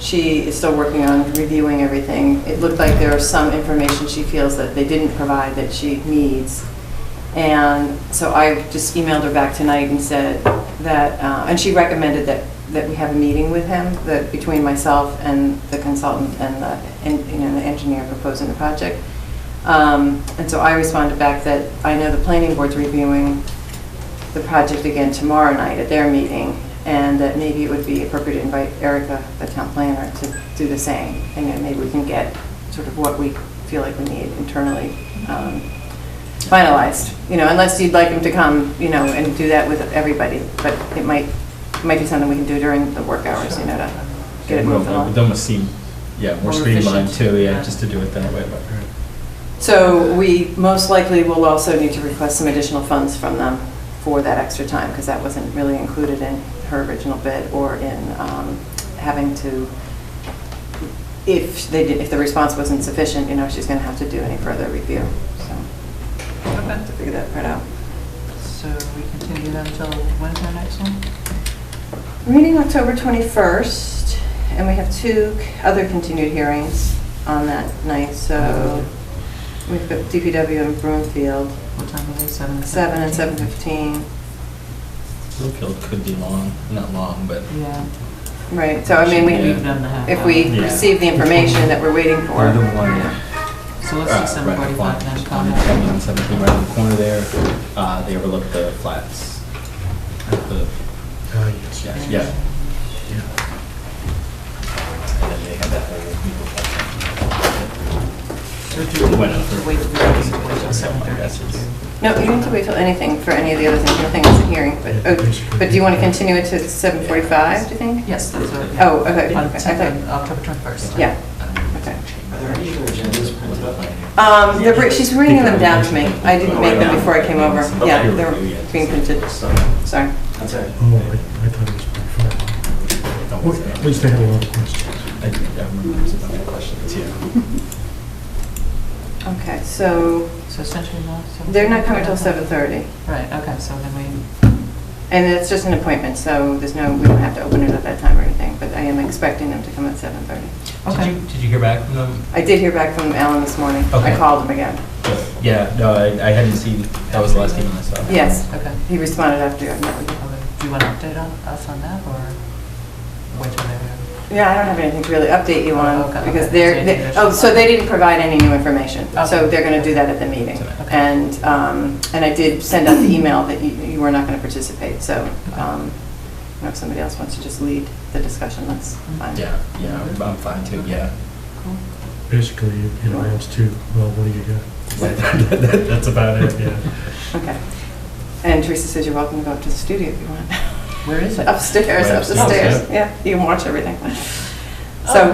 she is still working on reviewing everything. It looked like there are some information she feels that they didn't provide that she needs. And so I just emailed her back tonight and said that, and she recommended that we have a meeting with him, that between myself and the consultant and the engineer proposing the project. And so I responded back that I know the planning board's reviewing the project again tomorrow night at their meeting, and that maybe it would be appropriate to invite Erica, the town planner, to do the same. And then maybe we can get sort of what we feel like we need internally finalized. Unless you'd like him to come, and do that with everybody. But it might be something we can do during the work hours, to get it moved along. It almost seem, more streamlined too, just to do it that way. But. So we most likely will also need to request some additional funds from them for that extra time, because that wasn't really included in her original bid or in having to, if the response wasn't sufficient, she's going to have to do any further review. So we'll have to figure that part out. So we continue that until when's our next one? Meeting October 21st, and we have 2 other continued hearings on that night. So we've got DPW and Broomfield. What time are they? 7 and 7:15. Broomfield could be long, not long, but yeah. Right. So I mean, if we receive the information that we're waiting for. So let's do 7:45 then. On 17 right in the corner there. They overlook the flats. Yes. Yeah. And then they have that whole legal section. So do we need to wait till 7:30? No, you don't have to wait till anything for any of the other things. Nothing is a hearing. But do you want to continue it to 7:45? Do you think? Yes, that's what. Oh, okay. On Okay. October 21st. Yeah. Okay. Are there any other agendas printed up? She's bringing them down to me. I didn't make them before I came over. Yeah, they're being printed. Sorry. That's it. Oh, I thought it was pretty fun. Well, at least they had a lot of questions. I remember there's a bunch of questions, Okay, so So essentially no. they're not coming till 7:30. Right. Okay. So then we. And it's just an appointment, so we don't have to open it at that time or anything, but I am expecting them to come at 7:30. Okay. Did you hear back from them? I did hear back from Alan this morning. Okay. I called him again. Yeah, no, I hadn't seen, that was the last email I saw. Yes, Okay. he responded after I met with him. Okay. Do you want to update us on that, or wait till they're here? Yeah, I don't have anything to really update you on, Okay. because Okay. so they didn't provide any new information. Okay. So they're going to do that at the meeting. Okay. And I did send out the email that you were not going to participate, so if somebody else wants to just lead the discussion, that's fine. Yeah, I'm fine too, yeah. Cool. Basically, you asked to, well, what do you got? That's about it, yeah. Okay. And Teresa says you're welcome to go up to the studio if you want. Where is it? Upstairs, Right up the upstairs, stairs. Yeah, you can watch everything. So,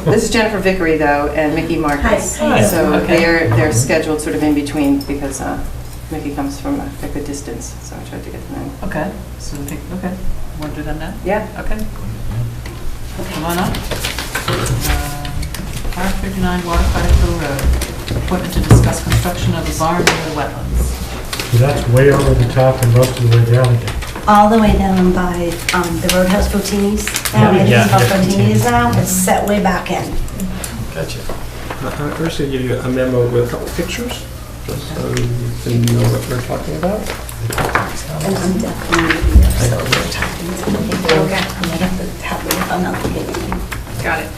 this is Jennifer Vickery, though, and Mickey Marcus. Hi. So Okay. they're scheduled sort of in between, because Mickey comes from a good distance, so I tried to get them in. Okay. So we think. Okay. Want to do that now? Yeah. Okay. Come on up. 559 Waterfront Hill Road. Appointment to discuss construction of a barn near the wetlands. So that's way over the top and most of the way down again. All the way down by the Roadhouse Rotinis. Down where Yeah. the Rotini is now, it's set way back in. Gotcha. I'm just going to give you a memo with a couple pictures, just so you can know what we're talking about. And I'm definitely so tired. Okay, I'm gonna have to help me if I'm not forgetting. Got it.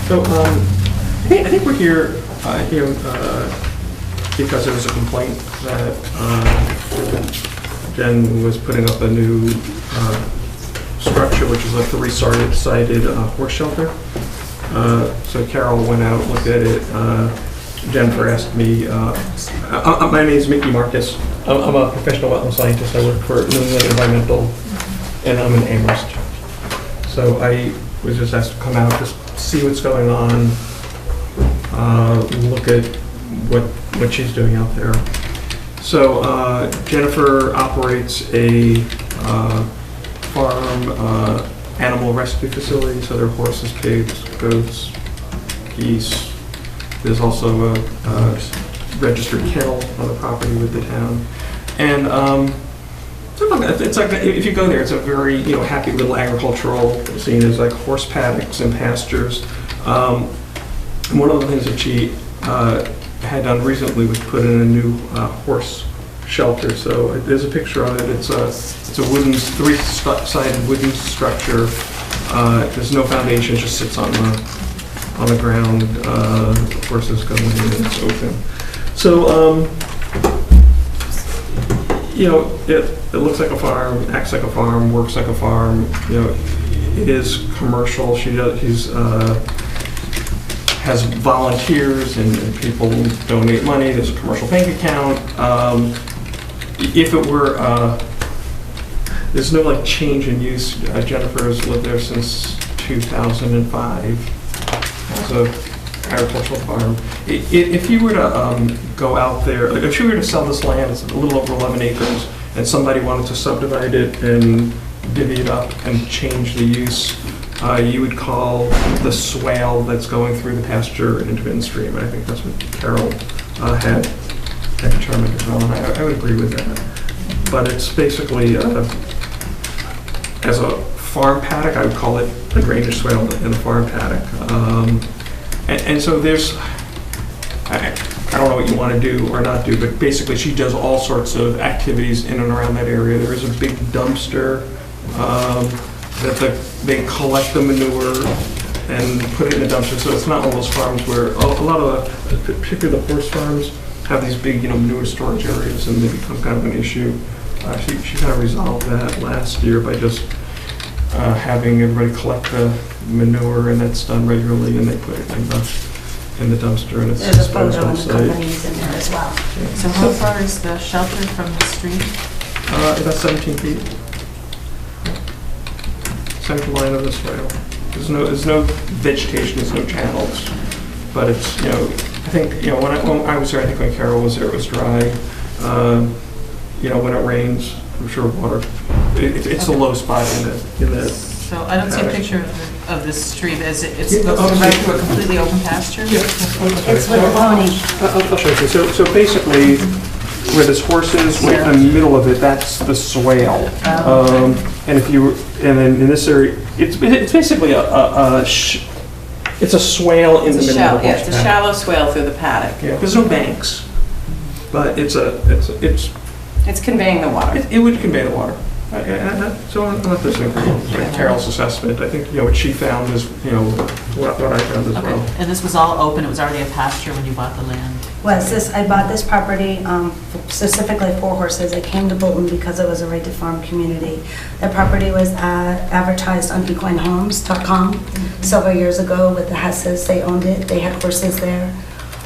So I think we're here because there was a complaint that Jen was putting up a new structure, which is a 3-sided horse shelter. So Carol went out, looked at it. Jennifer asked me, my name is Mickey Marcus. I'm a professional wetland scientist. I work for New England Environmental, and I'm in Amherst. So I was just asked to come out, just see what's going on, look at what she's doing out there. So Jennifer operates a farm animal rescue facility, so there are horses, pigs, goats, geese. There's also a registered kennel on the property with the town. And It's like, if you go there, it's a very, happy little agricultural scene. There's like horse paddocks and pastures. And one of the things that she had done recently was put in a new horse shelter. So there's a picture of it. It's a wooden, three-sided wooden structure. There's no foundation; it just sits on the ground. The horses go in and it's open. So it looks like a farm, acts like a farm, works like a farm. It is commercial. He's has volunteers and people donate money. There's a commercial bank account. If it were, there's no like change in use. Jennifer has lived there since 2005 as a agricultural farm. If you were to go out there, if you were to sell this land, it's a little over 11 acres, and somebody wanted to subdivide it and divvy it up and change the use, you would call the swale that's going through the pasture into midstream. And I think that's what Carol had determined as well, and I would agree with that. But it's basically, as a farm paddock, I would call it the drainage swale in the farm paddock. And so there's, I don't know what you want to do or not do, but basically she does all sorts of activities in and around that area. There is a big dumpster that they collect the manure and put it in a dumpster. So it's not one of those farms where a lot of particularly the horse farms, have these big, manure storage areas, and they become kind of an issue. She kind of resolved that last year by just having everybody collect the manure, and that's done regularly, and they put it in the dumpster, and it's There's a disposed photo on and the site. companies in there as well. So how far is the shelter from the stream? About 17 feet. Central line of the swale. There's no vegetation, there's no channels, but it's, I think, when I was there, I think when Carol was there, it was dry. When it rains, I'm sure water, it's a low spot in the. So I don't see a picture of the stream. It's goes right through a completely open pasture? Yeah. It's with a pony. I'll show you. So basically, where this horse is, right in the middle of it, that's the swale. And then in this area, it's basically it's a swale in the middle of the horse It's a paddock. shallow swale through the paddock. Yeah, there's no banks, but it's It's conveying the water. it would convey the water. So I'm not disagreeing with Carol's assessment. I think, what she found is, what I found as Okay, well. and this was all open, it was already a pasture when you bought the land? I bought this property specifically for horses. I came to Bolton because it was a right to farm community. The property was advertised on equinehomes.com several years ago with the Hesses. They owned it. They had horses there.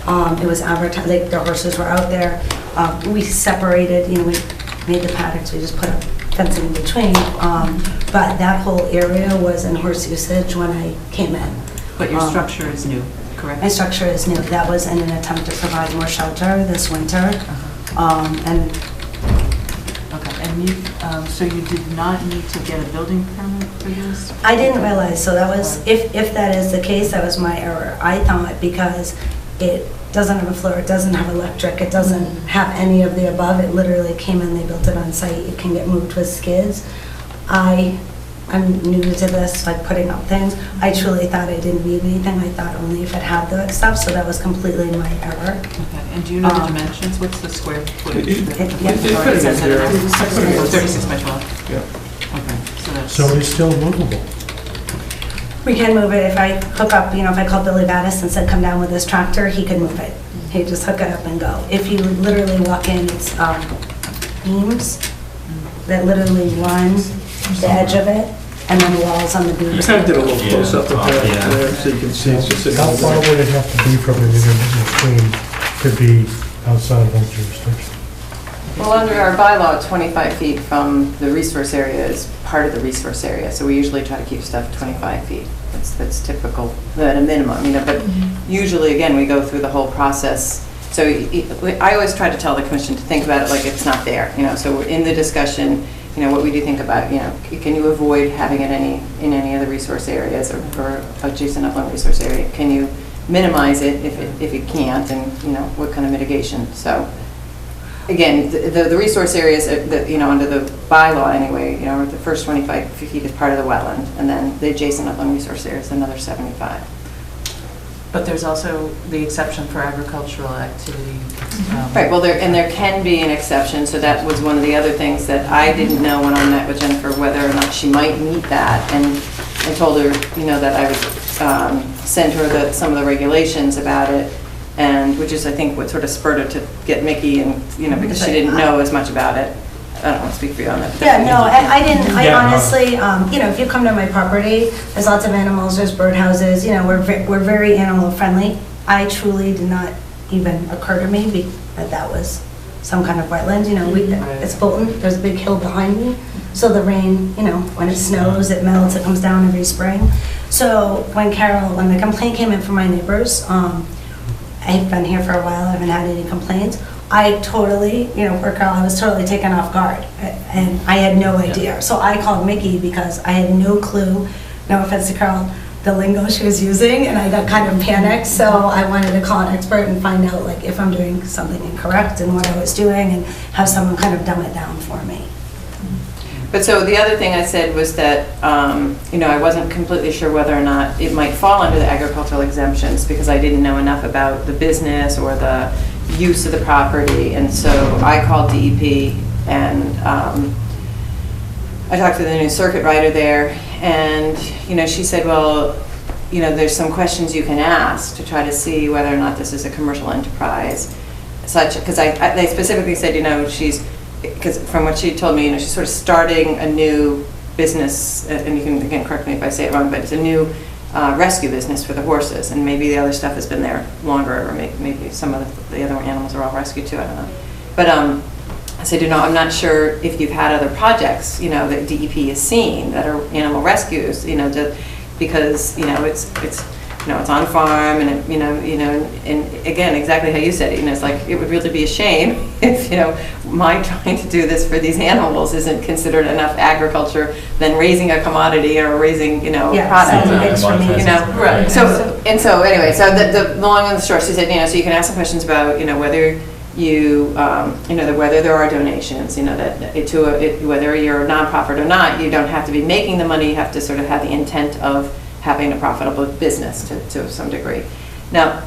It was advertised, like their horses were out there. We separated, we made the paddocks, we just put a fencing in between. But that whole area was in horse usage when I came in. But your structure is new, correct? My structure is new. That was in an attempt to provide more shelter this winter. And Okay, and you, so you did not need to get a building permit for this? I didn't realize, so that was, if that is the case, that was my error. I thought because it doesn't have a floor, it doesn't have electric, it doesn't have any of the above, it literally came in, they built it on site, it can get moved with skids. I'm new to this, like putting up things. I truly thought I didn't need anything. I thought only if it had that stuff, so that was completely my error. Okay, and do you know the dimensions? What's the square footage? It It says it there. 36 by 12? Yeah. Okay, so that's... So it's still movable. We can move it if I hook up, if I called Billy Battis and said, come down with this tractor, he could move it. He'd just hook it up and go. If you literally walk in, it's beams that literally run the edge of it, and then walls on the You beams. kind of did a little close-up of that Yeah. there, so you can see it's just sitting How on far there. would it have to be from an intermittent stream to be outside of that jurisdiction? Well, under our bylaw, 25 feet from the resource area is part of the resource area, so we usually try to keep stuff 25 feet. That's typical, at a minimum, but usually, again, we go through the whole process. So I always try to tell the commission to think about it like it's not there, so in the discussion, what we do think about, can you avoid having it in any of the resource areas or adjacent upland resource area? Can you minimize it if you can't, and what kind of mitigation? So again, the resource areas, under the bylaw anyway, the first 25 feet is part of the wetland, and then the adjacent upland resource area is another 75. But there's also the exception for agricultural activity. Right, well, there can be an exception, so that was one of the other things that I didn't know when I met with Jennifer, whether or not she might meet that, and I told her, that I would send her some of the regulations about it, and which is, I think, what sort of spurred her to get Mickey, and, because she didn't know as much about it. I don't want to speak for you on that. Yeah, no, I didn't, I Yeah, no. honestly, if you come to my property, there's lots of animals, there's birdhouses, we're very animal friendly. I truly did not even occur to me that was some kind of wetland, it's Bolton, there's a big hill behind me. So the rain, when it snows, it melts, it comes down every spring. So when the complaint came in from my neighbors, I've been here for a while, I haven't had any complaints. I totally, for Carol, I was totally taken off guard, and I had no idea. So I called Mickey because I had no clue, no offense to Carol, the lingo she was using, and I got kind of panicked. So I wanted to call an expert and find out if I'm doing something incorrect and what I was doing, and have someone kind of dumb it down for me. But so the other thing I said was that, I wasn't completely sure whether or not it might fall under the agricultural exemptions because I didn't know enough about the business or the use of the property. And so I called DEP and I talked to the new circuit rider there, and, she said, well, there's some questions you can ask to try to see whether or not this is a commercial enterprise. Because they specifically said, because from what she told me, she's sort of starting a new business, and you can, again, correct me if I say it wrong, but it's a new rescue business for the horses, and maybe the other stuff has been there longer, or maybe some of the other animals are all rescued too, I don't know. But I said, I'm not sure if you've had other projects, that DEP has seen that are animal rescues, because, it's on farm, and and again, exactly how you said it, it's like, it would really be a shame if, my trying to do this for these animals isn't considered enough agriculture than raising a commodity or raising, product. Right. So anyway, so the long and the short, she said, so you can ask some questions about, whether whether there are donations, whether you're a nonprofit or not, you don't have to be making the money, you have to sort of have the intent of having a profitable business to some degree. Now,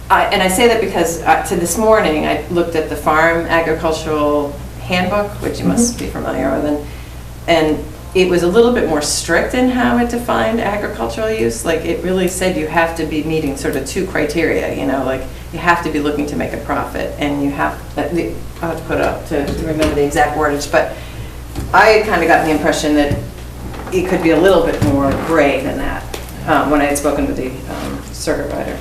I say that because to this morning I looked at the Farm Agricultural Handbook, which you must be familiar with, and it was a little bit more strict in how it defined agricultural use. Like, it really said you have to be meeting sort of two criteria, you have to be looking to make a profit, and you have, I'll have to put it up to remember the exact wordage, but I had kind of gotten the impression that it could be a little bit more gray than that when I had spoken with the circuit rider.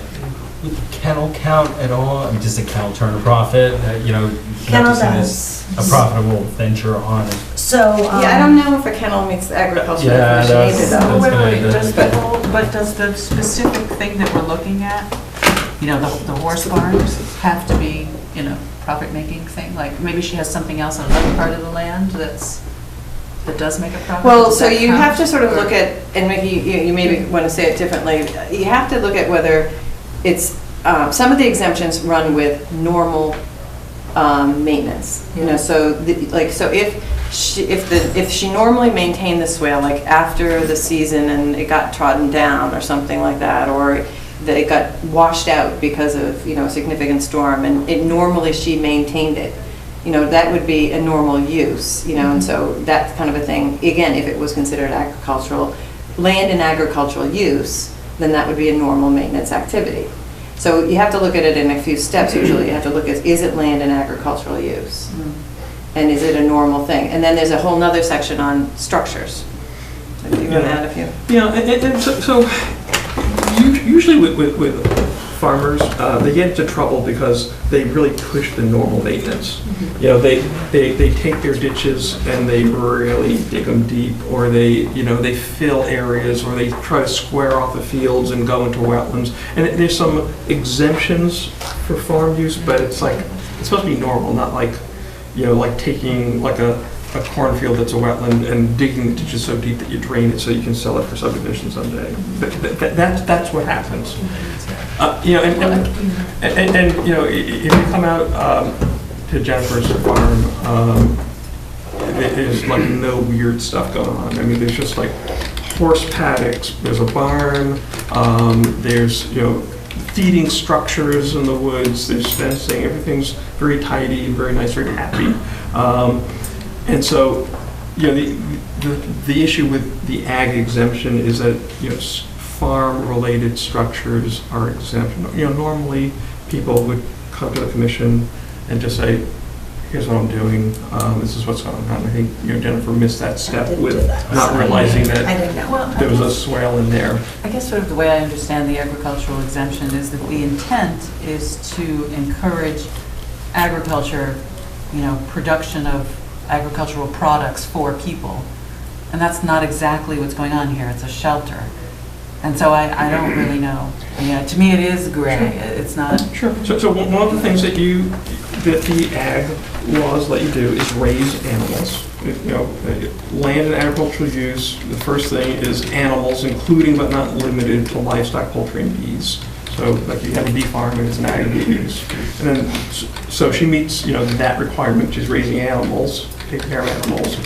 Would kennel count at all? I mean, does the kennel turn a profit? Kennel does. A profitable venture on it. So, I don't know if a kennel meets the agricultural Yeah, definition either, though. But does the specific thing that we're looking at, the horse barns have to be, profit-making thing? Like, maybe she has something else on another part of the land that does make a profit? Well, Does so that you count? have to sort of look at, and maybe you maybe want to say it differently, you have to look at whether it's, some of the exemptions run with normal maintenance. So if she normally maintained the swale, like after the season and it got trodden down or something like that, or that it got washed out because of a significant storm, and normally she maintained it, that would be a normal use, and so that's kind of a thing. Again, if it was considered agricultural, land and agricultural use, then that would be a normal maintenance activity. So you have to look at it in a few steps usually. You have to look at, is it land and agricultural use? And is it a normal thing? And then there's a whole nother section on structures. Do you want to add a few? Yeah, and so usually with farmers, they get into trouble because they really push the normal maintenance. They take their ditches and they really dig them deep, or they fill areas, or they try to square off the fields and go into wetlands. And there's some exemptions for farm use, but it's supposed to be normal, not like taking like a a cornfield that's a wetland and digging the ditches so deep that you drain it so you can sell it for subdivision someday. That's what happens. You know, and you know, if you come out to Jennifer's farm, there's like no weird stuff going on. I mean, there's just like horse paddocks, there's a barn, there's, you know, feeding structures in the woods, there's fencing, everything's very tidy, very nice, very happy. And so, you know, the issue with the ag exemption is that, you know, farm-related structures are exempt. You know, normally people would come to the commission and just say, here's what I'm doing, this is what's going on. I think, you know, Jennifer missed that step with not realizing that I didn't know. Well, there was a swale in there. I guess sort of the way I understand the agricultural exemption is that the intent is to encourage agriculture, you know, production of agricultural products for people. And that's not exactly what's going on here. It's a shelter. And so I don't really know. I mean, to me, it is gray. It's not. Sure. So one of the things that the ag laws let you do is raise animals. You know, land and agricultural use, the first thing is animals, including but not limited to livestock, poultry, and bees. So like you have a bee farm and it's an ag use. And then, so she meets, you know, that requirement, which is raising animals, taking care of animals.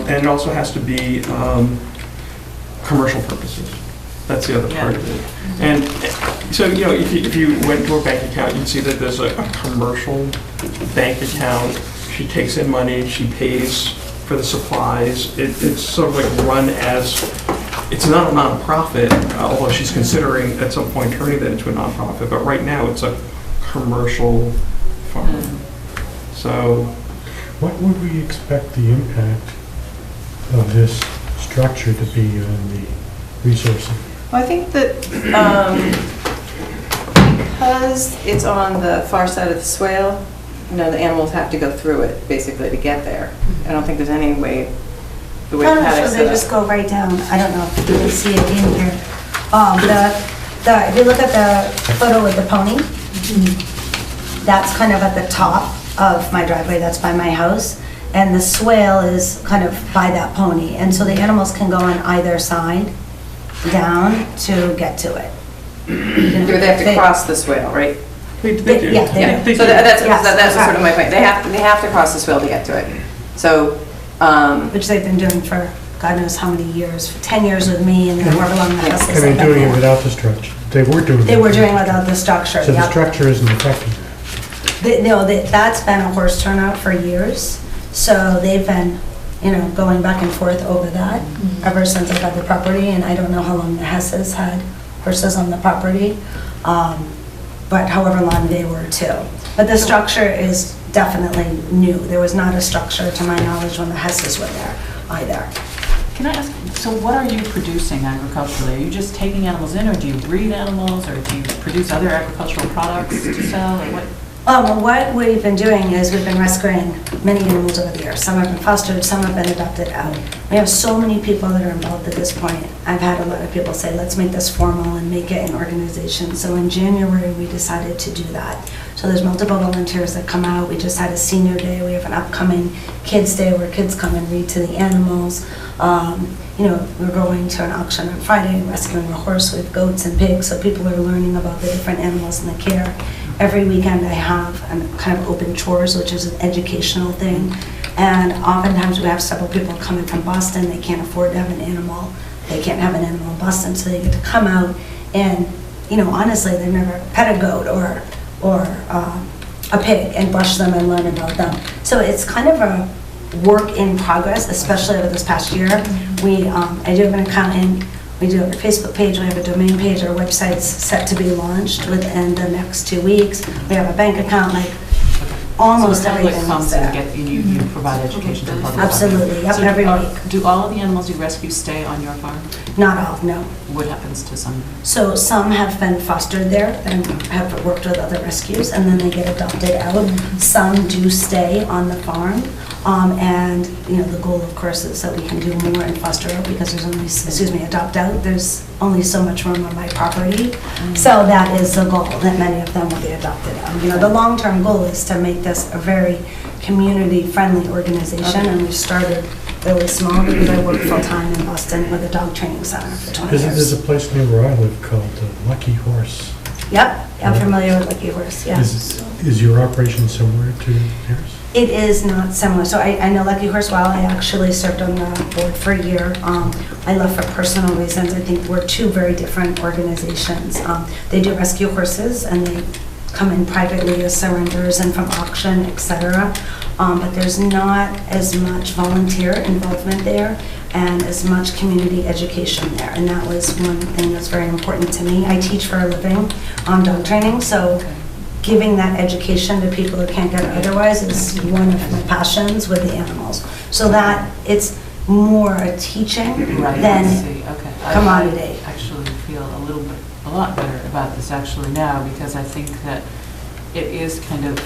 And it also has to be commercial purposes. That's the other part of it. And so, you know, if you went to a bank account, you'd see that there's a commercial bank account. She takes in money, she pays for the supplies. It's sort of like run as, it's not a nonprofit, although she's considering at some point turning that into a nonprofit. But right now, it's a commercial farm. So, What would we expect the impact of this structure to be on the resources? Well, I think that because it's on the far side of the swale, you know, the animals have to go through it basically to get there. I don't think there's any way, the way No, paddocks so they just go right down. I don't know if you can see it in here. If you look at the photo with the pony, that's kind of at the top of my driveway, that's by my house. And the swale is kind of by that pony. And so the animals can go on either side down to get to it. They have to cross the swale, right? they do. Yeah, they do. So that's Yes, sort of my point. They have to cross the swale to get to it. So, Which they've been doing for God knows how many years, for 10 years with me, and then however long the houses And they're have been doing it there. without the structure. They were doing it. They were doing without the structure. So the yep. structure isn't affecting that. No, that's been a horse turnout for years. So they've been, you know, going back and forth over that ever since I got the property. And I don't know how long the Hesses had horses on the property, but however long they were too. But the structure is definitely new. There was not a structure, to my knowledge, when the Hesses were there either. Can I ask, so what are you producing agriculturally? Are you just taking animals in, or do you breed animals, or do you produce other agricultural products to sell, or what? What we've been doing is we've been rescuing many animals over the years. Some have been fostered, some have been adopted out. We have so many people that are involved at this point. I've had a lot of people say, let's make this formal and make it an organization. So in January, we decided to do that. So there's multiple volunteers that come out. We just had a senior day. We have an upcoming kids day where kids come and read to the animals. You know, we're going to an auction on Friday, rescuing a horse with goats and pigs, so people are learning about the different animals and the care. Every weekend I have kind of open chores, which is an educational thing. And oftentimes we have several people coming from Boston. They can't afford to have an animal. They can't have an animal in Boston, so they get to come out and, you know, honestly, they've never pet a goat or a pig and brush them and learn about them. So it's kind of a work in progress, especially over this past year. I do have an accountant. We do have a Facebook page, we have a domain page, our website's set to be launched within the next 2 weeks. We have a bank account, like almost So the public everything is comes and there. you provide education to the public? Absolutely, yep, So every week. Do all of the animals you rescue stay on your farm? Not all, no. What happens to some? So some have been fostered there and have worked with other rescues, and then they get adopted out. Some do stay on the farm. And, you know, the goal, of course, is that we can do more and foster out because there's only, adopt out, there's only so much room on my property. So that is the goal, that many of them will be adopted out. You know, the long-term goal is to make this a very community-friendly organization, and we started really small because I worked full-time in Boston with a dog training center for 20 There's a years. place near where I live called Lucky Horse. Yep, I'm familiar with Lucky Horse, yeah. Is your operation similar to theirs? It is not similar. So I know Lucky Horse well. I actually served on the board for a year. I left for personal reasons. I think we're two very different organizations. They do rescue horses, and they come in privately as surrenders and from auction, etc. But there's not as much volunteer involvement there and as much community education there. And that was one thing that's very important to me. I teach for a living on dog training, so giving that education to people who can't get it otherwise is one of my passions with the animals. So that it's more a teaching Right, I than see, okay. commodity. I actually feel a lot better about this actually now, because I think that it is kind of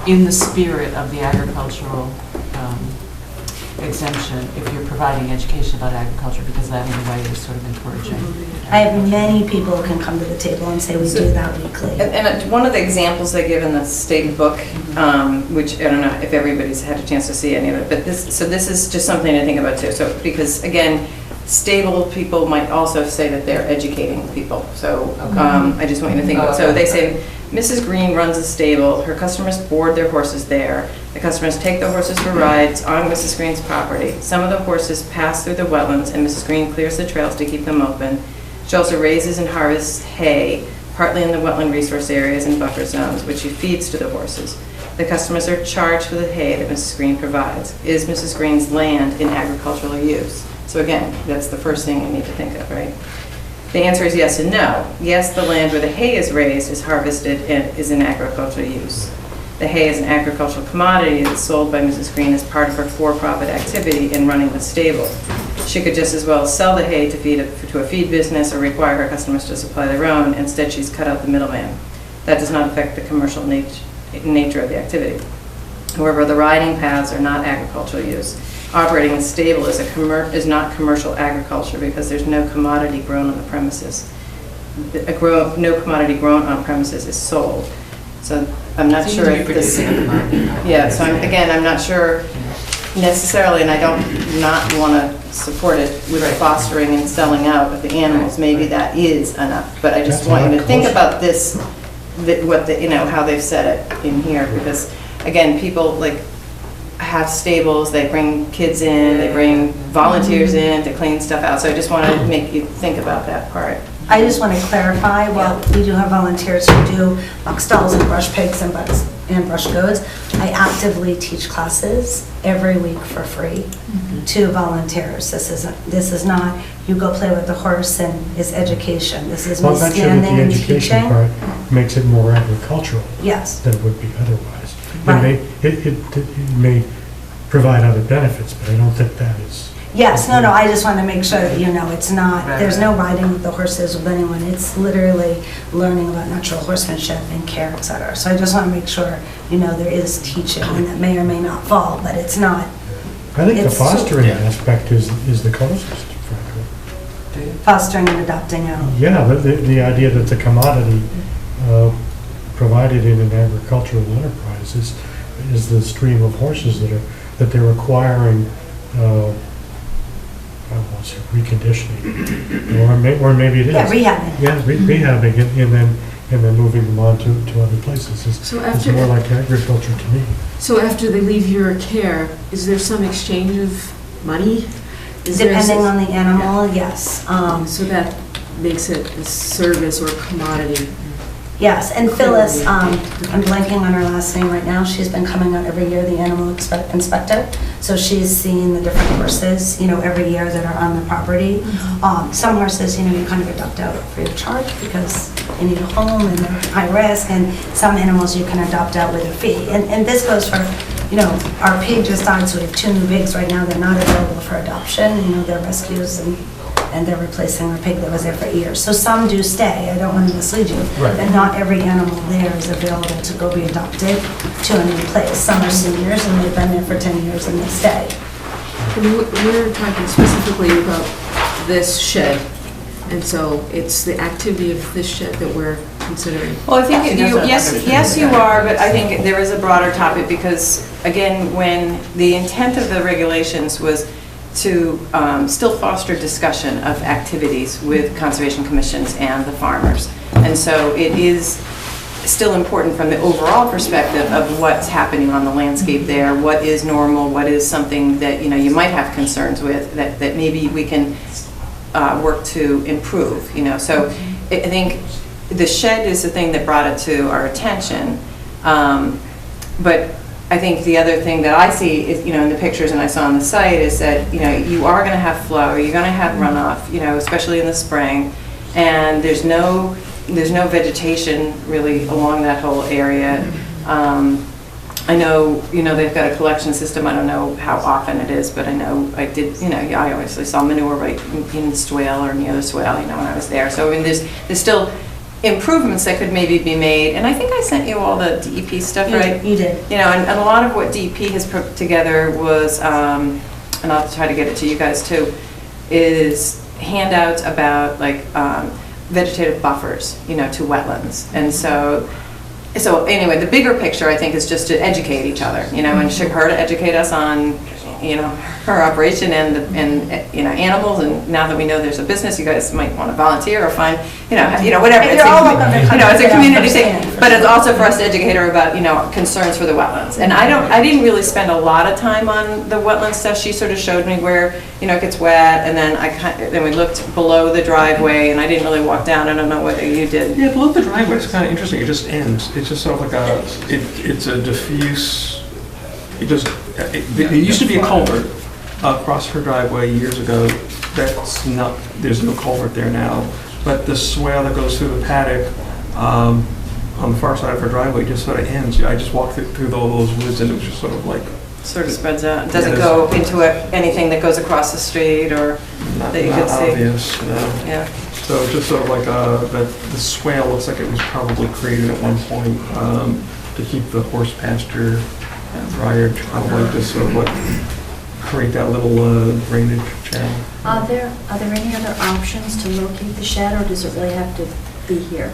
in the spirit of the agricultural exemption, if you're providing education about agriculture, because that in a way is sort of encouraging. I have many people who can come to the table and say we do that weekly. And one of the examples they give in the state book, which I don't know if everybody's had a chance to see any of it, but this is just something to think about too. So, because again, stable people might also say that they're educating people. So I just want you to think about it. So they say, Mrs. Green runs a stable. Her customers board their horses there. The customers take the horses for rides on Mrs. Green's property. Some of the horses pass through the wetlands, and Mrs. Green clears the trails to keep them open. She also raises and harvests hay, partly in the wetland resource areas and buffer zones, which she feeds to the horses. The customers are charged for the hay that Mrs. Green provides. Is Mrs. Green's land in agricultural use? So again, that's the first thing you need to think of, right? The answer is yes and no. Yes, the land where the hay is raised, is harvested, and is in agricultural use. The hay is an agricultural commodity that's sold by Mrs. Green as part of her for-profit activity in running the stable. She could just as well sell the hay to a feed business or require her customers to supply their own. Instead, she's cut out the middleman. That does not affect the commercial nature of the activity. However, the riding paths are not agricultural use. Operating a stable is not commercial agriculture because there's no commodity grown on the premises. No commodity grown on premises is sold. So I'm not sure if this. Yeah. So I'm not sure necessarily, and I don't not want to support it with fostering and selling out of the animals. Maybe that is enough, but I just want you to think about this, how they've said it in here, because again, people like have stables, they bring kids in, they bring volunteers in to clean stuff out. So I just want to make you think about that part. I just want to clarify, while we do have volunteers who do buck stalls and brush pigs and brush goats, I actively teach classes every week for free to volunteers. This is not, you go play with the horse and it's education. This is me standing and teaching. The education part makes it more agricultural Yes. than it would be otherwise. Right. It may provide other benefits, but I don't think that is. Yes, no, I just want to make sure that you know it's not, there's no riding with the horses with anyone. It's literally learning about natural horsemanship and care, et cetera. So I just want to make sure, there is teaching, and that may or may not fall, but it's not. I think the fostering aspect is the closest, frankly. Fostering and adopting out. Yeah, the idea that the commodity provided in an agricultural enterprise is the stream of horses that they're acquiring. I don't want to say reconditioning, or maybe it is. Yeah, rehabbing. Yeah, rehabbing and then moving them on to other places. It's more like agriculture to me. So after they leave your care, is there some exchange of money? Depending on the animal, yes. So that makes it a service or commodity. Yes, and Phyllis, I'm blanking on her last name right now. She's been coming out every year, the animal inspector. So she's seen the different horses, every year that are on the property. Some horses, you kind of adopt out free of charge because they need a home and they're high risk. And some animals you can adopt out with a fee. And this goes for, our pig just died, so we have 2 new pigs right now. They're not available for adoption. They're rescues and they're replacing a pig that was there for years. So some do stay. I don't want to mislead you. Right. And not every animal there is available to go be adopted to a new place. Some are seniors and they've been there for 10 years and they stay. And we're talking specifically about this shed. And so it's the activity of this shed that we're considering. Well, I think, She does have yes, other yes, things you that- are, but I think there is a broader topic because, again, when the intent of the regulations was to still foster discussion of activities with conservation commissions and the farmers. And so it is still important from the overall perspective of what's happening on the landscape there, what is normal, what is something that, you know, you might have concerns with, that maybe we can work to improve, you know. So I think the shed is the thing that brought it to our attention. But I think the other thing that I see is, you know, in the pictures and I saw on the site is that, you know, you are going to have flow, you're going to have runoff, you know, especially in the spring, and there's no vegetation really along that whole area. I know, you know, they've got a collection system. I don't know how often it is, but I know I did, you know, I obviously saw manure right in the swale or near the swale, you know, when I was there. So, I mean, there's still improvements that could maybe be made. And I think I sent you all the DEP stuff, right? You did. You know, and a lot of what DEP has put together was, and I'll try to get it to you guys too, is handouts about like vegetative buffers, you know, to wetlands. And so anyway, the bigger picture, I think, is just to educate each other, you know, and her to educate us on, you know, her operation and you know, animals. And now that we know there's a business, you guys might want to volunteer or find, you know, whatever. And you're all welcome to come you know, it's a and community understand. thing, but it's also for us to educate her about, you know, concerns for the wetlands. And I didn't really spend a lot of time on the wetland stuff. She sort of showed me where, you know, it gets wet, and then we looked below the driveway, and I didn't really walk down. I don't know whether you did. Yeah, below the driveway, it's kind of interesting. It just ends. It's just sort of like it's a diffuse, it used to be a culvert across her driveway years ago. There's no culvert there now. But the swale that goes through the paddock on the far side of her driveway just sort of ends. I just walked through all those woods, and it was just sort of like, Sort of spreads out. It doesn't go into anything that goes across the street or not that you can see. obvious. Yeah. So it's just sort of like the swale looks like it was probably created at one point to keep the horse pasture drier, probably just sort of like create that little drainage channel. Are there any other options to locate the shed, or does it really have to be here?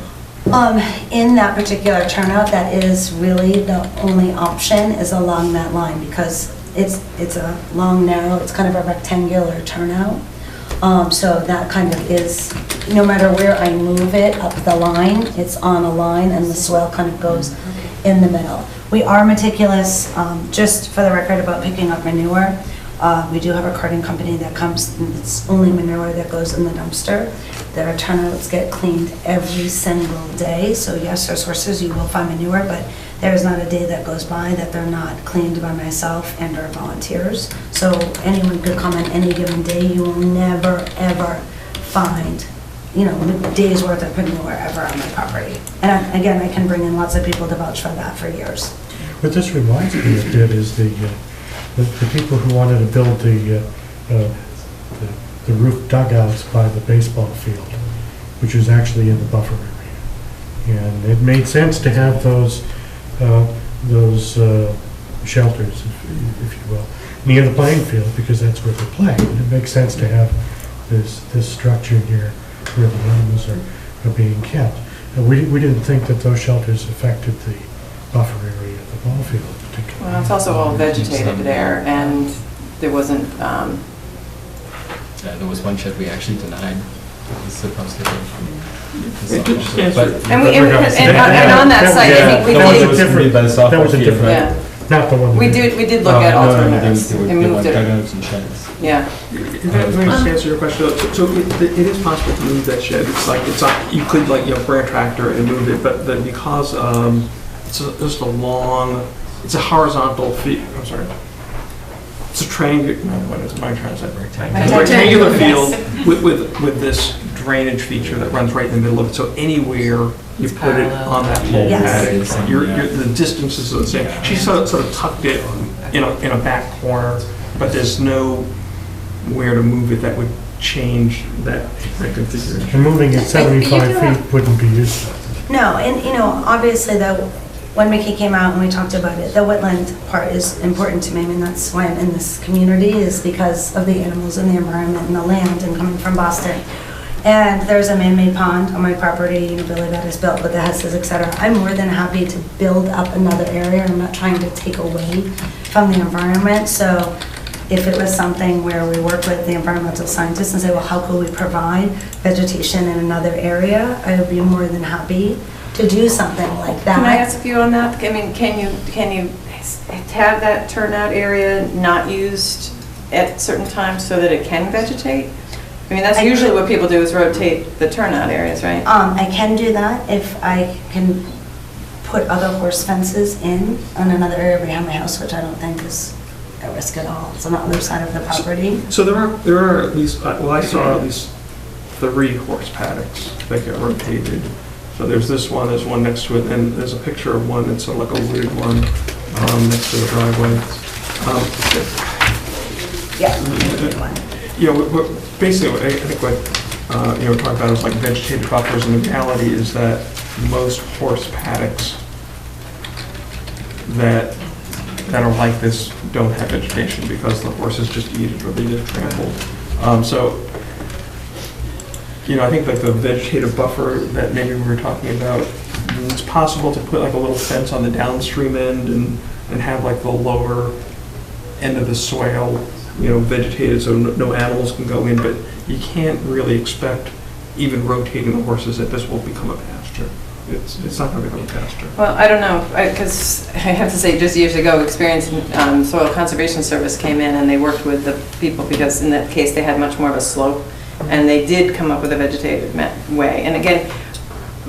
In that particular turnout, that is really the only option is along that line, because it's a long, narrow, it's kind of a rectangular turnout. So that kind of is, no matter where I move it up the line, it's on a line, and the swale kind of goes in the middle. We are meticulous, just for the record, about picking up manure. We do have a carting company that comes, and it's only manure that goes in the dumpster. Their turnouts get cleaned every single day. So yes, there's horses, you will find manure, but there is not a day that goes by that they're not cleaned by myself and our volunteers. So anyone could come on any given day. You will never, ever find, you know, a day's worth of manure ever on my property. And again, I can bring in lots of people to vouch for that for years. What this reminds me of, Did, is the people who wanted to build the roof dugouts by the baseball field, which is actually in the buffer area. And it made sense to have those shelters, if you will, near the playing field, because that's where they're playing. And it makes sense to have this structure near where the animals are being kept. And we didn't think that those shelters affected the buffer area of the ball field particularly. Well, it's also all vegetated there, and there wasn't, There was one shed we actually denied. It was supposed to be. and on that site, I think we That was a did, different, that was a different, yeah, not the one. we did look at alternatives and moved it. Dugouts and sheds. Yeah. Let me just answer your question. So it is possible to move that shed. It's not, you could, like, you know, bring a tractor and move it, but because it's just a long, it's a horizontal I'm sorry. It's a triangular, no, what is it? My turn, is that rectangle? It's a rectangular field with this drainage feature that runs right in the middle of it. So anywhere you put it on that whole Yes. paddock, the distances are the same. She sort of tucked it in a back corner, but there's nowhere to move it that would change that configuration. And moving it 75 feet wouldn't be useful. No, and you know, obviously when Mickey came out and we talked about it, the wetland part is important to me. I mean, that's why I'm in this community, is because of the animals and the environment and the land, and coming from Boston. And there's a man-made pond on my property, you know, Billy Bat has built with the houses, et cetera. I'm more than happy to build up another area. I'm not trying to take away from the environment. So if it was something where we work with the environmental scientists and say, well, how could we provide vegetation in another area? I would be more than happy to do something like that. Can I ask you on that? I mean, can you have that turnout area not used at certain times so that it can vegetate? I mean, that's usually what people do is rotate the turnout areas, right? I can do that if I can put other horse fences in on another area behind my house, which I don't think is a risk at all. It's on the other side of the property. So there are at least, well, I saw at least 3 horse paddocks that get rotated. So there's this one, there's one next to it, and there's a picture of one that's like a wooded one next to the driveway. You know, basically, I think what you know, we're talking about is like vegetative buffers, and the reality is that most horse paddocks that are like this don't have vegetation because the horses just eat it or they get trampled. So, you know, I think like the vegetative buffer that maybe we were talking about, it's possible to put like a little fence on the downstream end and have like the lower end of the swale, you know, vegetated so no animals can go in, but you can't really expect even rotating the horses that this will become a pasture. It's not going to become a pasture. Well, I don't know, because I have to say, just years ago, Experience Soil Conservation Service came in and they worked with the people because in that case they had much more of a slope, and they did come up with a vegetated way. And again,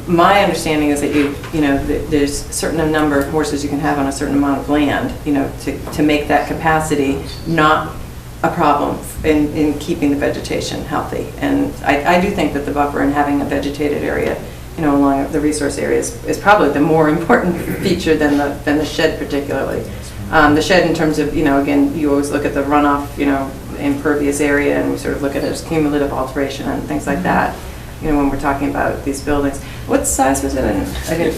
my understanding is that you know, there's a certain number of horses you can have on a certain amount of land, you know, to make that capacity not a problem in keeping the vegetation healthy. And I do think that the buffer and having a vegetated area, you know, along the resource areas is probably the more important feature than the shed particularly. The shed in terms of, you know, again, you always look at the runoff, you know, impervious area, and we sort of look at it as cumulative alteration and things like that, you know, when we're talking about these buildings. What size was it? I didn't.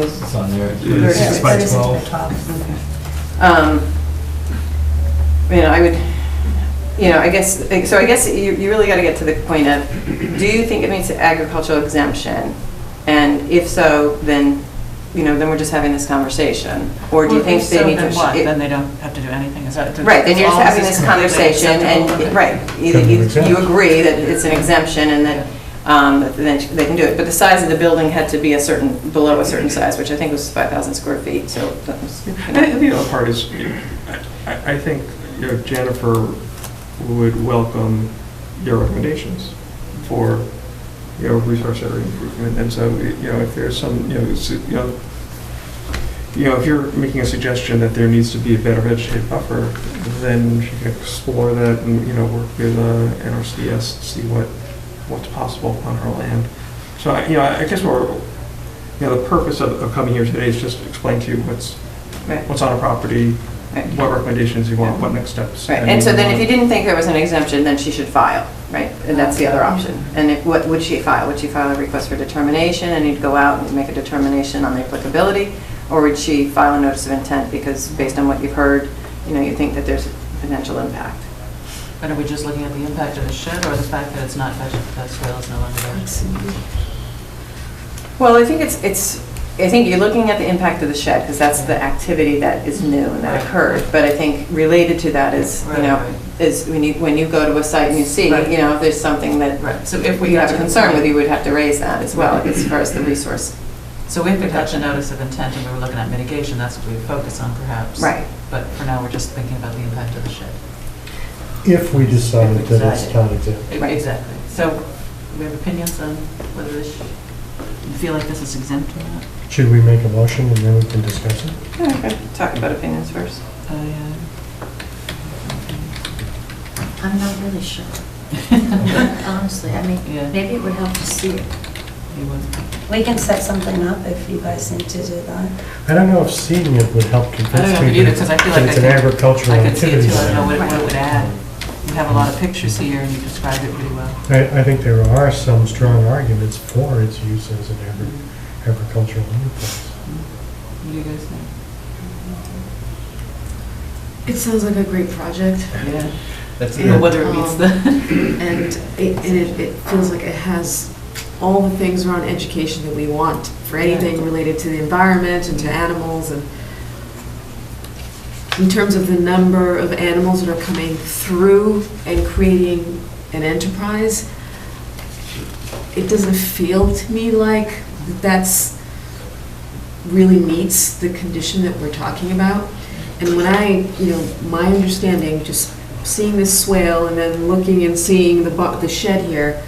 It's on there. 6 by 12. You know, I would, you know, I guess you really got to get to the point of, do you think it meets the agricultural exemption? And if so, then, you know, then we're just having this conversation. Or do you think they need to? Then they don't have to do anything, is that? Right, then you're just having this conversation and, right, either you agree that it's an exemption and that then they can do it. But the size of the building had to be below a certain size, which I think was 5,000 square feet, so that was, you know. And the other part is, I think, you know, Jennifer would welcome your recommendations for, you know, resource area improvement. And so, you know, if there's some, you know, if you're making a suggestion that there needs to be a better vegetative buffer, then she can explore that and, you know, work with NRCS to see what's possible on her land. So, you know, I guess we're, you know, the purpose of coming here today is just to explain to you what's on a property, what recommendations you want, what next steps. Right, and so then if you didn't think there was an exemption, then she should file, right? And that's the other option. And what would she file? Would she file a request for determination and you'd go out and make a determination on the applicability? Or would she file a notice of intent because based on what you've heard, you know, you think that there's a potential impact? But are we just looking at the impact of the shed or the fact that it's not vegetated, that swale is no longer there? Well, I think I think you're looking at the impact of the shed because that's the activity that is new and that occurred. But I think related to that is, you know, is when you go to a site and you see, you know, if there's something that so if we you have a concern with, you would have to raise that as well as far as the resource. So if we got a notice of intent and we were looking at mitigation, that's what we would focus on perhaps. Right. But for now, we're just thinking about the impact of the shed. If we decide that it's not exempt. Right, exactly. So we have opinions on whether this, you feel like this is exempt or not? Should we make a motion and then we can discuss it? Yeah, okay. Talk about opinions first. I'm not really sure. Honestly, I mean, maybe it would help to see it. We can set something up if you guys need to do that. I don't know if seeing it would help I convince don't know me either, because I feel like that it's an agricultural I could see it activity. too. I don't know what it would add. You have a lot of pictures here and you described it pretty well. I think there are some strong arguments for its use as an agricultural enterprise. What do you guys think? It sounds like a great project. Yeah. That's whether it meets the. And it feels like it has all the things around education that we want for anything related to the environment and to animals, and in terms of the number of animals that are coming through and creating an enterprise, it doesn't feel to me like that's really meets the condition that we're talking about. And when my understanding, just seeing this swale and then looking and seeing the shed here,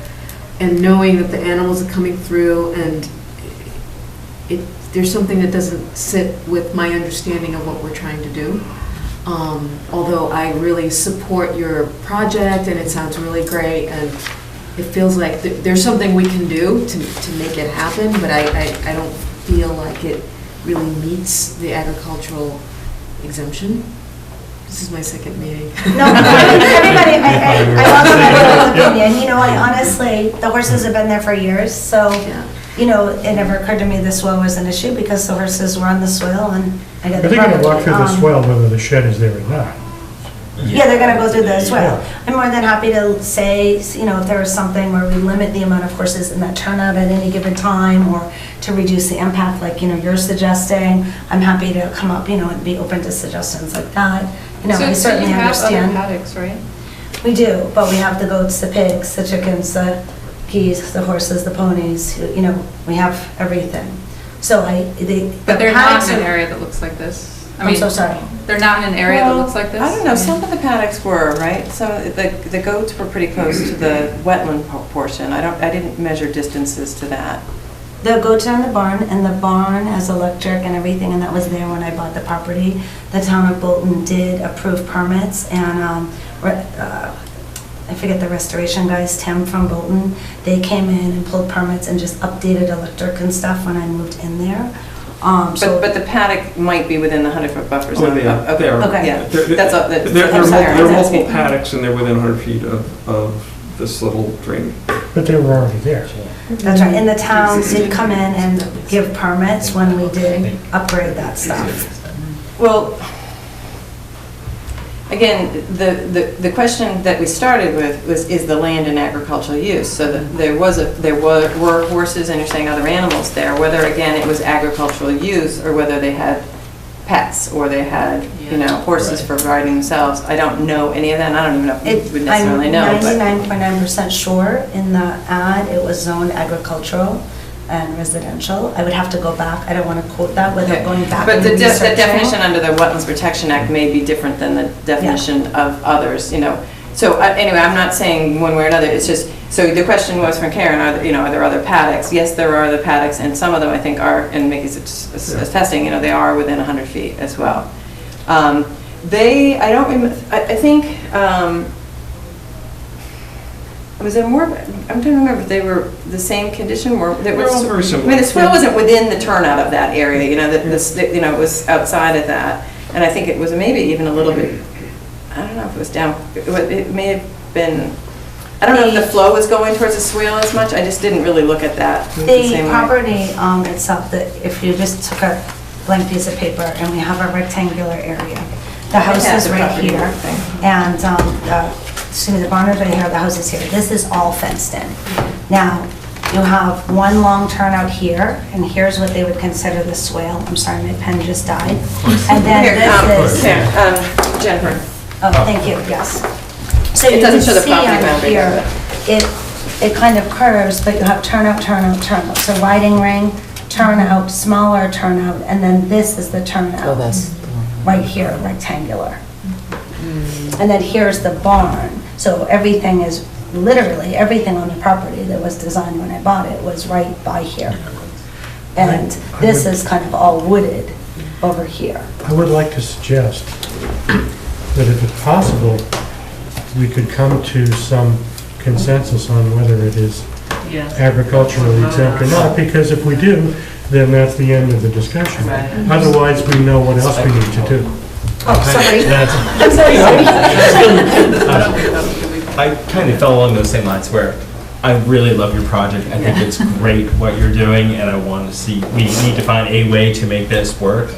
and knowing that the animals are coming through, and there's something that doesn't sit with my understanding of what we're trying to do. Although I really support your project and it sounds really great, and it feels like there's something we can do to make it happen, but I don't feel like it really meets the agricultural exemption. This is my second meeting. No, everybody, I also have an opinion. You know, I honestly, the horses have been there for years, so, you know, it never occurred to me the swale was an issue because the horses were on the swale and I got the Are they going to property. walk through the swale whether the shed is there or not? Yeah, they're gonna go through the swale. I'm more than happy to say, you know, if there was something where we limit the amount of horses in that turnout at any given time, or to reduce the impact, like, you know, you're suggesting, I'm happy to come up, you know, and be open to suggestions like that. You know, I certainly understand. paddocks, right? We do, but we have the goats, the pigs, the chickens, the geese, the horses, the ponies, you know, we have everything. So But they're not paddocks in an are- area that looks like this. I I'm mean, so sorry. they're not in an area that looks like this? I don't know, some of the paddocks were, right? Some of the goats were pretty close to the wetland portion. I didn't measure distances to that. The goats are in the barn, and the barn has electric and everything, and that was there when I bought the property. The town of Bolton did approve permits, and I forget the restoration guys, Tim from Bolton, they came in and pulled permits and just updated electric and stuff when I moved in there. But the paddock might be within the 100-foot buffer zone. They are. They are. Okay. Yeah, There that's all. there are multiple paddocks and they're within 100 feet of this little drain. But they were already there. That's right, and the town did come in and give permits when we did upgrade that stuff. Well, again, the question that we started with is the land in agricultural use. So that there were horses, and you're saying other animals there, whether, again, it was agricultural use or whether they had pets or they had, you know, horses for riding themselves. I don't know any of that, and I don't even know if you would necessarily know. I'm 99.9% sure in the ad, it was zoned agricultural and residential. I would have to go back, I don't want to quote that without going back But and the researching. definition under the Wetlands Protection Act may be different than the definition of others, you know. So anyway, I'm not saying one way or another, it's just, so the question was from Karen, are there other paddocks? Yes, there are other paddocks, and some of them I think are, and Mickey's attesting, you know, they are within 100 feet as well. I don't remember, I think, was it more, I'm trying to remember if they were the same condition, or there was. They're all very similar. I mean, the swale wasn't within the turnout of that area, you know, you know, it was outside of that. And I think it was maybe even a little bit, I don't know if it was down, it may have been, I don't know if the flow was going towards the swale as much, I just didn't really look at that the The same way. property itself, that if you just took a blank piece of paper and we have a rectangular area, the house Yeah, is the right property here, thing. and the barn is right here, the house is here. This is all fenced in. Now, you have one long turnout here, and here's what they would consider the swale. I'm sorry, my pen just died. And then this is, Jennifer. oh, thank you, yes. So It you doesn't can show the see property on boundary, here, it kind of curves, but you have turnout, turnout, turnout. So riding ring, turnout, smaller turnout, and then this is the turnout. Oh, that's Right here, rectangular. And then here's the barn. So everything is, literally, everything on the property that was designed when I bought it was right by here. And this is kind of all wooded over here. I would like to suggest that if it's possible, we could come to some consensus on whether it is agriculturally exempt or not, because if we do, then that's the end of the discussion. Otherwise, we know what else we need to do. Oh, sorry. That's- I kind of fell along those same lines where I really love your project. I think it's great what you're doing, and I want to see, we need to find a way to make this work.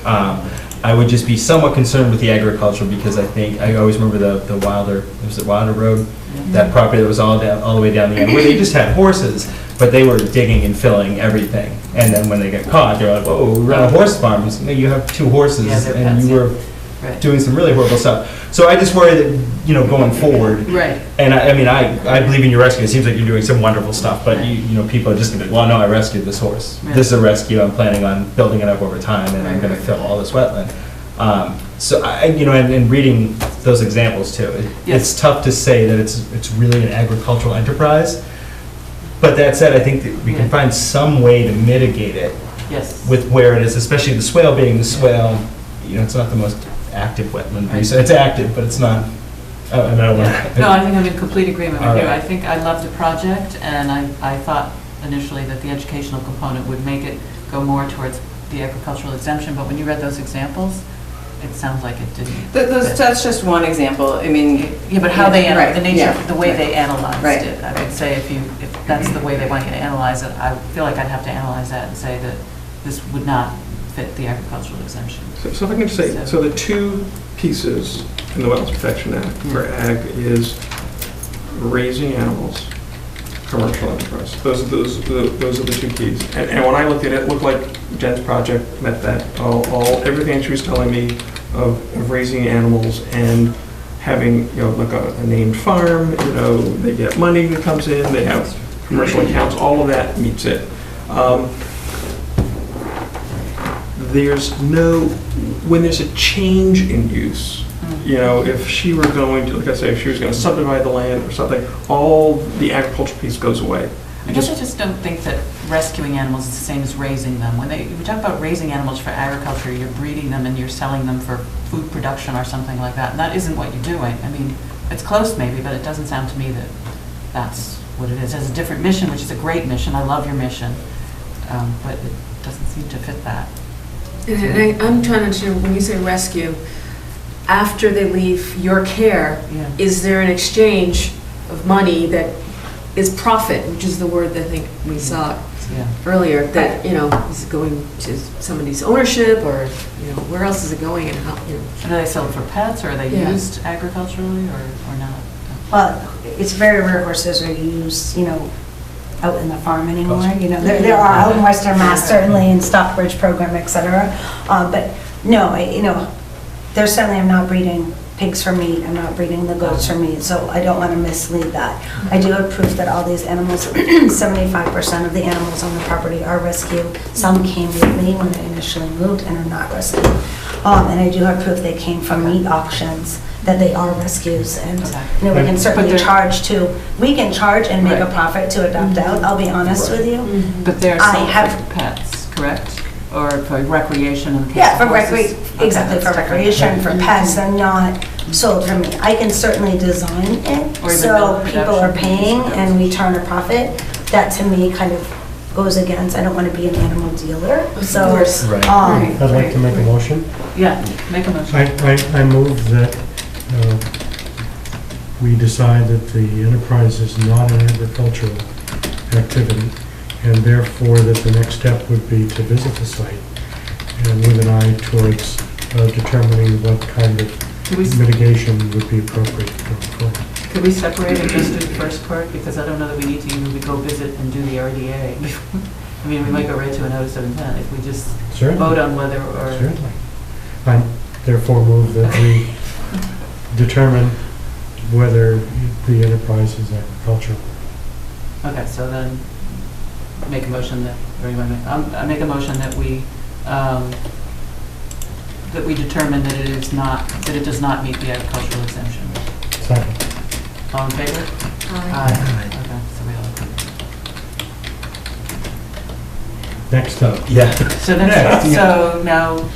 I would just be somewhat concerned with the agriculture because I always remember the Wilder, was it Wilder Road? That property that was all the way down the end, where they just had horses, but they were digging and filling everything. And then when they get caught, they're like, whoa, we run a horse farm. You have 2 horses, Yeah, they're and pets, you were doing some really horrible stuff. So I just worry that, going forward, Right. and I believe in your rescue. It seems like you're doing some wonderful stuff, but people are just gonna be, well, no, I rescued this horse. Right. This is a rescue. I'm planning on building it up over time, and I'm Right. gonna fill all this wetland. So and reading those examples too, it's tough to say that it's really an agricultural enterprise. But that said, I think that we can find some way to mitigate it Yes. with where it is, especially the swale being the swale. It's not the most active wetland. Right. So it's active, but it's not. I don't want to. No, I think I'm in complete agreement All with you. right. I think I love the project, and I thought initially that the educational component would make it go more towards the agricultural exemption, but when you read those examples, it sounds like it didn't. That's just one example. I mean. Yeah, but how they, Right, the nature, yeah, the way right. they analyzed Right. it. I would say if that's the way they want you to analyze it, I feel like I'd have to analyze that and say that this would not fit the agricultural exemption. So if I can just say, so the 2 pieces in the Wetlands Protection Act for ag is raising animals, commercial enterprise. Those are the 2 keys. And when I looked at it, it looked like Jen's project met that. Everything she was telling me of raising animals and having, like a named farm, they get money that comes in, they have commercial accounts, all of that meets it. When there's a change in use, if she were going to, like I say, if she was going to subdivide the land or something, all the agriculture piece goes away. I guess I just don't think that rescuing animals is the same as raising them. When we talk about raising animals for agriculture, you're breeding them and you're selling them for food production or something like that, and that isn't what you're doing. I mean, it's close maybe, but it doesn't sound to me that that's what it is. It has a different mission, which is a great mission. I love your mission, but it doesn't seem to fit that. And I'm trying to understand, when you say rescue, after they leave your care, is there an exchange of money that is profit, which is the word that I think we saw earlier, that, is it going to somebody's ownership, or, where else is it going, and how, Do they sell it for pets, or are they used agriculturally, or not? Well, it's very rare horses are used, out in the farm anymore. There are out in Western Mass, certainly in Stockbridge program, et cetera. But no, there's certainly, I'm not breeding pigs for meat, I'm not breeding the goats for meat, so I don't want to mislead that. I do have proof that all these animals, 75% of the animals on the property are rescued. Some came with me when I initially moved and are not rescued. And I do have proof they came from meat auctions, that they are rescues, and we can certainly charge we can charge and make a profit to adopt out, I'll be honest with you. But they're sold for pets, correct? Or for recreation and Yeah, for exactly, for recreation, for pets, they're not sold for meat. I can certainly design it so people are paying and we turn a profit. That to me kind of goes against, I don't want to be an animal dealer, so. I'd like to make a motion. Yeah, make a motion. I move that we decide that the enterprise is not an agricultural activity, and therefore that the next step would be to visit the site, and with an eye towards determining what kind of mitigation would be appropriate going forward. Could we separate and just do the first part? Because I don't know that we need to even go visit and do the RDA. I mean, we might go right to a notice of intent if we just vote on whether or... Certainly. I therefore move that we determine whether the enterprise is agricultural. Okay, so then make a motion that, or you want to make, I make a motion that we determine that it does not meet the agricultural exemption. Second. All in favor? Aye. Okay, so we all agree. Next up. Yeah. So now.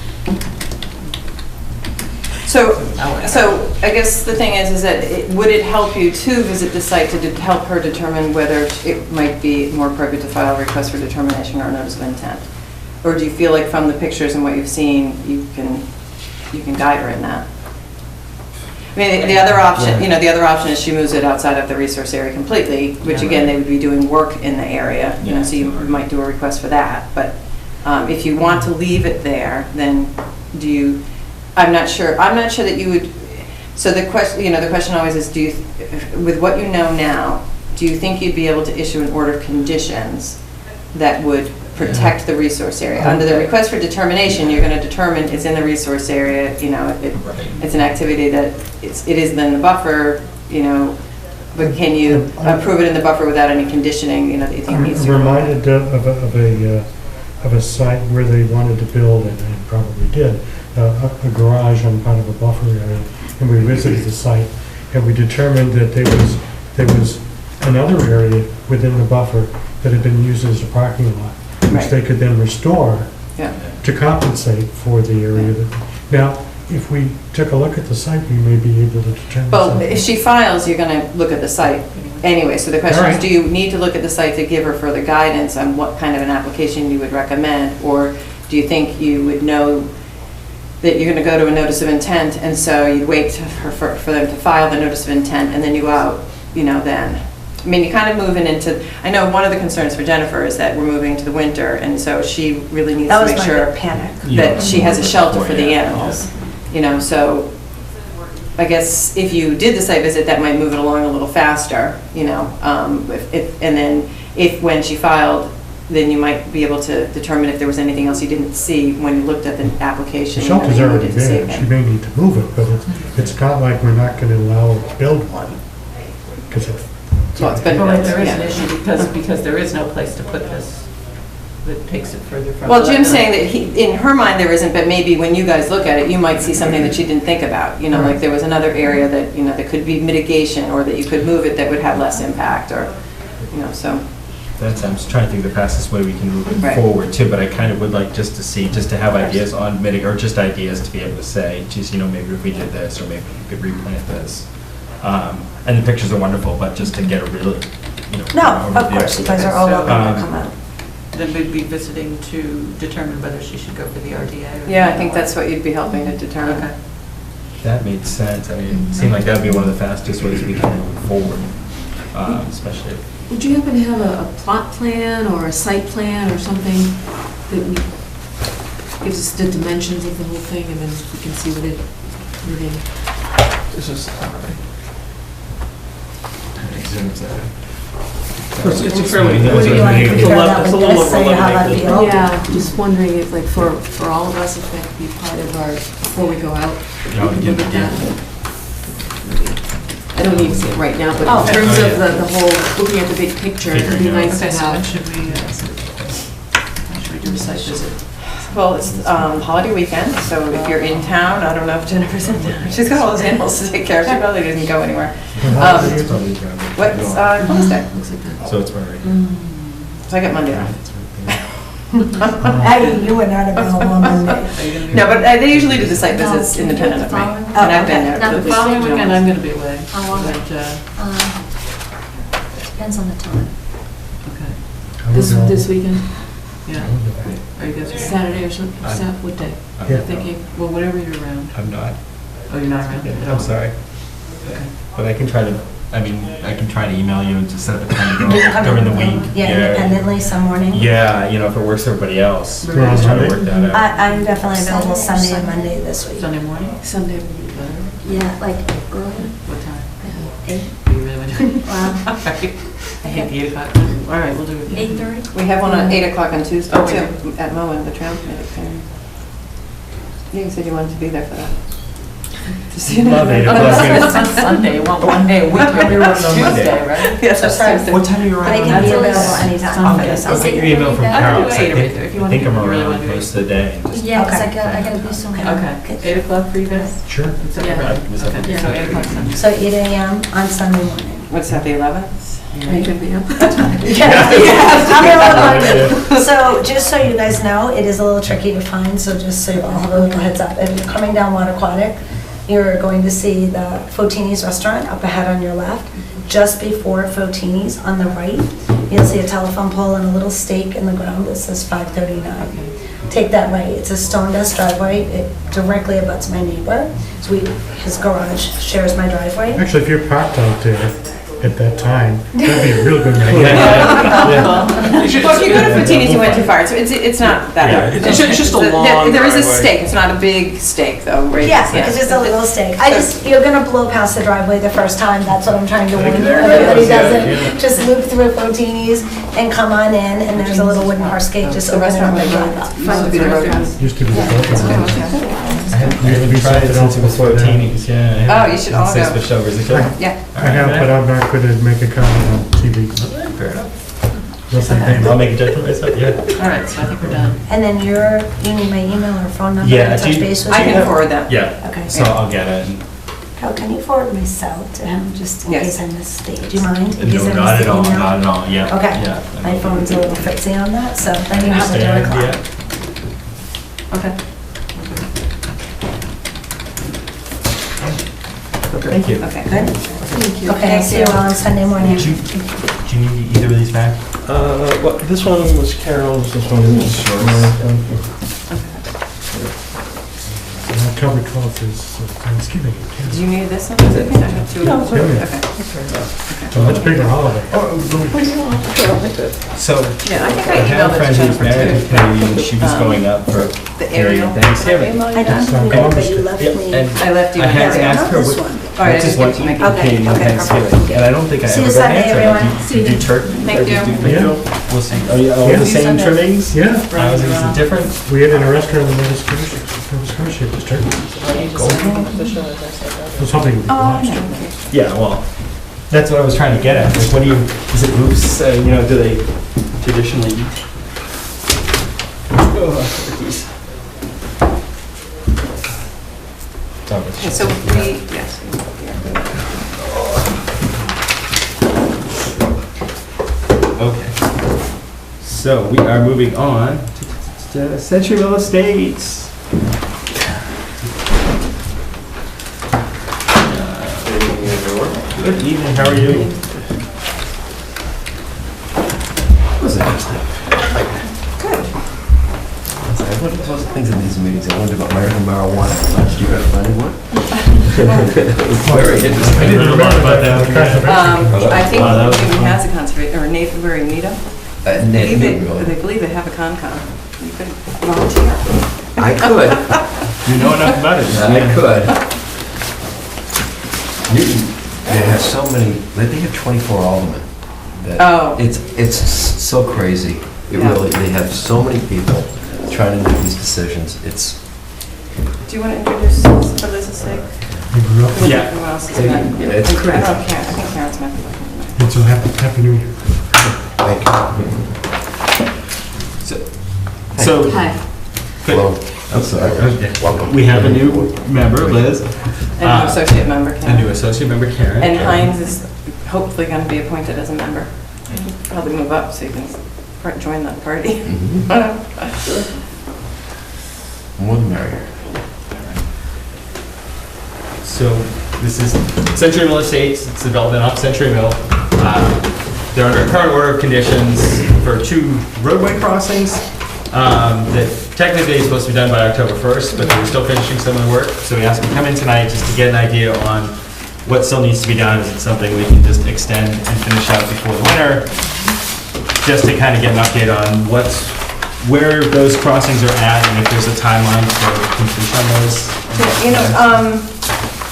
So I guess the thing is that would it help you to visit the site to help her determine whether it might be more appropriate to file a request for determination or a notice of intent? Or do you feel like from the pictures and what you've seen, you can guide her in that? I mean, the other option, the other option is she moves it outside of the resource area completely, which again, they would be doing work in the area, so you might do a request for that. But if you want to leave it there, then do you I'm not sure that you would, so the question always is, with what you know now, do you think you'd be able to issue an order of conditions that would protect the resource area? Under the request for determination, you're going to determine it's in the resource area, it's an activity that it is in the buffer, but can you approve it in the buffer without any conditioning, that you think needs to be? I'm reminded of a site where they wanted to build, and they probably did, a garage on part of a buffer area, and we visited the site, and we determined that there was another area within the buffer that had been used as a parking lot, which Right. they could then restore Yeah. to compensate for the area that, now, if we took a look at the site, we may be able to determine Well, something. if she files, you're going to look at the site anyway, so the question All is, right. do you need to look at the site to give her further guidance on what kind of an application you would recommend? Or do you think you would know that you're going to go to a notice of intent, and so you'd wait for them to file the notice of intent, and then you go out, then? I mean, you're kind of moving into, I know one of the concerns for Jennifer is that we're moving into the winter, and so she really needs That to was make my sure big panic. that she has a shelter for the Yeah. animals, so I guess if you did the site visit, that might move it along a little faster, and then when she filed, then you might be able to determine if there was anything else you didn't see when you looked at the application. The shelter's you already needed to see there, again. she may need to move it, but it's not like we're not going to allow her to build one, because Well, it's been Well, built, there is an yeah. issue because there is no place to put this that takes it further from. Well, Jim's saying that in her mind there isn't, but maybe when you guys look at it, you might see something that she didn't think about. Like there was another area that, that could be mitigation, or that you could move it that would have less impact, or, so. I'm just trying to think the fastest way we can move it Right. forward too, but I kind of would like just to have ideas on or just ideas to be able to say, geez, maybe if we did this, or maybe we could replant this. And the pictures are wonderful, but just to get a really, No, of overview. course, you guys are all welcome to come out. Then we'd be visiting to determine whether she should go for the RDA. Or Yeah, I think that's what you'd be helping to determine. Okay. That made sense. I mean, it seemed like that would be one of the fastest ways we can move forward, especially if Would you happen to have a plot plan or a site plan or something that gives us the dimensions of the whole thing, and then we can see what everything. This is, It's it's a fairly, What do you want to it's compare a that it's a with little this, over so you have 11 a acres. feel? Yeah, just wondering if, like, for all of us, if that could be part of our, before we go out. Yeah, we can yeah, look at yeah. that. I don't need to see it right now, but Oh. in terms Oh, of yeah. the whole, looking at the big picture, it'd be Figuring out. nice to Okay, so when have. should we do a site visit? Well, it's holiday weekend, so if you're in town, I don't know if Jennifer's in town. She's got all those animals to take care of. She probably doesn't go anywhere. What's Wednesday? Looks like that. So it's right. So I get Monday off. Aggie, you were not available on Monday. Are you gonna be? No, but they usually do the site visits independent of me. And I've been there. Not The the following weekend, I'm going to be away. How long? But, Depends on the time. okay, This weekend, yeah. Are you guys? Saturday or something, what day? Yeah. I'm thinking, Well, whatever you're around. I'm not. Oh, you're not around? I'm sorry. Okay. But I can try to email you and just set up a time to You can go come during the in, week. Yeah, independently some morning. Yeah, if it works for everybody else. Right. Just try to work that out. I'm definitely available Saturday or Sunday and Sunday? Monday this week. Sunday morning? Sunday would be better. Yeah, like early, What time? 8, You really want to? wow, All right. I hate the 8 o'clock. All right, we'll do it. 8:30? We have one at 8 o'clock on Tuesday Oh, we too, at Moen, the trail committee. Yeah, you said you wanted to be there for that. To see it. Love 8 Oh, o'clock. it's on Sunday, well, one day a week. What time are you running on Monday? Tuesday, right? Yes, that's Sorry. Tuesday. What time are you But I around? can be That's available okay. anytime for Okay. this. I'll get your email from I can Carol. do 'cause eight or I 8:30 if you want to think do it. I'm You really around want to do most of the day. Just- Yeah, because Okay. I gotta do some kind of. Okay, 8 o'clock for you guys? Sure. Okay, Yeah. so 8 o'clock Sunday. So 8 a.m. on Sunday morning. What's that, the 11th? Are you gonna be up? I'll be able to- So just so you guys know, it is a little tricky to find, so just so you all have a little heads up. If you're coming down Waterquatic, you're going to see the Fotini's restaurant up ahead on your left. Just before Fotini's on the right, you'll see a telephone pole and a little stake in the ground that says 539. Take that right. It's a stone dust driveway. It directly abuts my neighbor. So his garage shares my driveway. Actually, if you're parked out there, at that time, that'd be a real good night. Well, if you go to Fatini's, you went too far. It's not that. Yeah, it's just a long There is a driveway. stake. It's not a big stake, though, right? Yeah, it's just a little stake. You're gonna blow past the driveway the first time, that's what I'm trying to warn you. There it Everybody is, yeah, doesn't, yeah. just loop through Fotini's and come on in, and there's a little wooden horse gate, just The open it restaurant and they drive got up. used to be the Roadhouse. Used to be the I haven't tried it since it was Fortini's, yeah. Oh, you should all Since go. switched over, is it good? Yeah. I have, but I'm not going to make a comment on TV. Fair enough. Unless they pay me. I'll make a judgment myself, yeah. All right, so I think we're done. And then you need my email or phone number Yeah, to touch do you- base with I you? can forward that. Yeah, Okay. so I'll get it. and- Oh, can you forward my cell to him, just in Yes. case I miss the, do you mind? In case I No, miss not the at all, email? not at all, yeah. Okay. Yeah. My phone's a little fritzy on that, so then you have a direct line. Understand, Okay. Thank you. Okay. Good? Thank you. Okay, I'll see you all on Sunday morning. Do you need either of these back? Well, this one was Carol's, this one is Our covered cloth is Thanksgiving. Do you need this one? I think I have two of them. Yeah. Okay. So much bigger holiday. So, Yeah, I think I I have a emailed it friend to who's Jennifer married to too. Canadian, she was going up for The aerial. Thanksgiving. I don't So know, but you left Yep, me. and I left you. I had a asked message. her This what, one. All right, I what's just one give it to Mickey. Canadian Okay, Thanksgiving, and I don't think I See ever you got an Sunday, answer. everyone. Do you do turkey? Thank you. We'll see. Are you all Yeah. the same Sunday. trimmings? Yeah, Is it different? we had in a restaurant in Nova Scotia, it was turkey. It was something with Oh, lobster. no. Yeah, well, that's what I was trying to get at. Like, what do you, is it loose? Do they traditionally eat? Turkeys. Okay, so we, yes. Okay. So we are moving on to Century Mill Estates. Good evening, how are you? Was interesting. What are those things in these meetings? I wonder about marijuana. Did you guys find one? Very interesting. I didn't remember about that. I think Wow, that was Newton fun. has a conservation, or Nathan, where Nita. Nathan, They believe they have a Concom. You could volunteer. I could. You know enough about it. I could. Newton, they have so many, they have 24 aldermen. that Oh. It's so crazy. It Yeah. really, they have so many people trying to make these decisions. It's, Do you want to introduce for Liz's sake? I grew up, Yeah. Who else is Yeah, met? yeah, it's I don't crazy. know, Karen, I think Karen's met. and so happy New Year. like, So, Hi. hello, I'm sorry. Welcome. we have a new member, Liz, And an associate member, a new Karen. associate member, Karen. And Heinz is hopefully going to be appointed as a member. You can probably move up so you can join the party. Mhm. More the merrier. So this is Century Mill Estates, it's development off Century Mill. They're under a current order of conditions for 2 roadway crossings that technically is supposed to be done by October 1st, but they're still finishing some of the work. So we asked them to come in tonight just to get an idea on what still needs to be done. Is it something we can just extend and finish out before the winter? Just to kind of get an update on where those crossings are at and if there's a timeline for completion on those. You know,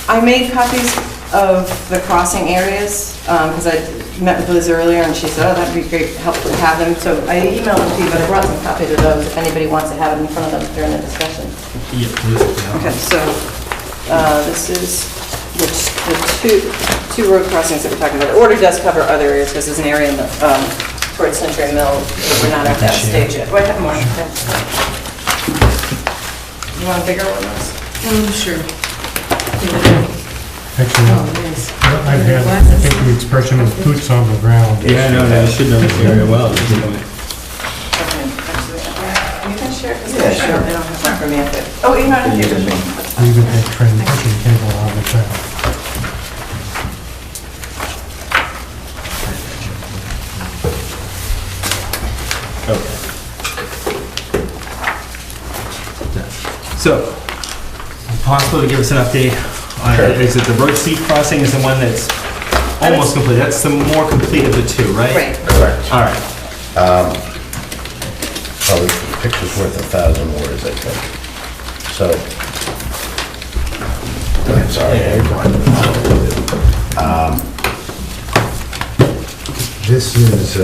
I made copies of the crossing areas, because I met with Liz earlier, and she said, oh, that'd be great, helpful to have them. So I emailed them to you, but I brought some copies of those, if anybody wants to have it in front of them during the discussion. Yeah, please. Okay, so, this is the two road crossings that we're talking about. The order does cover other areas, because there's an area in the, towards Century Mill, but we're not at that stage yet. Wait, I have more. You want a bigger one, Liz? Sure. Actually, I think the expression of boots on the ground. Yeah, no, I should know this area well. Okay, actually, you can share, because Yeah, sure. I don't have one for me up there. Oh, you know, You and me. We even had transmission cable on the ground. So, possible to give us an update on, is it the Road Seat crossing is the one that's almost complete, that's the more complete of the two, right? Right. Correct. All right. Well, the picture's worth 1,000 words, I think. So, I'm sorry. This is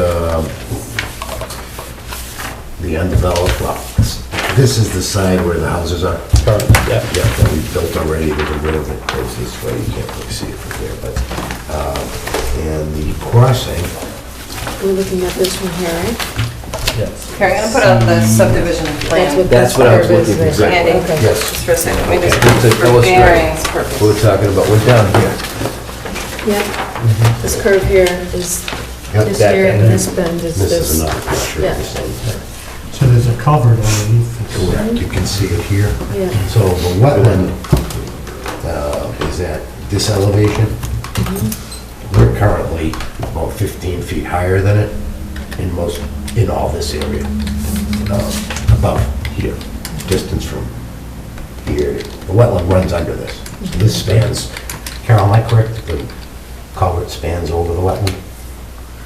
the undeveloped lot. This is the side where the houses are. Yeah. Yeah, that we built already, there's a road that goes this way, you can't really see it from here, but, and the crossing, We're looking at this one here, right? Yes. Here, I'm gonna put up the subdivision plan. that's what I was looking for, Andy, exactly. Yes. just for a second, let me just, Okay. To for illustrate. bearings purposes. We're talking about, we're down here. Yeah. This curve here is Yep, this that here, and end. this bend is This this. is another picture Yeah. of the same thing. So there's a culvert underneath this. Correct, you can see it here. Yeah. So the wetland is at this elevation. We're currently about 15 feet higher than it in all this area. About here, distance from here. The wetland runs under this. So this spans, Carol, am I correct? The culvert spans over the wetland?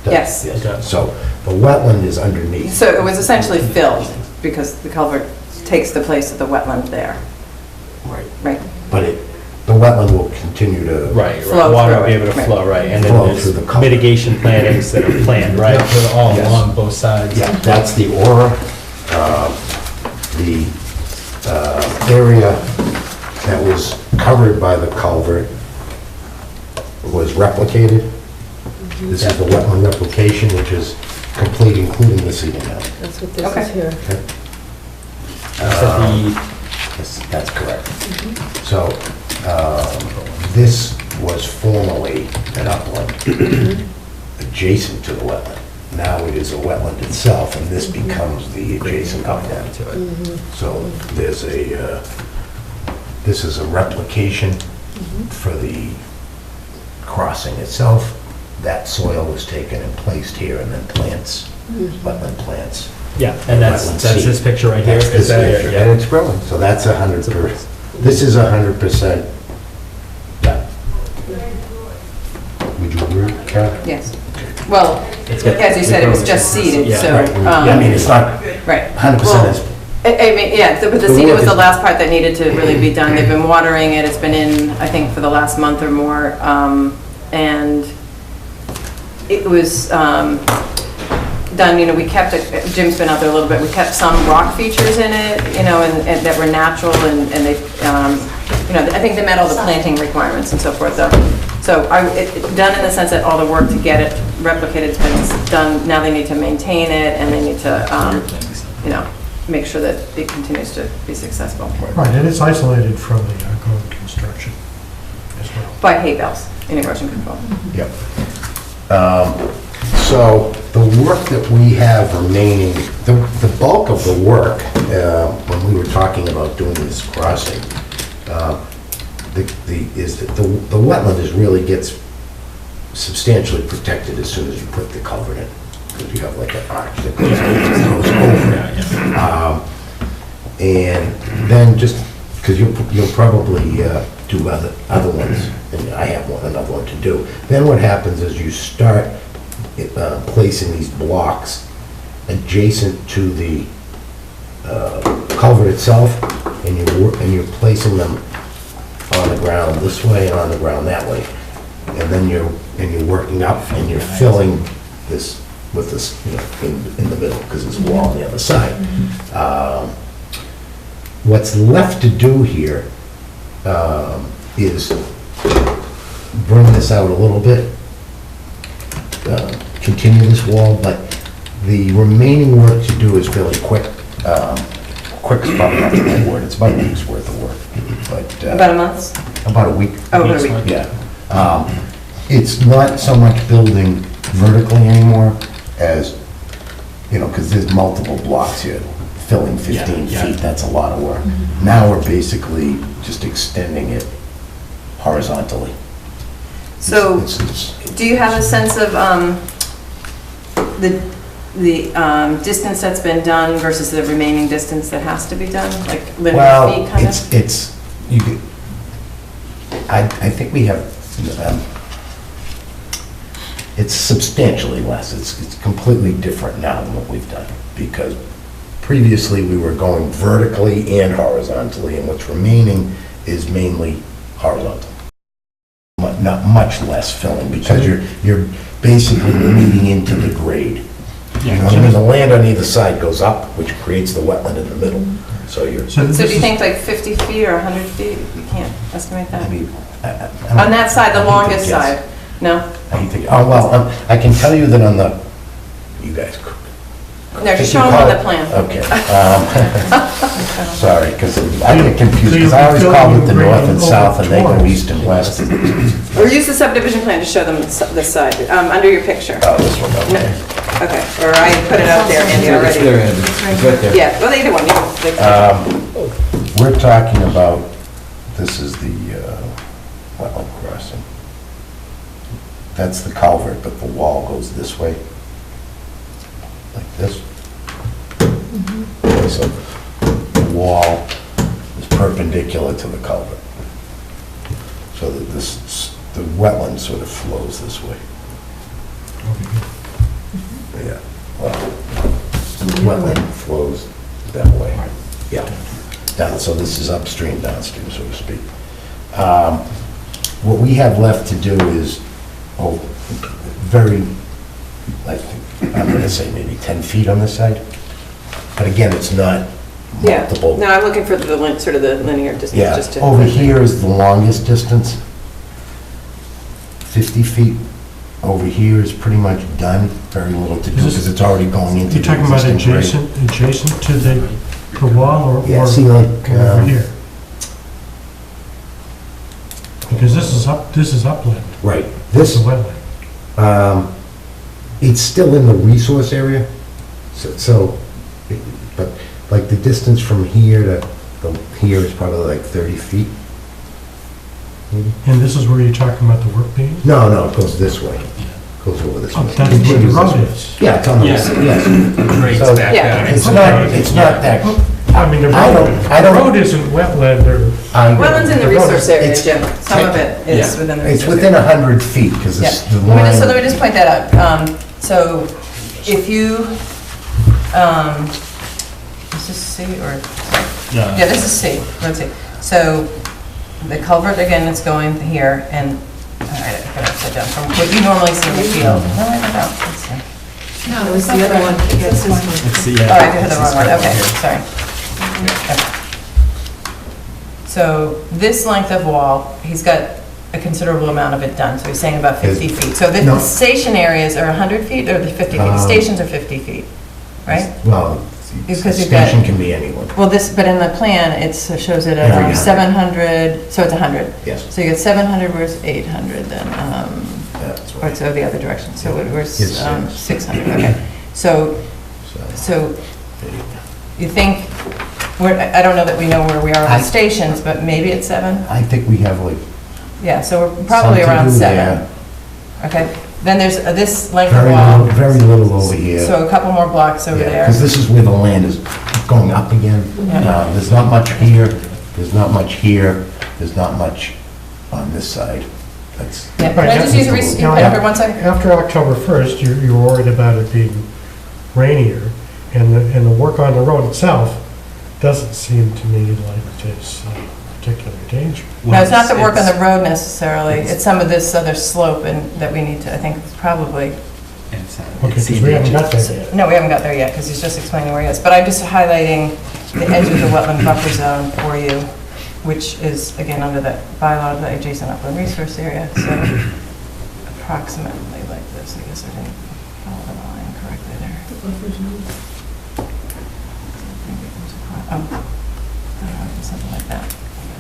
Yes. So the wetland is underneath. So it was essentially filled because the culvert takes the place of the wetland there, Right. right? But the wetland will continue to. Right, Flow water will through be it, able to right. flow, right, and then Flow there's through the culvert. mitigation plantings that are planned, right, Yeah. for all Yes. along both sides. Yeah, that's the aura. The area that was covered by the culvert was replicated. This is the wetland replication, which is complete, including the seeding now. That's what this Okay. is here. That's correct. So, this was formerly an upland adjacent to the wetland. Now it is a wetland itself, and this becomes the adjacent upland. To it. So there's this is a replication for the crossing itself. That soil was taken and placed here, and then plants, wetland plants. Yeah, and that's Wetland this seed. picture right here. That's Is this that picture, it? and Yeah. it's growing, so that's 100%. This is 100% done. Would you agree, Karen? Yes. Well, It's got- as you said, it was just seeded, Yeah, so. Right, I mean, it's not Right. 100% is, I mean, yeah, but the The seeding work was the is- last part that needed to really be done. They've been watering it, it's been in, I think, for the last month or more. And it was done, you know, we kept it, Jim's been out there a little bit, we kept some rock features in it, you know, and that were natural, and they, you know, I think they met all the planting requirements and so forth, though. So done in the sense that all the work to get it replicated has been done, now they need to maintain it, and they need to, you know, make sure that it continues to be successful. Right, and it's isolated from the ongoing construction as well. By hay bales in erosion control. yep. So the work that we have remaining, the bulk of the work, when we were talking about doing this crossing, is that the wetland really gets substantially protected as soon as you put the culvert in, because you have like an arch that goes over it. And then just, because you'll probably do other ones, and I have another one to do. Then what happens is you start placing these blocks adjacent to the culvert itself, and you're placing them on the ground this way and on the ground that way. And then you're working up and you're filling this with this, you know, in the middle, because there's a wall on the other side. What's left to do here is bring this out a little bit, continue this wall, but the remaining work to do is fairly quick. Quick's probably not the right word, it's about a week's worth of work. But, About a month? about a week. Oh, about a week. Yeah. It's not so much building vertically anymore as, you know, because there's multiple blocks here. Filling 15 feet, that's a lot of work. Now we're basically just extending it horizontally. So, It's- do you have a sense of the distance that's been done versus the remaining distance that has to be done? Like linear Well, feet, kind of? you could, I think we have, it's substantially less. It's completely different now than what we've done, because previously we were going vertically and horizontally, and what's remaining is mainly horizontal. Not much less filling, because you're basically leading into the grade. You know, and the land on either side goes up, which creates the wetland in the middle. So you're, So do you think like 50 feet or 100 feet? You can't estimate I that? mean, On that side, the I hate to longest guess. side? No? I hate to- Oh, well, I can tell you that on the, you guys. No, just show them on the plan. Okay. Sorry, because I get confused, because I always call it the north and south, and they go east and west. Or use the subdivision plan to show them this side, under your picture. Oh, this one, okay. Okay, or I put it out there, Andy, already. It's right there. Yeah, well, either one. We're talking about, this is the wetland crossing. That's the culvert, but the wall goes this way, like this. So the wall is perpendicular to the culvert. So that the wetland sort of flows this way. Yeah, well, the wetland flows that way. Yeah, down, so this is upstream, downstream, so to speak. What we have left to do is, very, like, I'm gonna say maybe 10 feet on this side. But again, it's not Yeah, multiple. no, I'm looking for the, sort of the linear distance, Yeah, just to. over here is the longest distance, 50 feet. Over here is pretty much done, very little to do, because it's already going into You're the talking about existing grade. adjacent to the wall, or Yeah, see, like, over here? Because this is upland, Right, this this, is wetland. it's still in the resource area, so, but like the distance from here to here is probably like 30 feet. maybe? And this is where you're talking about the work being? No, it goes this way, goes over this way. That's where the Continues this road way. is. Yeah, it's on the, Yeah. yes. Grades So, back yeah. down. It's not that, I mean, I don't- the road isn't wetland, or, Wetlands in the resource area, It's- Jim. Some of it is Yeah. within the it's resource within area. 100 feet, because Yeah. this, the So let me line, just point that out. So if you, is this C or? Yeah, this is C, road C. So the culvert, again, it's going here, and, all right, I got it upside down, from what you normally see in the field. No, I don't know, let's see. No, it was the other one. Yes, this one. Oh, I did the wrong one, okay, sorry. Okay. So this length of wall, he's got a considerable amount of it done, so he's saying about 50 feet. So the No. station areas are 100 feet, or the 50 feet? The stations are 50 feet, right? well, the Because you've got- station can be anywhere. Well, this, but in the plan, it shows it Every at 100. 700, so it's 100. Yes. So you get 700, where's 800 then? That's Or right. it's the other direction, so where's It's 600, okay. So you think, I don't know that we know where we are I- on the stations, but maybe it's 7? I think we have like Yeah, so we're probably some to around do 7. there. Okay, then there's this length of Very wall. little, very little over here. So a couple more blocks over there. Because this is where the land is going up again. Yeah. There's not much here, there's not much here, there's not much on this side. That's, Yeah, can I just use your pen for 1 second? after October 1st, you're worried about it being rainier, and the work on the road itself doesn't seem to me like it's a particular danger. No, it's not the work on the road necessarily, it's some of this other slope and that we need to, I think, probably, Okay, because we haven't got that yet. no, we haven't got there yet, because he's just explaining where he is. But I'm just highlighting the edge of the wetland buffer zone for you, which is, again, under the bylaw of the adjacent upland resource area, so approximately like this. I guess I didn't follow the line correctly there. Something like that.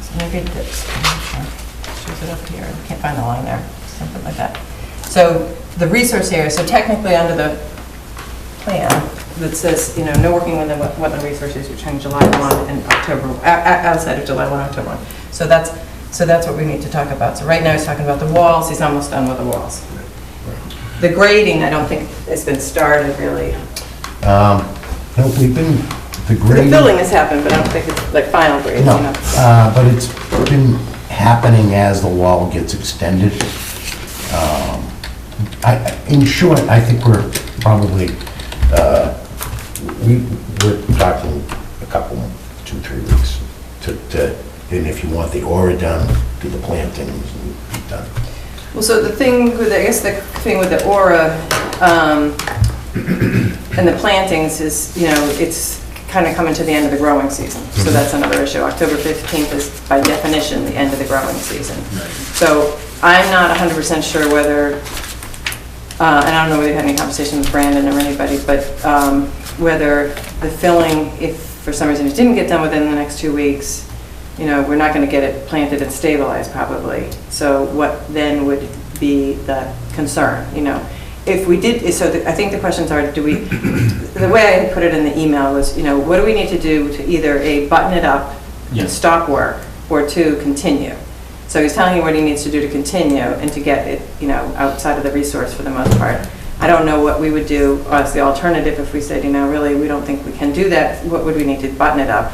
So maybe it dips. I'm not sure. Shows it up here. I can't find the line there. Something like that. So the resource area, so technically under the plan that says, no working within wetland resources between July 1 and October, outside of July 1, October 1. So that's what we need to talk about. So right now he's talking about the walls. He's almost done with the walls. The grading, I don't think has been started really. no, we've been, the The grading. filling has happened, but I don't think it's like final grades, No, but it's been happening as the wall gets extended. In short, I think we're probably, we're talking a couple, 2-3 weeks to, and if you want the aura done, do the plantings and be done. Well, so the thing with, I guess the thing with the aura and the plantings is, you know, it's kind of coming to the end of the growing season. So that's another issue. October 15th is by definition the end of the growing season. So I'm not 100% sure whether, and I don't know whether you had any conversation with Brandon or anybody, but whether the filling, if for some reason it didn't get done within the next 2 weeks, you know, we're not going to get it planted and stabilized probably. So what then would be the concern, you know? If we did, so I think the questions are, do we, the way I put it in the email was, you know, what do we need to do to either A, button it up and stop work, or 2, continue? So he's telling you what he needs to do to continue and to get it, you know, outside of the resource for the most part. I don't know what we would do as the alternative if we said, you know, really, we don't think we can do that. What would we need to button it up?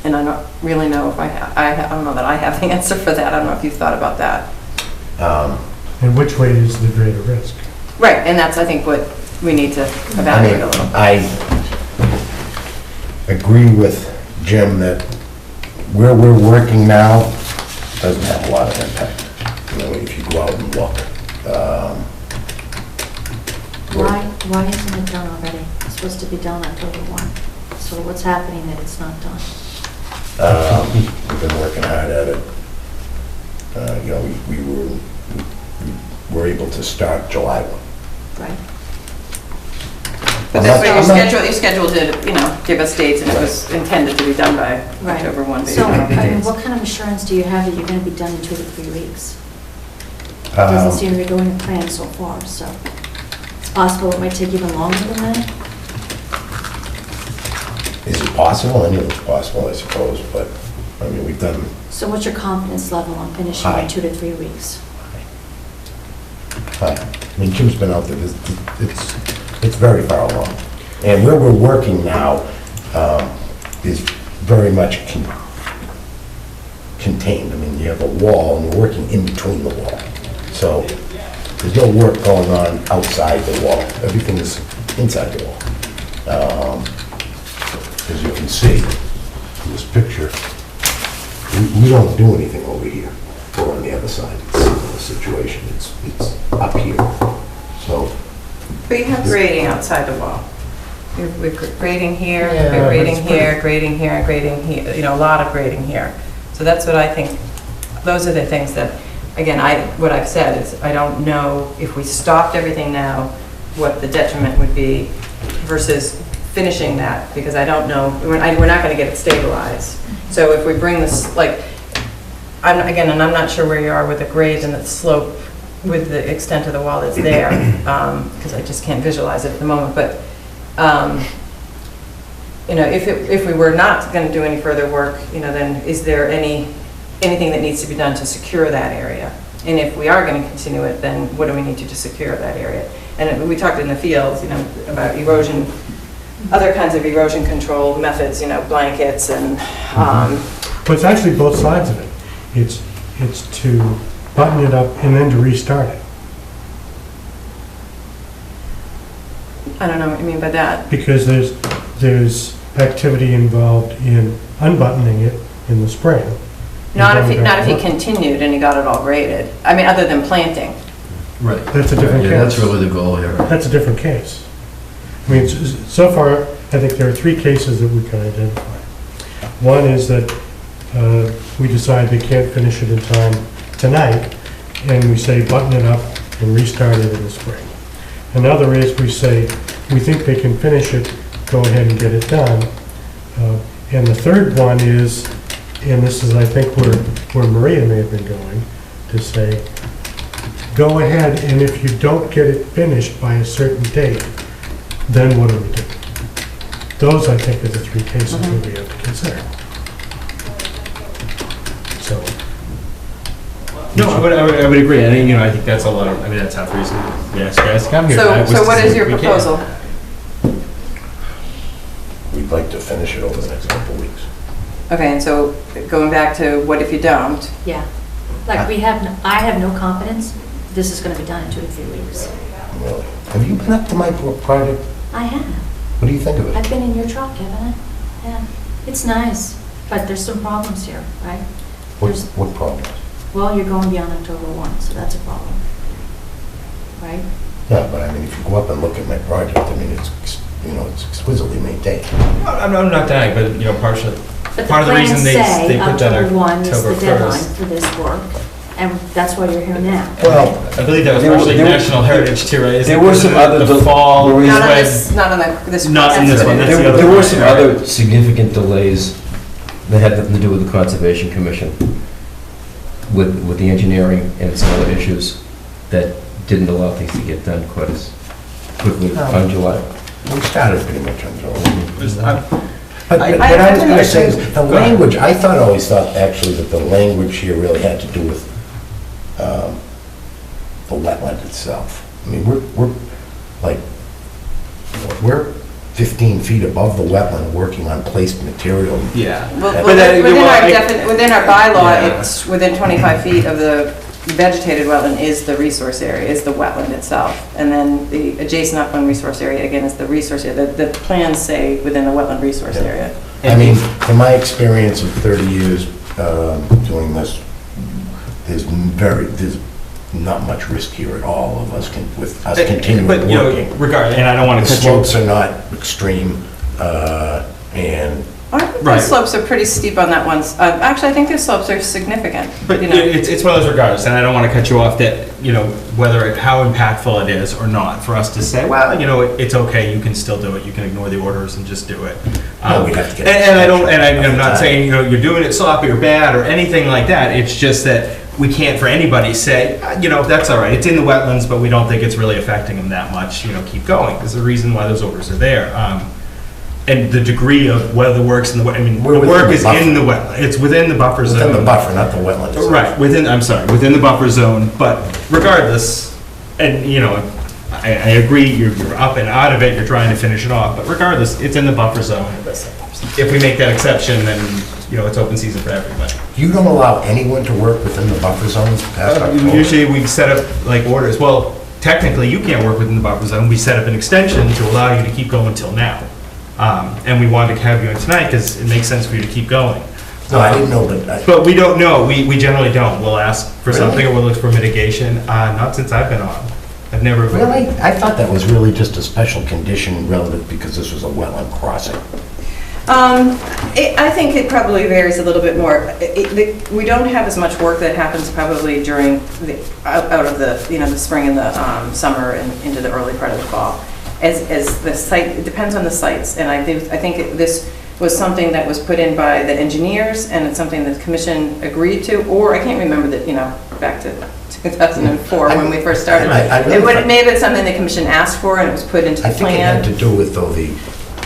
And I don't really know if I don't know that I have the answer for that. I don't know if you've thought about that. And which way is the greater risk? Right, and that's, I think, what we need to evaluate a little. I agree with Jim that where we're working now doesn't have a lot of impact. You know, if you go out and look. Why isn't it done already? It's supposed to be done October 1. So what's happening that it's not done? We've been working hard at it. You know, we were able to start July 1. Right. But that's what you scheduled to, you know, give us dates, and it was intended to be done by October 1. So, I mean, what kind of assurance do you have that you're going to be done in 2 to 3 weeks? It doesn't seem to be going to plan so far, so it's possible it might take even longer than that? Is it possible? Anything's possible, I suppose, but, I mean, we've done... So what's your confidence level on finishing in 2 to 3 weeks? I mean, Jim's been out there, it's very far along. And where we're working now is very much contained. I mean, you have a wall, and you're working in between the wall. So there's no work going on outside the wall. Everything is inside the wall. As you can see in this picture, we don't do anything over here or on the other side. It's a similar situation. It's up here. So. But you have grading outside the wall. We're grading here, Yeah, we're grading but it's here, grading here, grading here, you know, a lot of grading here. So that's what I think, those are the things that, again, what I've said is, I don't know if we stopped everything now, what the detriment would be versus finishing that, because I don't know, we're not going to get it stabilized. So if we bring this, like, again, and I'm not sure where you are with the grade and the slope with the extent of the wall that's there, because I just can't visualize it at the moment, but you know, if we were not going to do any further work, you know, then is there anything that needs to be done to secure that area? And if we are going to continue it, then what do we need to secure that area? And we talked in the fields, you know, about erosion, other kinds of erosion control methods, you know, blankets and... But it's actually both sides of it. It's to button it up and then to restart it. I don't know what you mean by that. Because there's activity involved in unbuttoning it in the spring. Not if he continued and he got it all graded. I mean, other than planting. Right. That's a different case. Yeah, that's really the goal here. That's a different case. I mean, so far, I think there are 3 cases that we can identify. One is that we decide they can't finish it in time tonight, and we say button it up and restart it in the spring. Another is we say we think they can finish it, go ahead and get it done. And the third one is, and this is I think where Maria may have been going, to say go ahead, and if you don't get it finished by a certain date, then what do we do? Those, I think, are the 3 cases that we have to consider. So. No, I would agree. I think, you know, I think that's a lot of, I mean, that's half the reason we asked you guys to come here. So what is your proposal? We'd like to finish it over the next couple of weeks. Okay, and so going back to what if you don't? Yeah. Like I have no confidence this is gonna be done in 2 to 3 weeks. Really? Have you been up to my project? I have. What do you think of it? I've been in your truck, haven't I? Yeah. It's nice, but there's some problems here, right? What problems? Well, you're going beyond October 1, so that's a problem. Right? Yeah, but I mean, if you go up and look at my project, I mean, it's, it's exquisitely maintained. I'm not denying, but, partially. But Part of the reason they put that October 1 is October the deadline 1st. for this work, and that's why you're here now. Well, I believe that was There were- partially there were- National Heritage too, right? there were some other The fall. Louise, Not on when- this, not on this. Not in this one, that's the There other there were one, some right. other significant delays that had nothing to do with the Conservation Commission, with the engineering and some other issues that didn't allow things to get done quite as quickly on July. we started pretty much on July. I- But what I was going to say is, the language, I always thought actually that the language here really had to do with the wetland itself. I mean, we're 15 feet above the wetland working on placed material. Yeah. Well, But then- within our bylaw, Yeah. it's within 25 feet of the vegetated wetland is the resource area, is the wetland itself. And then the adjacent upland resource area, again, is the resource area. The plans say within the wetland resource Yeah. area. I mean, in my experience of 30 years doing this, there's not much risk here at all of us, with us continuing But, working. regardless, and I don't want The to cut you. slopes are not extreme, and I think the Right. slopes are pretty steep on that one. Actually, I think the slopes are significant. But you know. it's one of those regardless, and I don't want to cut you off that, how impactful it is or not, for us to say, well, it's okay, you can still do it, you can ignore the orders and just do it. No, we'd have to get And I don't, and I'm inspection not every saying, you're doing it sloppy or bad or anything like that, it's just that we can't for anybody say, that's all right, it's in the wetlands, but we don't think it's really affecting them that much, keep going. There's a reason why those orders are there. And the degree of whether the work's in the, the work is in the wetland, it's within the buffer zone. within the buffer, not the wetland itself. Right, within the buffer zone, but regardless, and, I agree, you're up and out of it, you're trying to finish it off, but regardless, it's in the buffer zone. If we make that exception, then, it's open season for everybody. You don't allow anyone to work within the buffer zones past October? Usually we set up orders, well, technically you can't work within the buffer zone, we set up an extension to allow you to keep going till now. And we wanted to have you in tonight because it makes sense for you to keep going. No, I didn't know, but But we don't know, we generally don't. We'll ask for Really? something or we'll look for mitigation, not since I've been on. I've never. really? I thought that was really just a special condition relative because this was a wetland crossing. I think it probably varies a little bit more. We don't have as much work that happens probably during out of the, the spring and the summer and into the early part of the fall. As the site, it depends on the sites, and I think this was something that was put in by the engineers, and it's something that the commission agreed to, or I can't remember that, back to 2004 when we first started. It may have been something the commission asked for, and it was put into the I think it had plan. to do with, though, the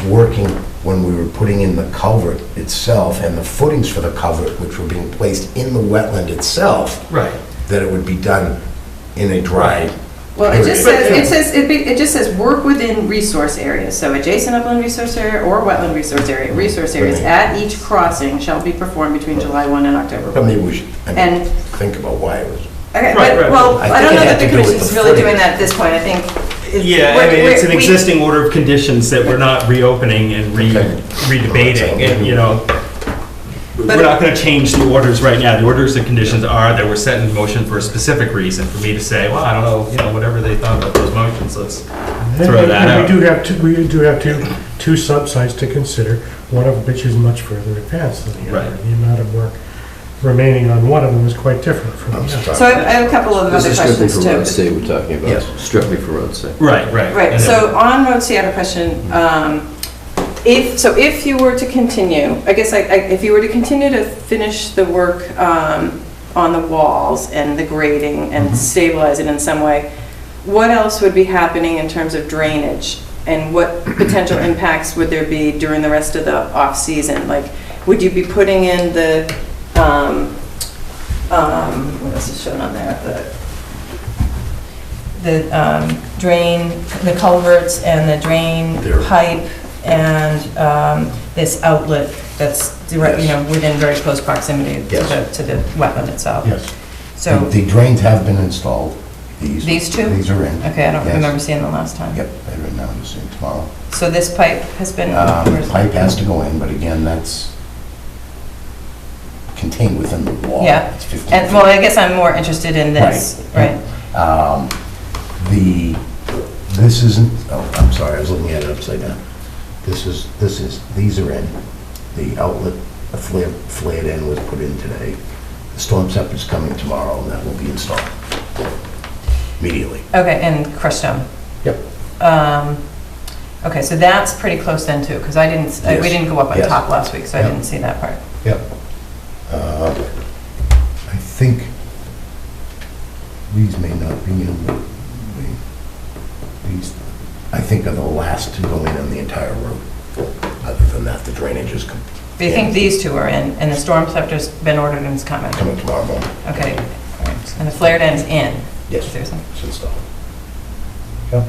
working when we were putting in the culvert itself and the footings for the culvert, which were being placed in the wetland itself, Right. that it would be done in a dry. Well, it just says work within resource areas, so adjacent upland resource area or wetland resource area. Resource areas at each crossing shall be performed between July 1 and October 1. But maybe we should And- think about why it was. Okay, Right, but, right. well, I I think don't it know had that the to do with commission's the really footing. doing that at this point, I think. Yeah, I mean, it's an existing order of conditions that we're not reopening and redebating, and, we're not gonna change the orders right now. The orders and conditions are that were set in motion for a specific reason. For me to say, well, I don't know, whatever they thought about those motions, let's throw that And out. we do have two sub-sites to consider, one of which is much further advanced than the other. Right. The amount of work remaining on one of them is quite different from the other. So I have a couple of This other is strictly questions for road too. safety we're talking about. Yes. Strictly for road safety. Right. Right, And so on road C, I have a question. If you were to continue, I guess if you were to continue to finish the work on the walls and the grading and stabilize it in some way, what else would be happening in terms of drainage? And what potential impacts would there be during the rest of the off-season? Like, would you be putting in the, what else is shown on there? The drain, the culverts and the drain There. pipe and this outlet that's direct, within very close proximity Yes. to the wetland itself. Yes. So, The drains have been installed. These two? These are in. Okay, I don't Yes. remember seeing them last time. Yep, they're in now, you'll see them tomorrow. So this pipe has been, where's it? Pipe has to go in, but again, that's contained within the wall. Yeah. It's 15 And, well, I guess I'm more interested in this, right? This isn't, oh, I'm sorry, I was looking at it upside down. These are in. The outlet, the flared end was put in today. The storm scepter's coming tomorrow, and that will be installed immediately. Okay, and crushed stone. Yep. Okay, so that's pretty close then too, because we Yes. didn't go up on Yes. top last week, so I Yep. didn't see that part. Yep. I think these may not be in, but these, I think, are the last to go in on the entire road. Other than that, the drainage is Do you think these two are in, and the storm scepter's been ordered and it's coming? coming tomorrow morning. Okay, all right. And the flared end's in? Yes, Seriously? it's installed. Yep.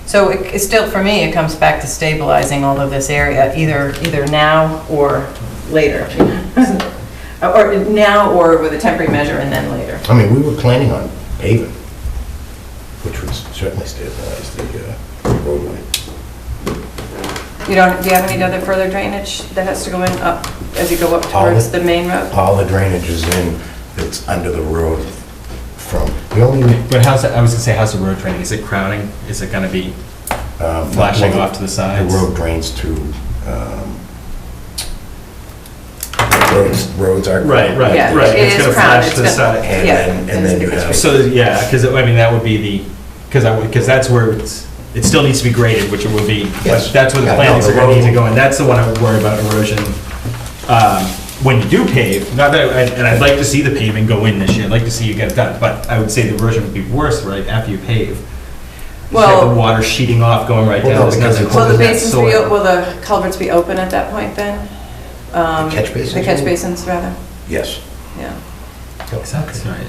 So it's still, for me, it comes back to stabilizing all of this area, either now or later. Or now or with a temporary measure and then later. I mean, we were planning on paving, which would certainly stabilize the roadway. Do you have any other further drainage that has to go in up, as you go up All towards the- the main road? All the drainage is in, it's under the road from, the only... But how's that, I was gonna say, how's the road training? Is it crowding? Is it gonna be flashing off to the sides? The road drains to, roads are... Right, right, Yeah, right. it It's is gonna crowded. flash to the It's gonna- side. And then you have... So, yeah, because, I mean, that would be the, because that's where it still needs to be graded, which it will be. Yes. But that's where the Yeah, no, plantings the are gonna need to road- go in. That's the one I would worry about erosion. When you do pave, not that, and I'd like to see the paving go in this year, I'd like to see you get it done, but I would say the erosion would be worse, right, after you pave. You have Well- the water sheeting off, going right Well, down. no, There's because nothing- it's- Will the there's basins that be, soil. will the culverts be open at that point then? catch basins? The catch basins, rather? Yes. Yeah. That's right.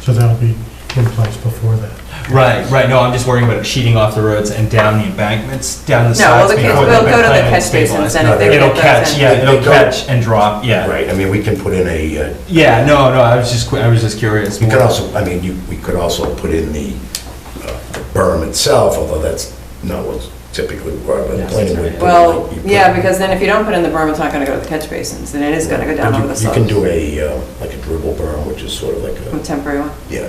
So that'll be in place before that. Right, right, no, I'm just worrying about it sheeting off the roads and down the embankments, down the No, well, sides. the catch- before we'll they've go to the been catch basins stabilized. and No, if they they're- It'll get those catch, in. yeah, it'll They go- catch and drop, yeah. Right, I mean, we can put in a, Yeah, no, I was just curious. we could also, I mean, we could also put in the berm itself, although that's not what's typically required by the planning board. Well, yeah, because then if you don't put in the berm, it's not gonna go to the catch basins, and it is gonna go down But over the you can slopes. do a, like a dribble berm, which is sort of like A a, temporary one. yeah,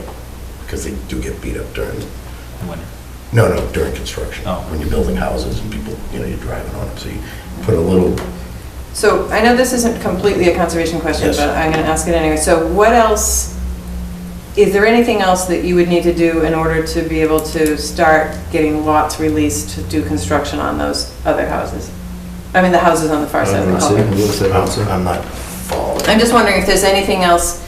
because they do get beat up during, When- no, during construction. Oh. When you're building houses and people, you're driving on them, so you put a little, So I know this isn't completely a conservation question, Yes. but I'm gonna ask it anyway. So what else, is there anything else that you would need to do in order to be able to start getting lots released to do construction on those other houses? I mean, the houses on the far side of the culvert. I'm not following. I'm just wondering if there's anything else,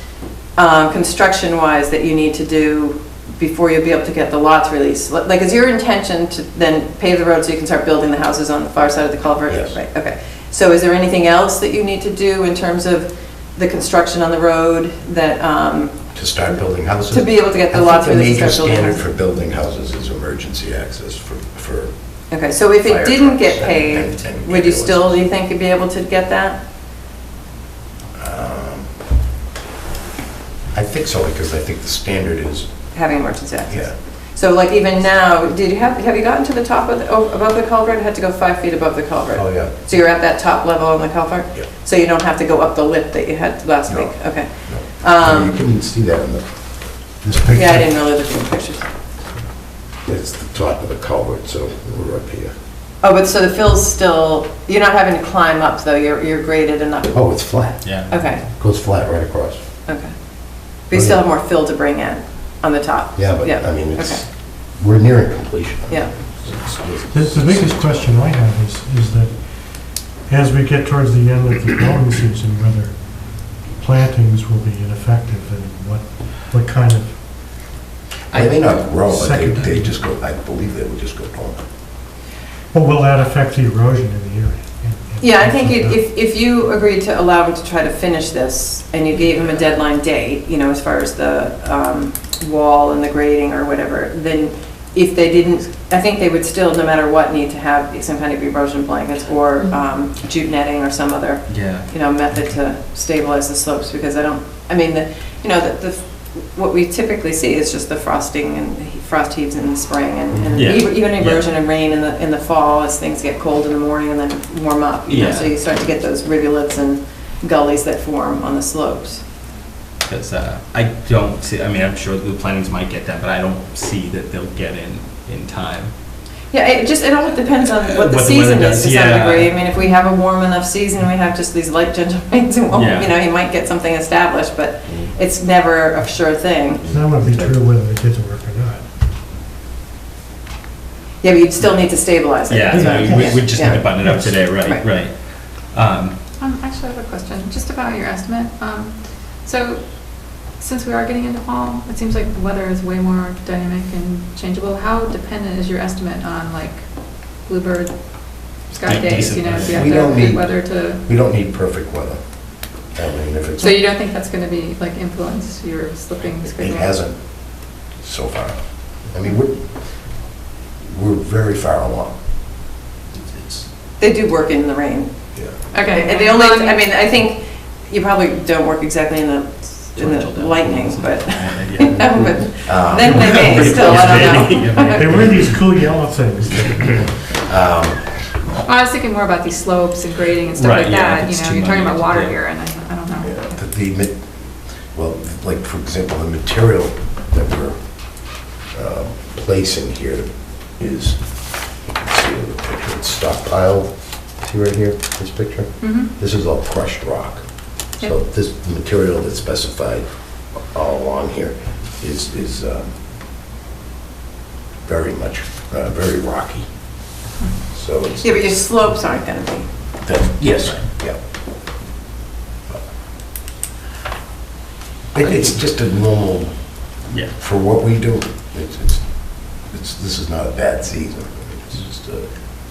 construction-wise, that you need to do before you'll be able to get the lots released? Like, is your intention to then pave the road so you can start building the houses on the far side of the culvert? Yes. Right, okay. So is there anything else that you need to do in terms of the construction on the road that, To start building houses? to be able to get the lots I think released the and start major building standard houses? for building houses is emergency access for Okay, so if it fire didn't get trucks and- paved, and would you ambulances. still, do you think you'd be able to get that? I think so, because I think the standard is, Having emergency access? yeah. So like even now, have you gotten to the top of, above the culvert? Had to go 5 feet above the culvert? Oh, yeah. So you're at that top level on the culvert? Yeah. So you don't have to go up the lip that you had last No. week? Okay. No. You can see that in this picture. Yeah, I didn't really look at the pictures. It's the top of the culvert, so we're up here. Oh, but so the fill's still, you're not having to climb up though, you're graded enough? Oh, it's flat. Yeah. Okay, Goes flat right across. okay. But you still have more fill to bring in on the top? Yeah, but I mean, okay. it's, we're nearing completion. Yeah. The biggest question I have is that as we get towards the end of the growing season, whether plantings will be ineffective and what kind of, They may not grow, but Second. they just go, I believe they would just go dormant. what will that affect the erosion in the area? Yeah, I think if you agreed to allow him to try to finish this, and you gave him a deadline date, as far as the wall and the grading or whatever, then if they didn't, I think they would still, no matter what, need to have some kind of erosion blankets or jute netting or some other, Yeah. method to stabilize the slopes, because the what we typically see is just the frosting and frost heaves in the spring and Yeah. even erosion and rain in the fall as things get cold in the morning and then warm up. You know, Yeah. so you start to get those rivulets and gullies that form on the slopes. Because I don't see, I mean, I'm sure the plantings might get that, but I don't see that they'll get in time. Yeah, it all depends on what the What the weather season is does, to some yeah. degree. I mean, if we have a warm enough season, we have just these light gentle rains, and Yeah. you know, he might get something established, but it's never a sure thing. It's not going to be true whether the kids work or not. Yeah, but you'd still need to stabilize it. Yeah, That's what I'm- we just need to button it up today, right, Right. right. Actually, I have a question, just about your estimate. So, since we are getting into fall, it seems like the weather is way more dynamic and changeable. How dependent is your estimate on like bluebird sky Like days? decent You know, weather. if you have We to don't have good need- weather to, We don't need perfect weather. I mean, if it's, so you don't think that's going to be like influence your slipping it schedule? hasn't so far. I mean, we're very far along. It's, They do work in the rain. yeah. Okay. And the only, I mean, I think you probably don't work exactly in the lightning, but, but then they may still, I don't know. There were these cool yellow things. Well, I was thinking more about these slopes and grading and stuff Right, like yeah, that. it's You know, too you're talking minute, about water yeah. here, and I don't know. Yeah, well, like, for example, the material that we're placing here is, you can see in the picture, it's stockpile. See right here, this picture? Mhm. This is all crushed rock. So Yep. this material that's specified all along here is very much, very rocky. So it's. Yeah, but your slopes aren't gonna be. Yes, yeah. It's just a normal, Yeah. for what we do, this is not a bad season. It's just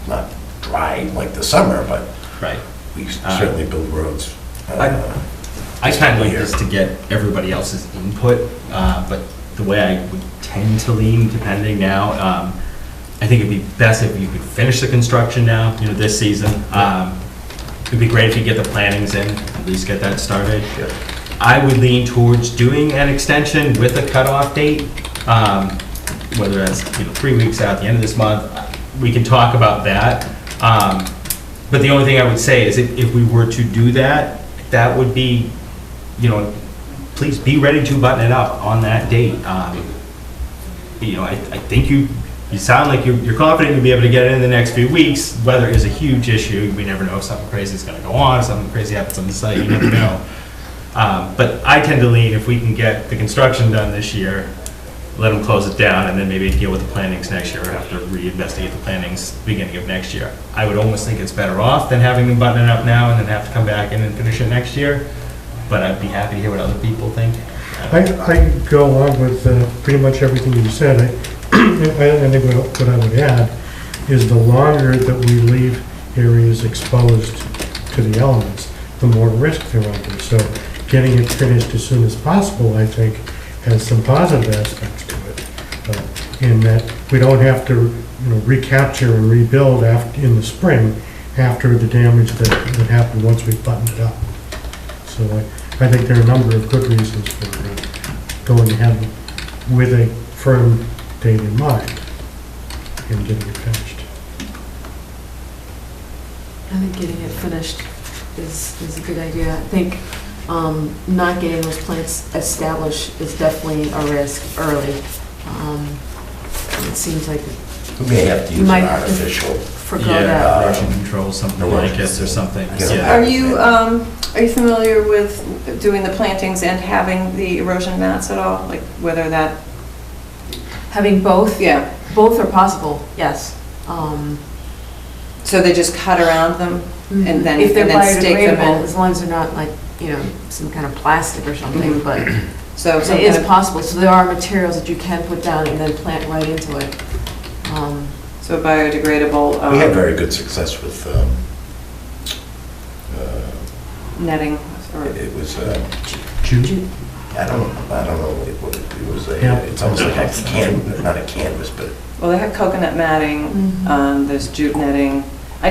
not dry like the summer, but Right. we certainly build roads. I kind of like this to get everybody else's input, but the way I would tend to lean, depending now, I think it'd be best if you could finish the construction now, you know, this season. It'd be great if you get the plantings in, at least get that started. Yeah. I would lean towards doing an extension with a cutoff date, whether that's, you know, 3 weeks out, the end of this month. We can talk about that. But the only thing I would say is if we were to do that, that would be, you know, please be ready to button it up on that date. You know, I think you sound like you're confident you'll be able to get it in the next few weeks. Weather is a huge issue. We never know if something crazy is going to go on, something crazy happens on the site, you never know. But I tend to lean, if we can get the construction done this year, let them close it down, and then maybe deal with the plantings next year, or have to reinvestigate the plantings beginning of next year. I would almost think it's better off than having them button it up now and then have to come back in and finish it next year, but I'd be happy to hear what other people think. I go along with pretty much everything you said. I think what I would add is the longer that we leave areas exposed to the elements, the more risk they're under. So getting it finished as soon as possible, I think, has some positive aspects to it. In that we don't have to, you know, recapture and rebuild in the spring after the damage that happened once we buttoned it up. So I think there are a number of good reasons for going ahead with a firm date in mind and getting it finished. I think getting it finished is a good idea. I think not getting those plants established is definitely a risk early. It seems like We may have to You use might- an artificial. forgo Yeah, that. erosion control, something like this or something. Yeah. Are you familiar with doing the plantings and having the erosion mats at all? Like whether that, Having both, yeah, both are possible, yes. so they just cut around them and then If they're stake them biodegradable, in? as long as they're not like, you know, some kind of plastic or something, but So some it is kind of- possible. So there are materials that you can put down and then plant right into it. So biodegradable. We had very good success with, Netting, or, it was, June? I don't know what it was, Yeah. it's almost like a not a canvas, but well, they have coconut matting, there's jute netting. We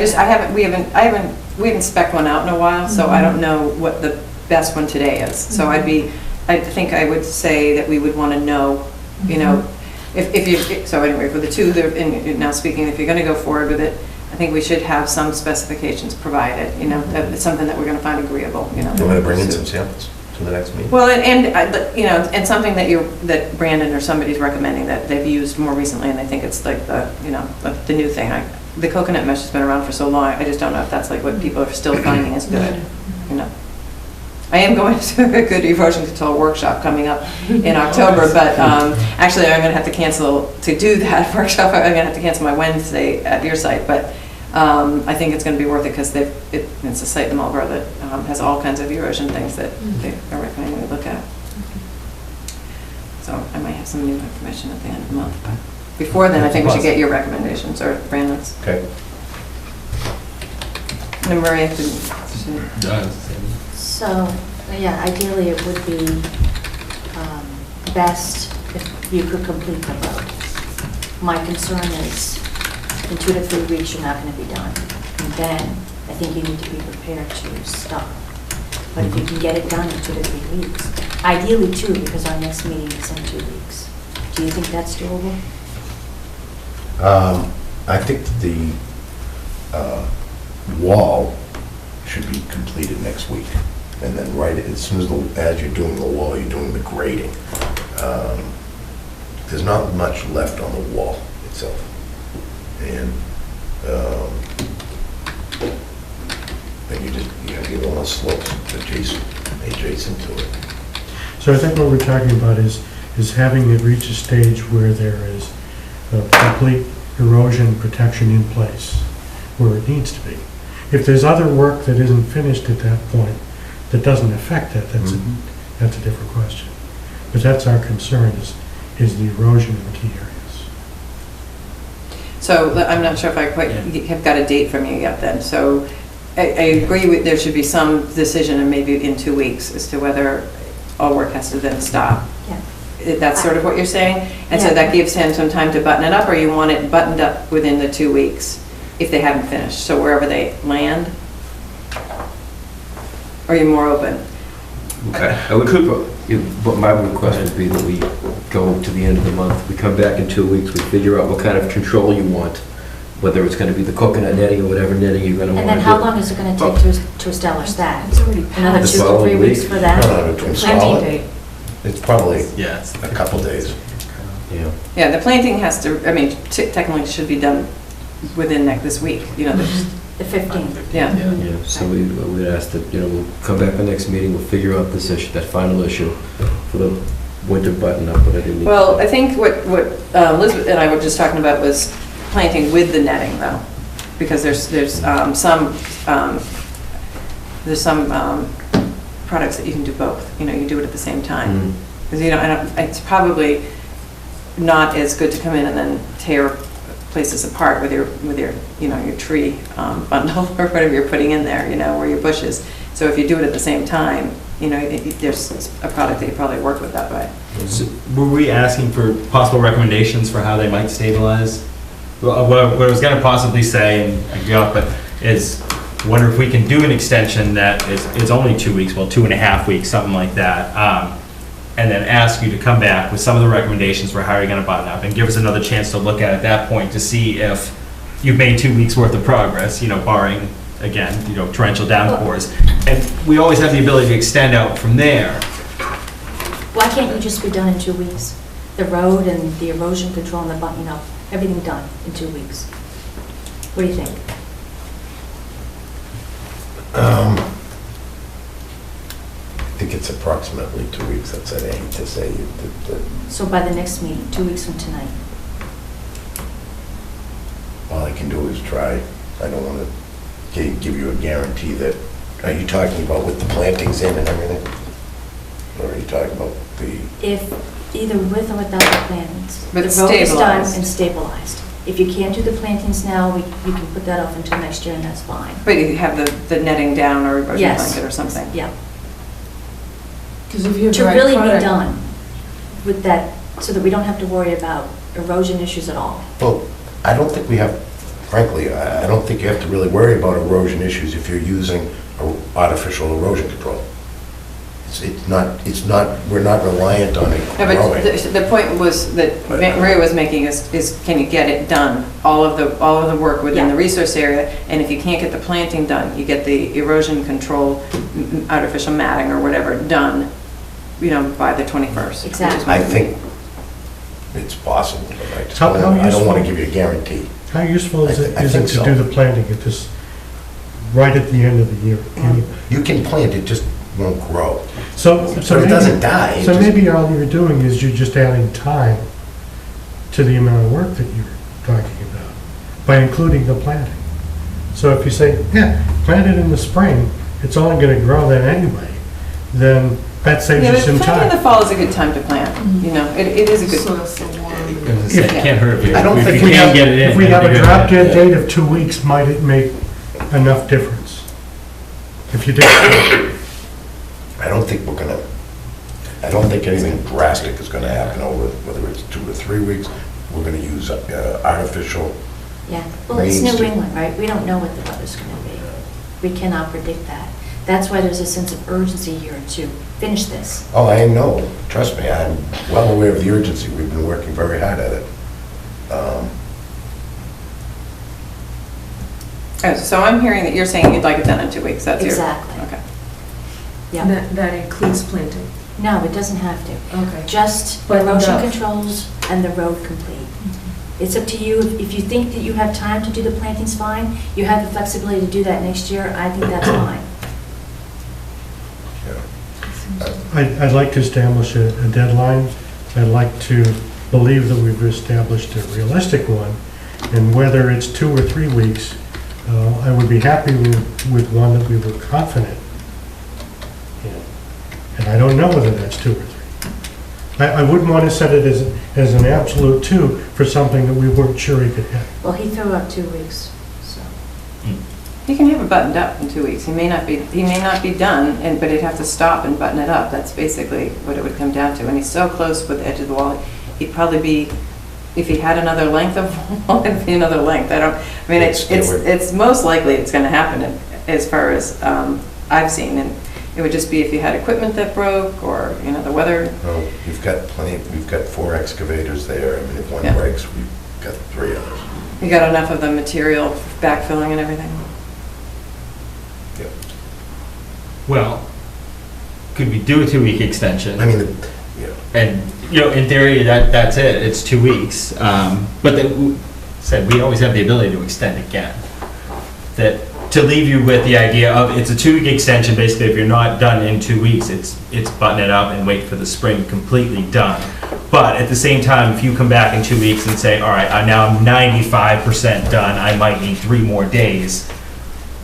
haven't spec'd one out in a while, so I don't know what the best one today is. So I'd be I think I would say that we would want to know, you know, if you, so anyway, for the two, and now speaking, if you're going to go forward with it, I think we should have some specifications provided, you know, that it's something that we're going to find agreeable, you know. I'm going to bring in some samples to the next meeting. Well, you know, and something that Brandon or somebody's recommending that they've used more recently, and I think it's like the, you know, the new thing. The coconut mesh has been around for so long, I just don't know if that's like what people are still finding is good, you know. I am going to a good erosion control workshop coming up in October, but actually I'm going to have to cancel, to do that workshop, I'm going to have to cancel my Wednesday at your site, but I think it's going to be worth it because it's a site in Marlboro that has all kinds of erosion things that they are recommending we look at. So I might have some new information at the end of the month, but before then I think we should get your recommendations, or Brandon's. Okay. And Maria could... So, yeah, ideally it would be best if you could complete the road. My concern is in 2 to 3 weeks you're not going to be done. And then I think you need to be prepared to stop. But if you can get it done in 2 to 3 weeks, ideally 2 because our next meeting is in 2 weeks. Do you think that's doable? I think the wall should be completed next week. And then right as soon as you're doing the wall, you're doing the grading. There's not much left on the wall itself. And then you gotta give all the slopes adjacent to it. So I think what we're talking about is having it reach a stage where there is complete erosion protection in place, where it needs to be. If there's other work that isn't finished at that point, that doesn't affect that, that's a different question. But that's our concern, is the erosion in the key areas. So I'm not sure if I quite have got a date from you yet then. So I agree with, there should be some decision, and maybe in 2 weeks, as to whether all work has to then stop. Yeah. That's sort of what you're saying? And so Yeah. that gives him some time to button it up, or you want it buttoned up within the 2 weeks if they haven't finished? So wherever they land? Or are you more open? I would, but my request would be that we go to the end of the month, we come back in 2 weeks, we figure out what kind of control you want, whether it's going to be the coconut netting or whatever netting you're going to want to do. And then how long is it going to take to establish that? It's already Another passed. 2 to 3 weeks for that? No, to install it, it's probably Yeah, it's a couple days. Yeah. Yeah, the planting has to, I mean, technically should be done within this week, you know, The 15th. yeah. Yeah, so we'd ask that, we'll come back the next meeting, we'll figure out this issue, that final issue for the winter button up, but I didn't. Well, I think what Elizabeth and I were just talking about was planting with the netting, though, because there's some products that you can do both. You know, you do it at the same time. Because it's probably not as good to come in and then tear places apart with your your tree bundle or whatever you're putting in there, or your bushes. So if you do it at the same time, there's a product that you probably work with that way. So were we asking for possible recommendations for how they might stabilize? Well, what I was going to possibly say, and I give up, but is wonder if we can do an extension that is only 2 weeks, well, 2.5 weeks, something like that, and then ask you to come back with some of the recommendations for how you're going to button up, and give us another chance to look at that point to see if you've made 2 weeks worth of progress, barring, again, torrential downpours. And we always have the ability to extend out from there. Why can't you just be done in 2 weeks? The road and the erosion control and the buttoning up, everything done in 2 weeks. What do you think? I think it's approximately 2 weeks. That's what I hate to say. So by the next meeting, 2 weeks from tonight? All I can do is try. I don't want to give you a guarantee that, are you talking about with the plantings in and everything? Or are you talking about the... If either with or without the plantings. But the it's road is done stabilized. and stabilized. If you can't do the plantings now, you can put that off until next year and that's fine. But you have the netting down or erosion Yes. blanket or something. Yeah. Because if you have To the right really be product- done with that, so that we don't have to worry about erosion issues at all. Well, I don't think we have, frankly, I don't think you have to really worry about erosion issues if you're using artificial erosion control. it's not, we're not reliant on it No, but growing. the point was that Maria was making is can you get it done? All of the work within Yeah. the resource area, and if you can't get the planting done, you get the erosion control, artificial matting or whatever done, by the 21st. Exactly. I think it's possible, but I just How don't, I don't want to useful- give you a guarantee. How useful is it I is it think to so. do the planting at this, right at the end of the year? You can plant, it just won't grow. So But it maybe- doesn't die. it So just- maybe all you're doing is you're just adding time to the amount of work that you're talking about by including the planting. So if you say, yeah, plant it in the spring, it's only going to grow then anyway, then that saves Yeah, you but some planting in the time. fall is a good time to plant, it is a good. Soil's so warm. It can't hurt if you, I don't if think you we can have- get it in. If we that'd have be a good. drop dead Yeah. date of 2 weeks, might it make enough difference? If you did, I don't think I don't think anything drastic is gonna happen over, whether it's 2 or 3 weeks. We're gonna use artificial, Yeah, well, it's Rains New to- England, right? We don't know what the weather's going to be. We cannot predict that. That's why there's a sense of urgency here to finish this. oh, I know, trust me, I'm well aware of the urgency. We've been working very hard at it. So I'm hearing that you're saying you'd like it done in 2 weeks, that's your. Exactly. Okay. Yeah. That includes planting. No, it doesn't have to. Okay. Just But erosion enough. controls and the road complete. It's up to you. If you think that you have time to do the plantings, fine. You have the flexibility to do that next year, I think that's fine. I'd like to establish a deadline. I'd like to believe that we've established a realistic one, and whether it's 2 or 3 weeks, I would be happy with one that we were confident in. And I don't know whether that's 2 or 3. I wouldn't want to set it as an absolute 2 for something that we weren't sure he could hit. Well, he threw out 2 weeks, so. He can have it buttoned up in 2 weeks. He may not be done, but he'd have to stop and button it up. That's basically what it would come down to. And he's so close with the edge of the wall, he'd probably be, if he had another length of wall, it'd be another length. It's most likely it's gonna happen as far as I've seen. And it would just be if you had equipment that broke or, the weather. Well, we've got 4 excavators there. I mean, if one Yeah. breaks, we've got 3 others. You got enough of the material backfilling and everything? Yep. Well, could we do a 2-week extension? I mean, And, in theory, that's it, it's 2 weeks. But we always have the ability to extend again. That, to leave you with the idea of, it's a 2-week extension, basically, if you're not done in 2 weeks, it's button it up and wait for the spring completely done. But at the same time, if you come back in 2 weeks and say, all right, now I'm 95% done, I might need 3 more days,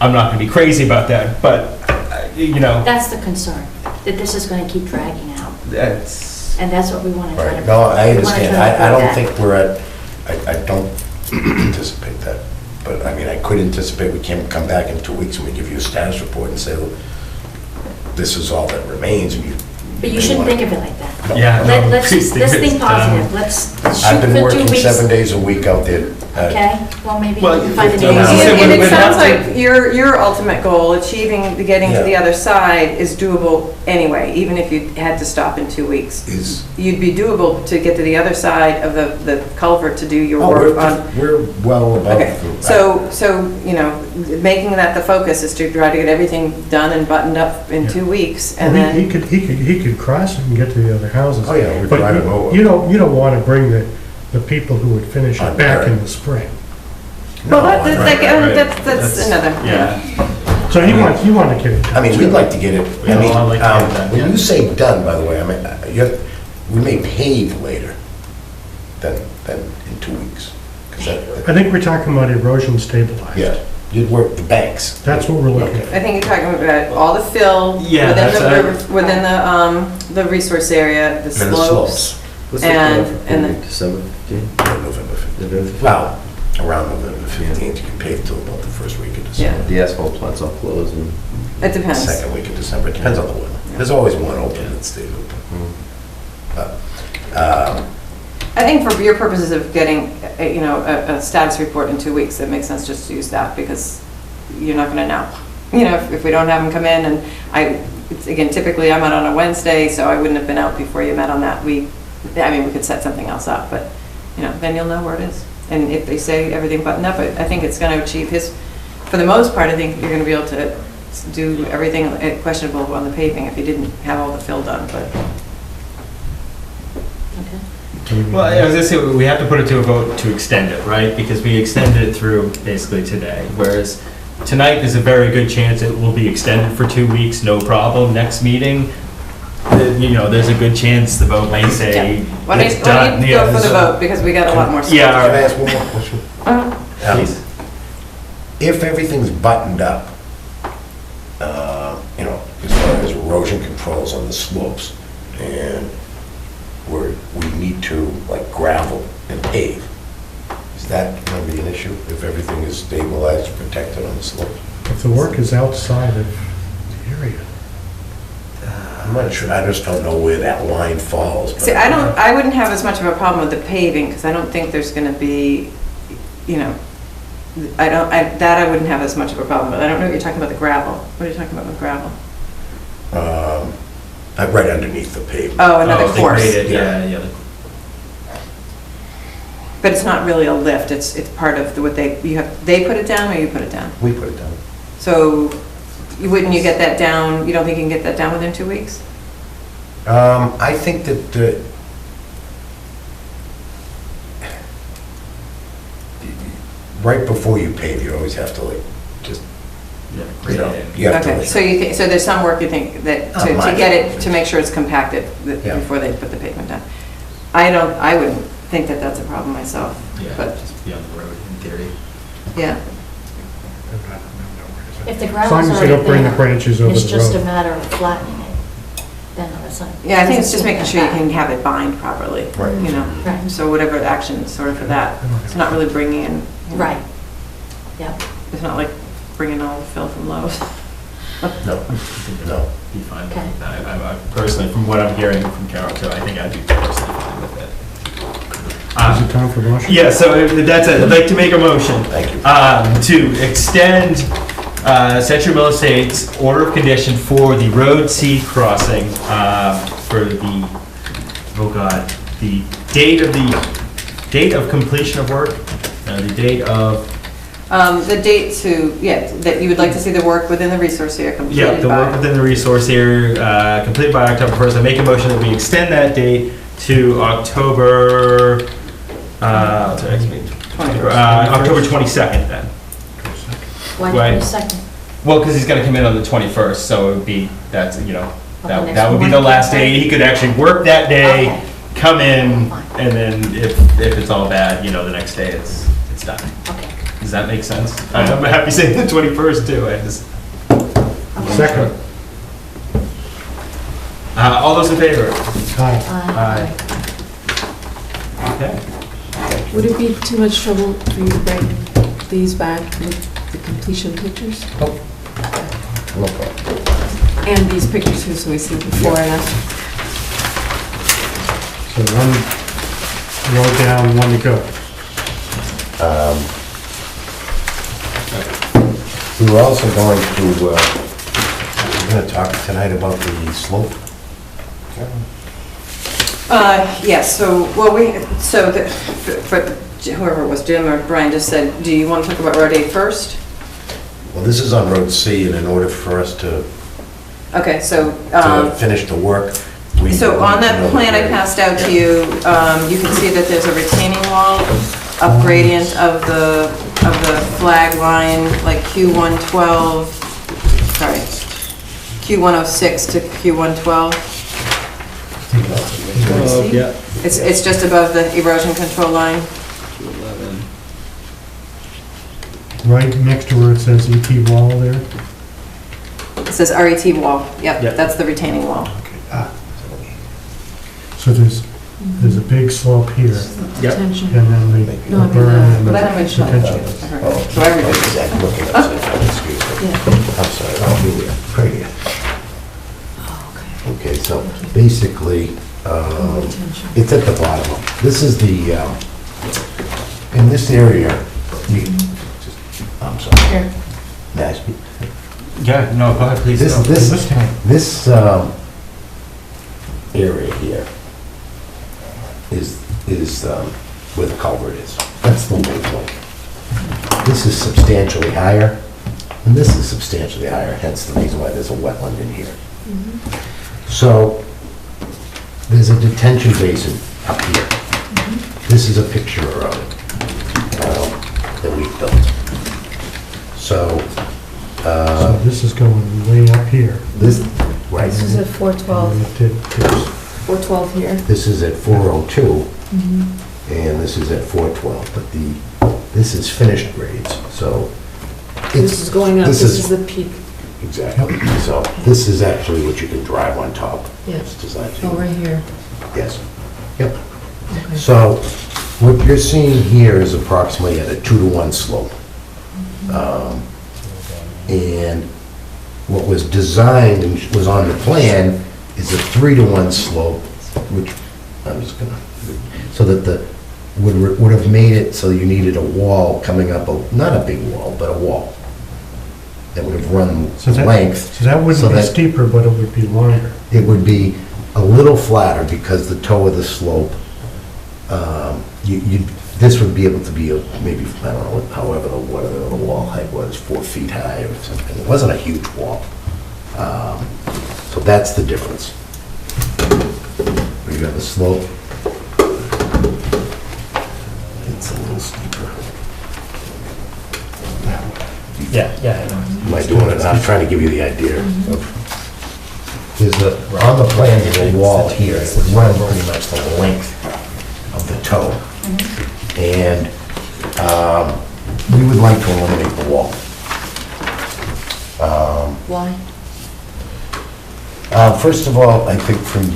I'm not gonna be crazy about that, but, That's the concern, that this is going to keep dragging out. that's... And that's what we want to try to. right, no, I we wanna understand. try to I don't avoid think we're at, I don't anticipate that. But, I mean, I could anticipate we can come back in 2 weeks and we give you a status report and say, look, this is all that remains. But you shouldn't think of it like that. No. Yeah, no, Let's please think it's positive. done. Let's I've shoot been for 2 working weeks. 7 days a week out there. Okay, well, maybe you Well, can find a it's day. around- to- So And we it would sounds have like your ultimate goal, getting to the Yeah. other side is doable anyway, even if you had to stop in 2 weeks. Is, You'd be doable to get to the other side of the culvert to do your oh, work on. we're well above. Okay, so, making that the focus is to try to get everything done and buttoned up in Yeah. 2 weeks, and Well, he then, could cross it and get to the other houses. Oh, yeah, we'd But drive it over. you don't want to bring the people who would finish it back in the spring. well, No, that's another. Yeah. So he wanted to get it done. I mean, we'd like to get it, Yeah, I'd like to get it done, when yeah. you say done, by the way, I mean, we may pave later than in 2 weeks. 'Cause I think we're talking about erosion stabilized. yeah, you'd work the banks. That's what we're looking Okay. at. I think you're talking about all the fill Yeah, within that's- the river, within the resource area, the And the slopes. What's And- the and cutoff for December 15th? November 15th. Well, around November 15th, you can pave till about the first week of December. The asphalt plant's all closed and... It depends. Second week of December, it depends on the weather. There's always one open that stays open. But, I think for your purposes of getting, a status report in 2 weeks, it makes sense just to use that because you're not going to know. you know, if we don't have them come in, and again, typically I'm out on a Wednesday, so I wouldn't have been out before you met on that week. I mean, we could set something else up, but, you know, then you'll know where it is. And if they say everything buttoned up, I think it's going to achieve for the most part, I think you're going to be able to do everything questionable on the paving if you didn't have all the fill done, but. Well, I was gonna say, we have to put it to a vote to extend it, right? Because we extended it through basically today, whereas tonight there's a very good chance it will be extended for 2 weeks, no problem. Next meeting, you know, there's a good chance the vote may say Why don't you go for the vote, because we got a lot more stuff. Can I ask one more question? Please. If everything's buttoned up, you know, as far as erosion controls on the slopes, and we need to, like, gravel and pave, is that going to be an issue if everything is stabilized and protected on the slopes? If the work is outside of the area. I'm not sure, I just don't know where that line falls. but- See, I wouldn't have as much of a problem with the paving, because I don't think there's going to be, you know, I wouldn't have as much of a problem, but I don't know what you're talking about the gravel. What are you talking about with gravel? Right underneath the pavement. Oh, another they course. graded, yeah. But it's not really a lift, it's part of what they put it down or you put it down? We put it down. So wouldn't you get that down, you don't think you can get that down within 2 weeks? I think that right before you pave, you always have to, like, just, Yeah, you know, graded. you have to. Okay, so there's some work you think that, to get it, to make sure it's compacted Yeah. before they put the pavement down? I wouldn't think that that's a problem myself, Yeah, but, just be on the road in theory. yeah. If the As long gravel's as they don't bring already the branches there, over it's the just a road. matter of flattening it, then it's like. Yeah, I think it's just making sure you can have it bind properly, Right. you know? Right. So whatever action sort of for that, it's not really bringing in. you know, Right, yep. It's not like bringing all the fill from Lowe's. No, no. Be fine Okay. with that. I personally, from what I'm hearing from Carol too, I think I'd be personally fine with it. Is it time for motion? Yeah, so that's it. I'd like to make a motion. Thank you. To extend Century Mill Estates order of condition for the road C crossing for the, oh God, the date of completion of work, the date of, The date that you would like to see the work within the resource area yeah, completed the work by. within the resource area completed by October 1st. I make a motion that we extend that date to October, what's our next meeting? 21st. October 22nd then. Why Right. 22nd? Well, because he's gonna come in on the 21st, so it would be, that's, you know, Okay, next that would be the morning. last day. He could actually work that day, Okay. come in, Fine. and then if it's all bad, you know, the next day it's done. Okay. Does that make sense? I'm happy saying the 21st too, I just. Second. All those in favor? Aye. Okay. Would it be too much trouble for you to bring these back with the completion pictures? No problem. And these pictures here, so we see before and after? So one row down, one to go. We were also going to, we're going to talk tonight about the slope. Yes, so, well, for whoever it was, Jim or Brian just said, do you want to talk about Road 8 first? Well, this is on Road C, and in order for us to Okay, so, finish the work, we... so on that plan I passed out to you, you can see that there's a retaining wall up gradient of the flag line, like Q112, sorry, Q106 to Q112. Yeah. It's just above the erosion control line. 11. Right next to where it says ET wall there. It says RET wall, Yep. yep, that's the retaining wall. So there's a big slope here, Yep. Detention. and then the No, I mean, berm and But that the haven't detention. So everybody. Exactly, looking at it, excuse me. Yeah. I'm sorry, I'll be there, right here. Oh, Okay, so basically, Detention. it's at the bottom. This is the, in this area, I'm sorry. Here. Nice. Yeah, no, go ahead, please. This, No. this area here is where the culvert is. That's the low point. This is substantially higher, and this is substantially higher, hence the reason why there's a wetland in here. So, there's a detention basin up here. This is a picture of it that we built. So, So this is going way up here. this, right, This is at 412, And it did- it's- 412 here. this is at 402, and this is at 412, but this is finished grades, so This is it's, going up, this this is- is the peak. exactly, so this is actually what you can drive on top. Yeah. It's designed to. Oh, right here. Yes, yep. Okay. So what you're seeing here is approximately at a 2-to-1 slope. And what was designed and was on the plan is a 3-to-1 slope, which I'm just gonna, so that would have made it so you needed a wall coming up, not a big wall, but a wall that would have run So that- length. So that so wouldn't be that- steeper, but it would be longer. It would be a little flatter because the toe of the slope, this would be able to be maybe, I don't know, however, whatever the wall height was, 4 feet high or something. It wasn't a huge wall. So that's the difference. You got the slope. It's a little steeper. Yeah, I know. Am I doing it? I'm trying to give you the idea of, there's on the plan, there's a wall here, it would run pretty much the length of the toe. And we would like to eliminate the wall. Why? First of all, I think from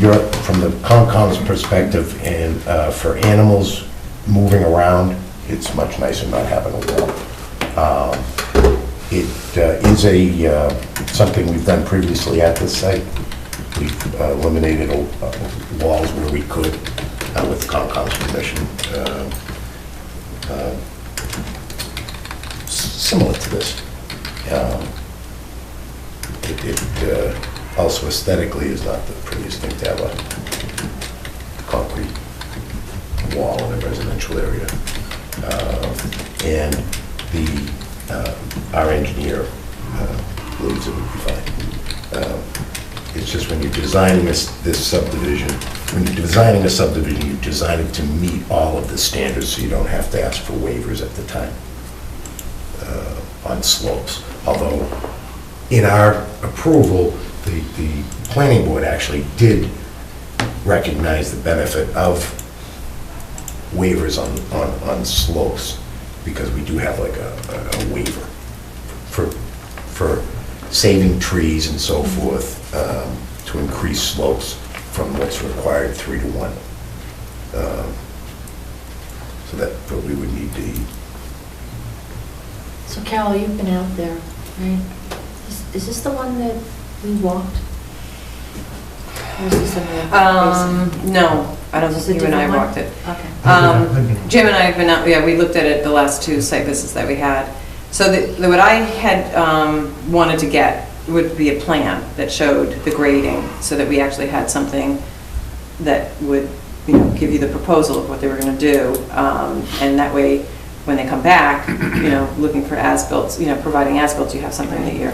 the Concom's perspective, and for animals moving around, it's much nicer not having a wall. It is something we've done previously at this site. We've eliminated walls where we could with Concom's permission. Similar to this. It also aesthetically is not the prettiest thing to have a concrete wall in a residential area. And our engineer believes it would be fine. It's just when you're designing this subdivision, when you're designing a subdivision, you design it to meet all of the standards, so you don't have to ask for waivers at the time on slopes. Although, in our approval, the planning board actually did recognize the benefit of waivers on slopes, because we do have like a waiver for saving trees and so forth, to increase slopes from what's required 3-to-1. So that, but we would need the, So Carol, you've been out there, right? Is this the one that we walked? Or is this another basin? No, I don't Is this think a you and I different one? walked it. Okay. Jim and I have been out, yeah, we looked at it the last 2 site visits that we had. So what I had wanted to get would be a plan that showed the grading, so that we actually had something that would, give you the proposal of what they were going to do. And that way, when they come back, looking for as-built, providing as-built, you have something that you're,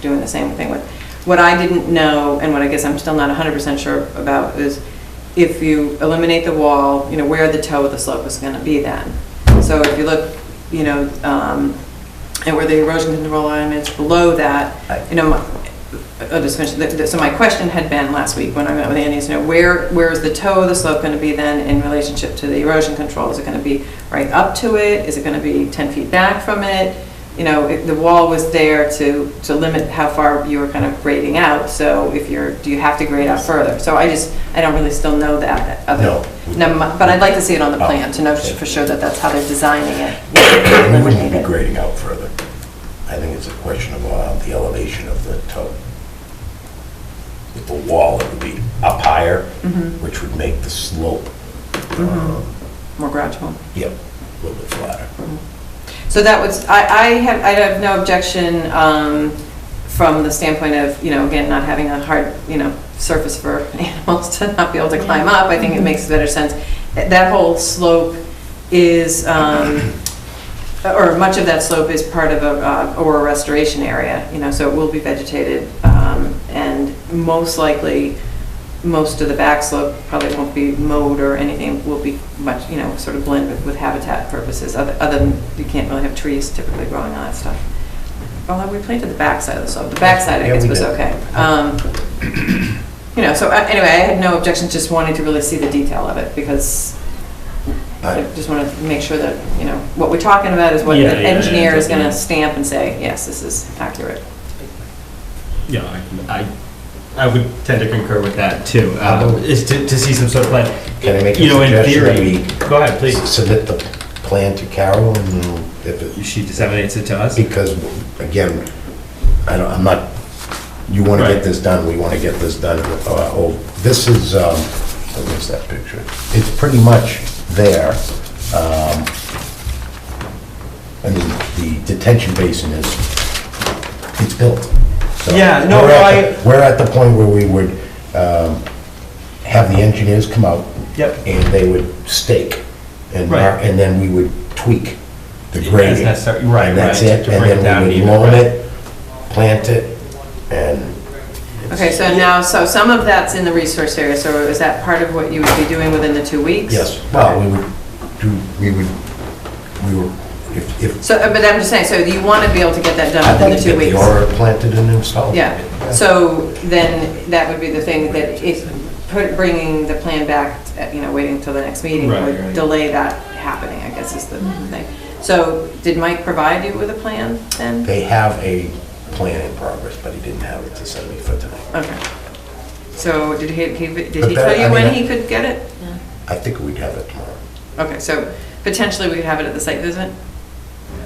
doing the same thing with. What I didn't know, and what I guess I'm still not 100% sure about, is if you eliminate the wall, where the toe of the slope is going to be then. So if you look, and where the erosion control elements below that, I'll just finish. So my question had been last week when I met with Andy, is, where is the toe of the slope going to be then in relationship to the erosion control? Is it going to be right up to it? Is it going to be 10 feet back from it? If the wall was there to limit how far you were kind of grading out. So do you have to grade out further? So I don't really still know that. But I'd like to see it on the plan to know for sure that that's how they're designing it. we wouldn't be grading out further. I think it's a question of the elevation of the toe. With the wall, it would be up higher, which would make the slope more gradual. Yep, a little bit flatter. So that was, I have no objection from the standpoint of, again, not having a hard, surface for animals to not be able to climb up, I think it makes better sense. That whole slope is, or much of that slope is part of a restoration area, so it will be vegetated, and most likely, most of the back slope probably won't be mowed or anything, will be much, sort of blend with habitat purposes, other than you can't really have trees typically growing on that stuff. Although we planted the backside of the slope. The backside, I guess, was okay. So anyway, I had no objections, just wanting to really see the detail of it, because I just want to make sure that, what we're talking about is what the engineer is going to stamp and say, yes, this is accurate. Yeah, I would tend to concur with that too, is to see some sort of plan. Can I make a in suggestion that theory, we go ahead, please. submit the plan to Carol, and if She disseminates it to us? because, again, I'm not, you want to get this done, we want to get this done. This is, what is that picture? It's pretty much there. I mean, the detention basin it's built. So Yeah, no, we're at the point where we would have the engineers come out. Yep. And they would stake, and Right. and then we would tweak the As grading. necessary, right, And that's right, it, to and bring it then down we would even, loam right. it, plant it, and Okay, so now, some of that's in the resource area, so is that part of what you would be doing within the 2 weeks? yes, well, we were, if, So, but I'm just saying, so you want to be able to get that I'd done within like the to 2 get the weeks? order planted and installed. Yeah, so then that would be the thing, that if bringing the plan back, waiting until the next meeting Right, would right. delay that happening, I guess is the thing. So did Mike provide you with a plan then? They have a plan in progress, but he didn't have it to send me for tonight. Okay. So did he But that- tell you I mean, when he could get it? I think we'd have it tomorrow. Okay, so potentially we could have it at the site visit,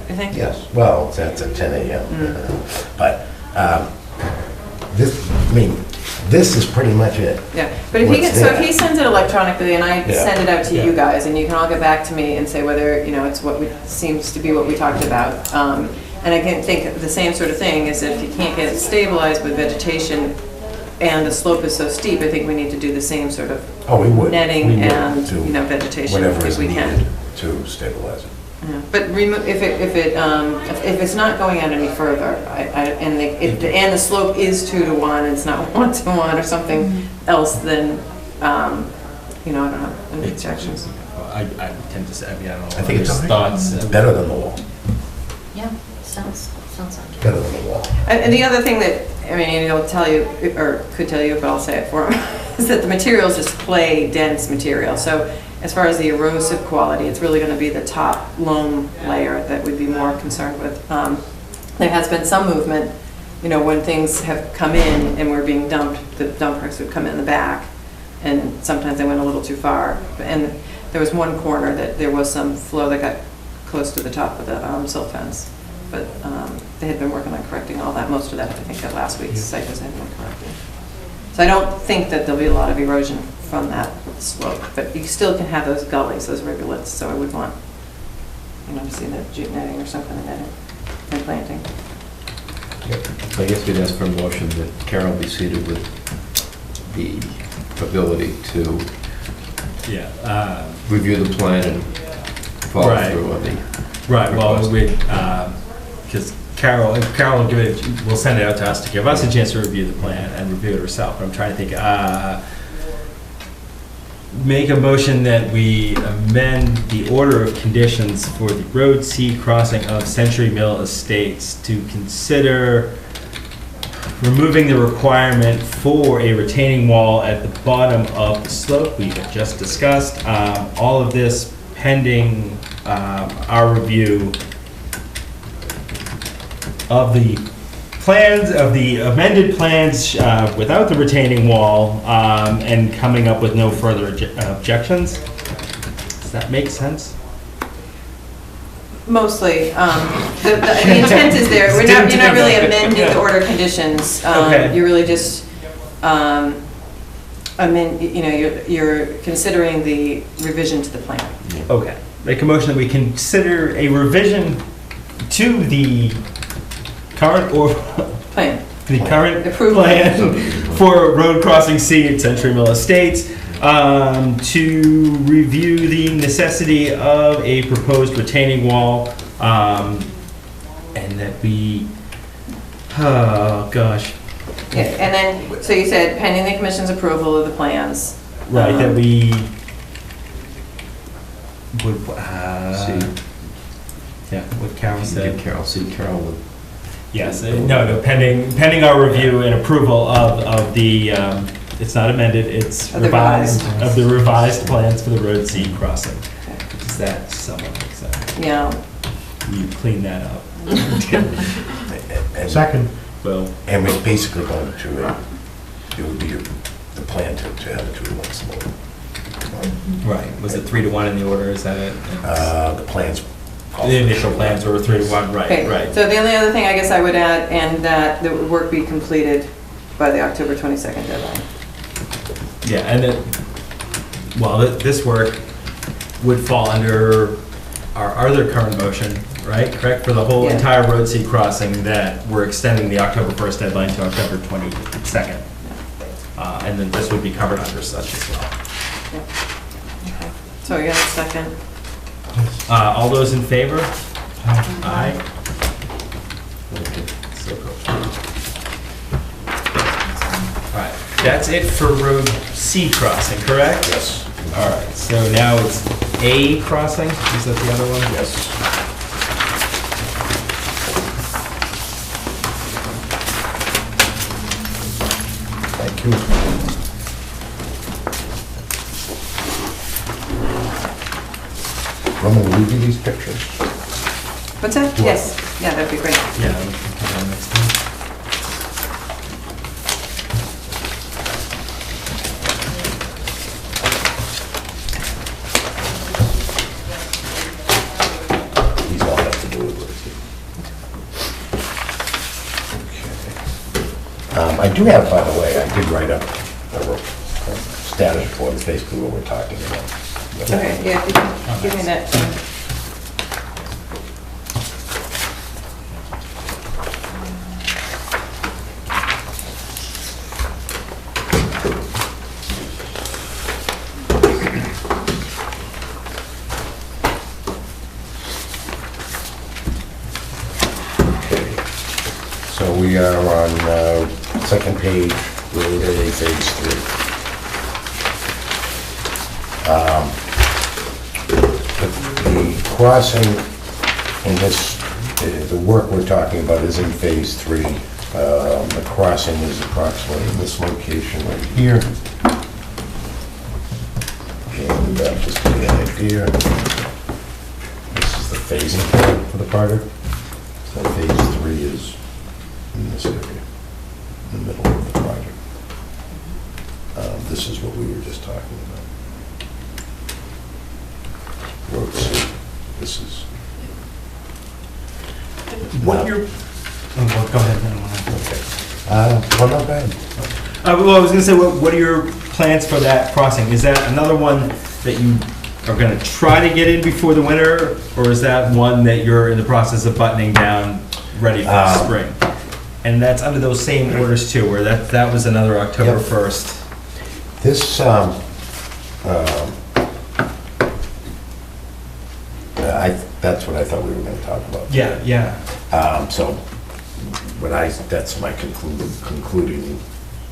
I think? Yes, well, that's at 10 a.m. But this is pretty much it. Yeah, but if What's he sends it electronically and I Yeah. send it out to Yeah. you guys, and you can all get back to me and say whether, it's seems to be what we talked about. And I can think the same sort of thing is if you can't get it stabilized with vegetation and the slope is so steep, I think we need to do the same sort of Oh, we would. netting We would and, do vegetation whatever is if we can. needed to stabilize it. Yeah. But if it's not going out any further, and the slope is 2-to-1, it's not 1-to-1 or something else, then, I don't have any objections. I tend to say, I don't know. I think it's others' okay. thoughts. It's better than the wall. Yeah, sounds like Better than the wall. And the other thing that, he'll tell you, or could tell you, but I'll say it for him, is that the material is just clay dense material. So as far as the erosive quality, it's really going to be the top loam layer that we'd be more concerned with. There has been some movement, when things have come in and were being dumped, the dump trucks would come in the back, and sometimes they went a little too far. And there was one corner that there was some flow that got close to the top of the silt fence. But they had been working on correcting all that, most of that, I think, at last week's site visit had been corrected. So I don't think that there'll be a lot of erosion from that slope, but you still can have those gullies, those rivulets, so I would want, to see that jute netting or something in it, and planting. I guess we'd ask for a motion that Carol be seated with the ability to Yeah. review the plan and follow Right. through on the Right, well, request. because Carol will give it, will send it out to us to give us a chance to review the plan and review it herself. But I'm trying to think, make a motion that we amend the order of conditions for the Road C crossing of Century Mill Estates to consider removing the requirement for a retaining wall at the bottom of the slope we have just discussed. All of this pending our review of the plans, of the amended plans without the retaining wall, and coming up with no further objections. Does that make sense? Mostly, the intent is there, you're not really amending the order conditions. Okay. You're really just, you're considering the revision to the plan. Okay. Make a motion that we consider a revision to the current or the current Approval. plan for road crossing C at Century Mill Estates, to review the necessity of a proposed retaining wall, and that we, oh gosh, Yeah, and then, so you said pending the commission's approval of the plans. right, that we would, yeah, what Carol said. Give Carol, see Carol would. Yes, no, pending our review and approval of the, it's not amended, it's Of the revised, revised. of the revised plans for the road C crossing. Is that somewhat like that? Yeah. You clean that up. And- Second, Well, And we're basically going to, it would be the plan to have a 2-to-1 split. right, was it 3-to-1 in the order, is that it? The plans. The initial plans were 3-to-1, Okay, right, right. so the only other thing I guess I would add, and that the work be completed by the October 22nd deadline. Yeah, and then, well, this work would fall under our other current motion, right? Correct, for the whole Yeah. entire Road C crossing, that we're extending the October 1st deadline to October 22nd. And then this would be covered under such as well. So you got a second? All those in favor? Aye. So close. All right, that's it for Road C crossing, correct? Yes. All right, so now it's A crossing, is that the other one? Yes. Thank you. Want me to leave you these pictures? What's that? Do I- Yes, yeah, that'd be great. Yeah. we can come on next time. These all have to do with it. Okay. I do have, by the way, I did write up a status report, it's basically what we're talking about. Okay, yeah, if you can give me that. Okay. So we are on second page, Road A, Phase 3. The crossing in this, the work we're talking about is in Phase 3. The crossing is approximately in this location right here. And just to give you an idea, this is the phasing plan for the project. So Phase 3 is in this area, in the middle of the project. This is what we were just talking about. Road C, this is. What your, oh, go ahead. I don't wanna- Okay. Well, not bad. Well, I was gonna say, what are your plans for that crossing? Is that another one that you are gonna try to get in before the winter? Or is that one that you're in the process of buttoning down, ready for spring? And that's under those same orders too, where that was another October Yep. 1st. This, that's what I thought we were gonna talk about. Yeah, yeah. So, that's my concluding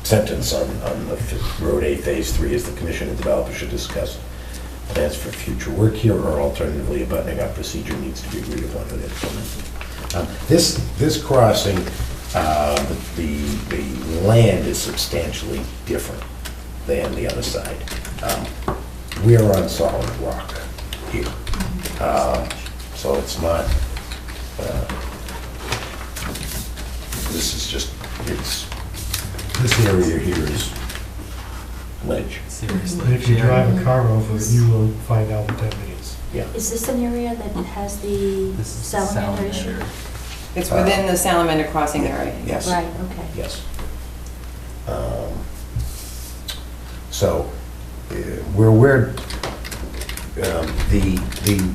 sentence on the Road A Phase 3 is the commission and developer should discuss plans for future work here, or alternatively, a buttoning up procedure needs to be agreed upon and implemented. This crossing, the land is substantially different than the other side. We are on solid rock here. So it's not, this is just, this area here is ledge. Seriously. and if you drive a car over it, you will find out what that means. Yeah. Is this an area that has the This is salamander issue? salamander. It's within the salamander crossing area. Yes. Right, okay. Yes. So, we're, the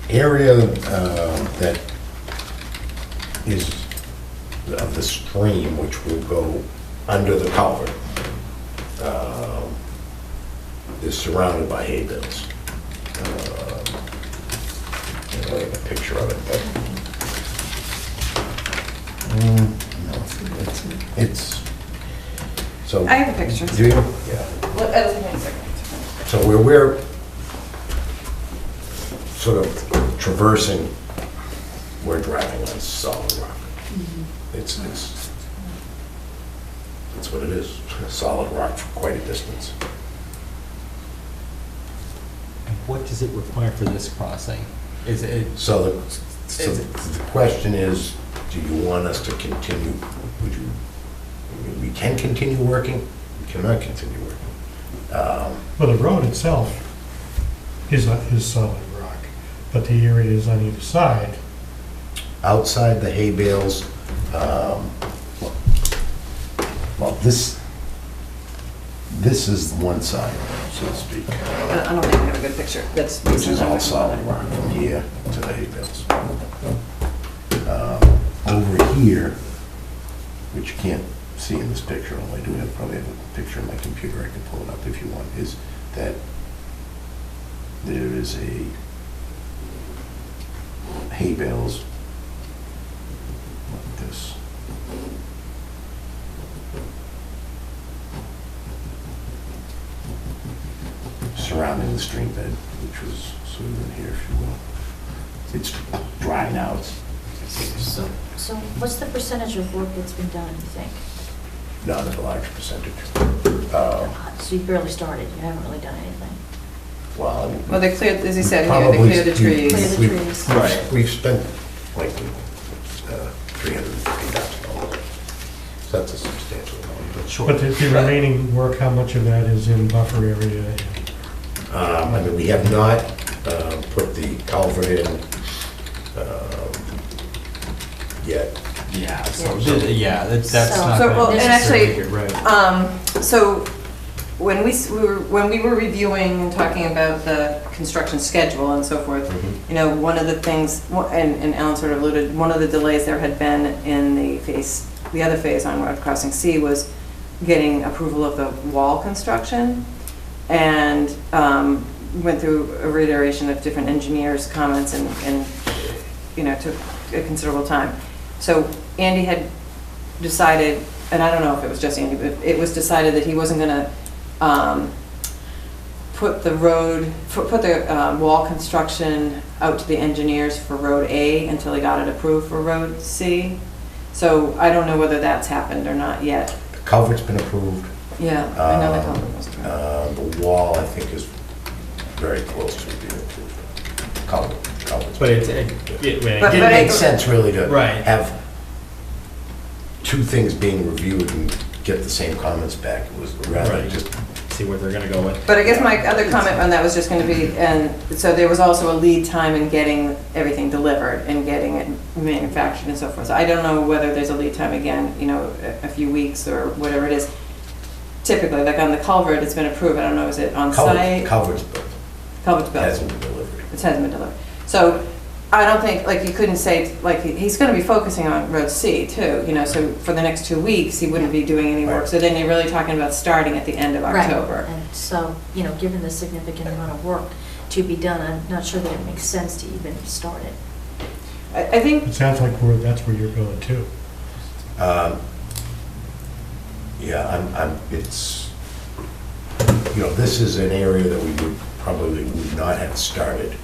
area that is of the stream, which will go under the culvert, is surrounded by hay bales. I have a picture of it, but no, it's, so. I have a picture. Do you? Yeah. Well, I don't think it's okay. So we're sort of traversing, we're driving on solid rock. It's that's what it is, solid rock for quite a distance. What does it require for this crossing? Is it? So the question is, do you want us to continue, would you, I mean, we can continue working, we cannot continue working. Well, the road itself is solid rock, but the areas on either side, Outside the hay bales, well, this is one side, so to speak, I don't think I have a good picture. That's. which is all solid rock from here to the hay bales. Over here, which you can't see in this picture, although I do probably have a picture on my computer, I can pull it up if you want, is that there is a hay bales like this. Surrounding the stream bed, which was sort of in here, if you will. It's dry now, So what's the percentage of work that's been done, you think? not a large percentage. So you barely started, you haven't really done anything. Well, I mean, Well, they cleared, as he said here, they probably cleared the Clear trees. the trees. Right. We've spent like $350,000. So that's a substantial amount, but sure. but the remaining work, how much of that is in buffer area? I mean, we have not put the culvert in yet. Yeah, that's So- not So, well, gonna and necessarily actually, make it right. So when we were reviewing and talking about the construction schedule and so forth, you know, one of the things, and Alan sort of alluded, one of the delays there had been in the other phase on Road Crossing C was getting approval of the wall construction, and went through a reiteration of different engineers' comments and you know, took a considerable time. So Andy had decided, and I don't know if it was just Andy, but it was decided that he wasn't gonna put the wall construction out to the engineers for Road A until he got it approved for Road C. So I don't know whether that's happened or not yet. The culvert's been approved. Yeah, I know the culvert was approved. The wall, I think, is very close to being approved. Culvert's. But it But- didn't make sense really to Right. have two things being reviewed and get the same comments back. It was rather Right. just, See what they're gonna go with. But I guess my other comment on that was just going to be, and so there was also a lead time in getting everything delivered and getting it manufactured and so forth. So I don't know whether there's a lead time again, you know, a few weeks or whatever it is. Typically, like on the culvert, it's been approved. I don't know, is it on site? culvert's built. Culvert's built. Hasn't been delivered. It hasn't been delivered. So I don't think, like, you couldn't say, like, he's going to be focusing on Road C too, you know, so for the next 2 weeks, he wouldn't be doing any work. Right. So then you're really talking about starting at the end of Right. October. And so, you know, given the significant amount of work to be done, I'm not sure that it makes sense to even start it. I think, It sounds like that's where you're going too. Yeah, it's, you know, this is an area that we would not have started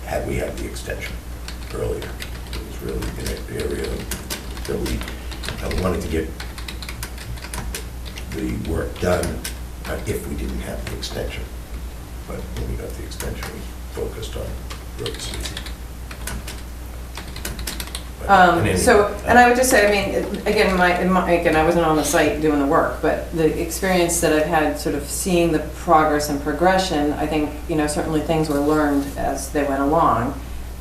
had we had the extension earlier. It was really an area that we wanted to get the work done if we didn't have the extension. But when we got the extension, we focused on Road C. so, and I would just say, I mean, again, again, I wasn't on the site doing the work, but the experience that I've had sort of seeing the progress and progression, I think, you know, certainly things were learned as they went along.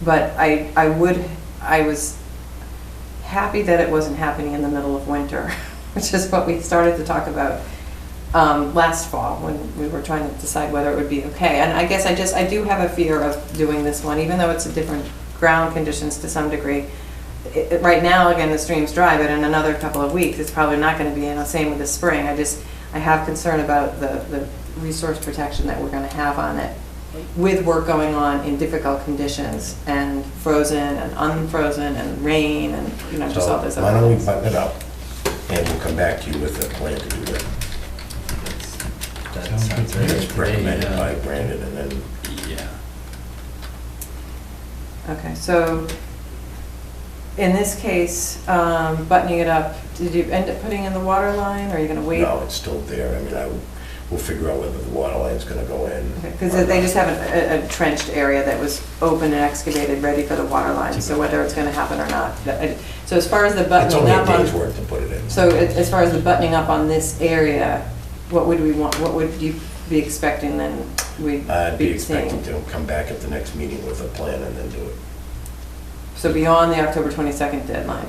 But I was happy that it wasn't happening in the middle of winter, which is what we started to talk about last fall when we were trying to decide whether it would be okay. And I guess I do have a fear of doing this one, even though it's a different ground conditions to some degree. right now, again, the stream's dry, but in another couple of weeks, it's probably not gonna be, and the same with the spring. I have concern about the resource protection that we're gonna have on it with work going on in difficult conditions and frozen and unfrozen and rain and, you know, just all those So other why don't we things. button it up, and we'll come back to you with a plan to do that. That Sounds sounds good. very It's recommended by Brandon, and then Yeah. Okay, so in this case, buttoning it up, did you end up putting in the water line, or are you gonna wait? no, it's still there. I mean, we'll figure out whether the water line's gonna go in. Because they just have a trenched area that was open and excavated, ready for the water line, so whether it's gonna happen or not. So as far as the It's buttoning only a up on, day's work to put it in. so as far as the buttoning up on this area, what would we want, what would you be expecting then we'd I'd be be seeing? expecting to come back at the next meeting with a plan and then do it. So beyond the October 22nd deadline?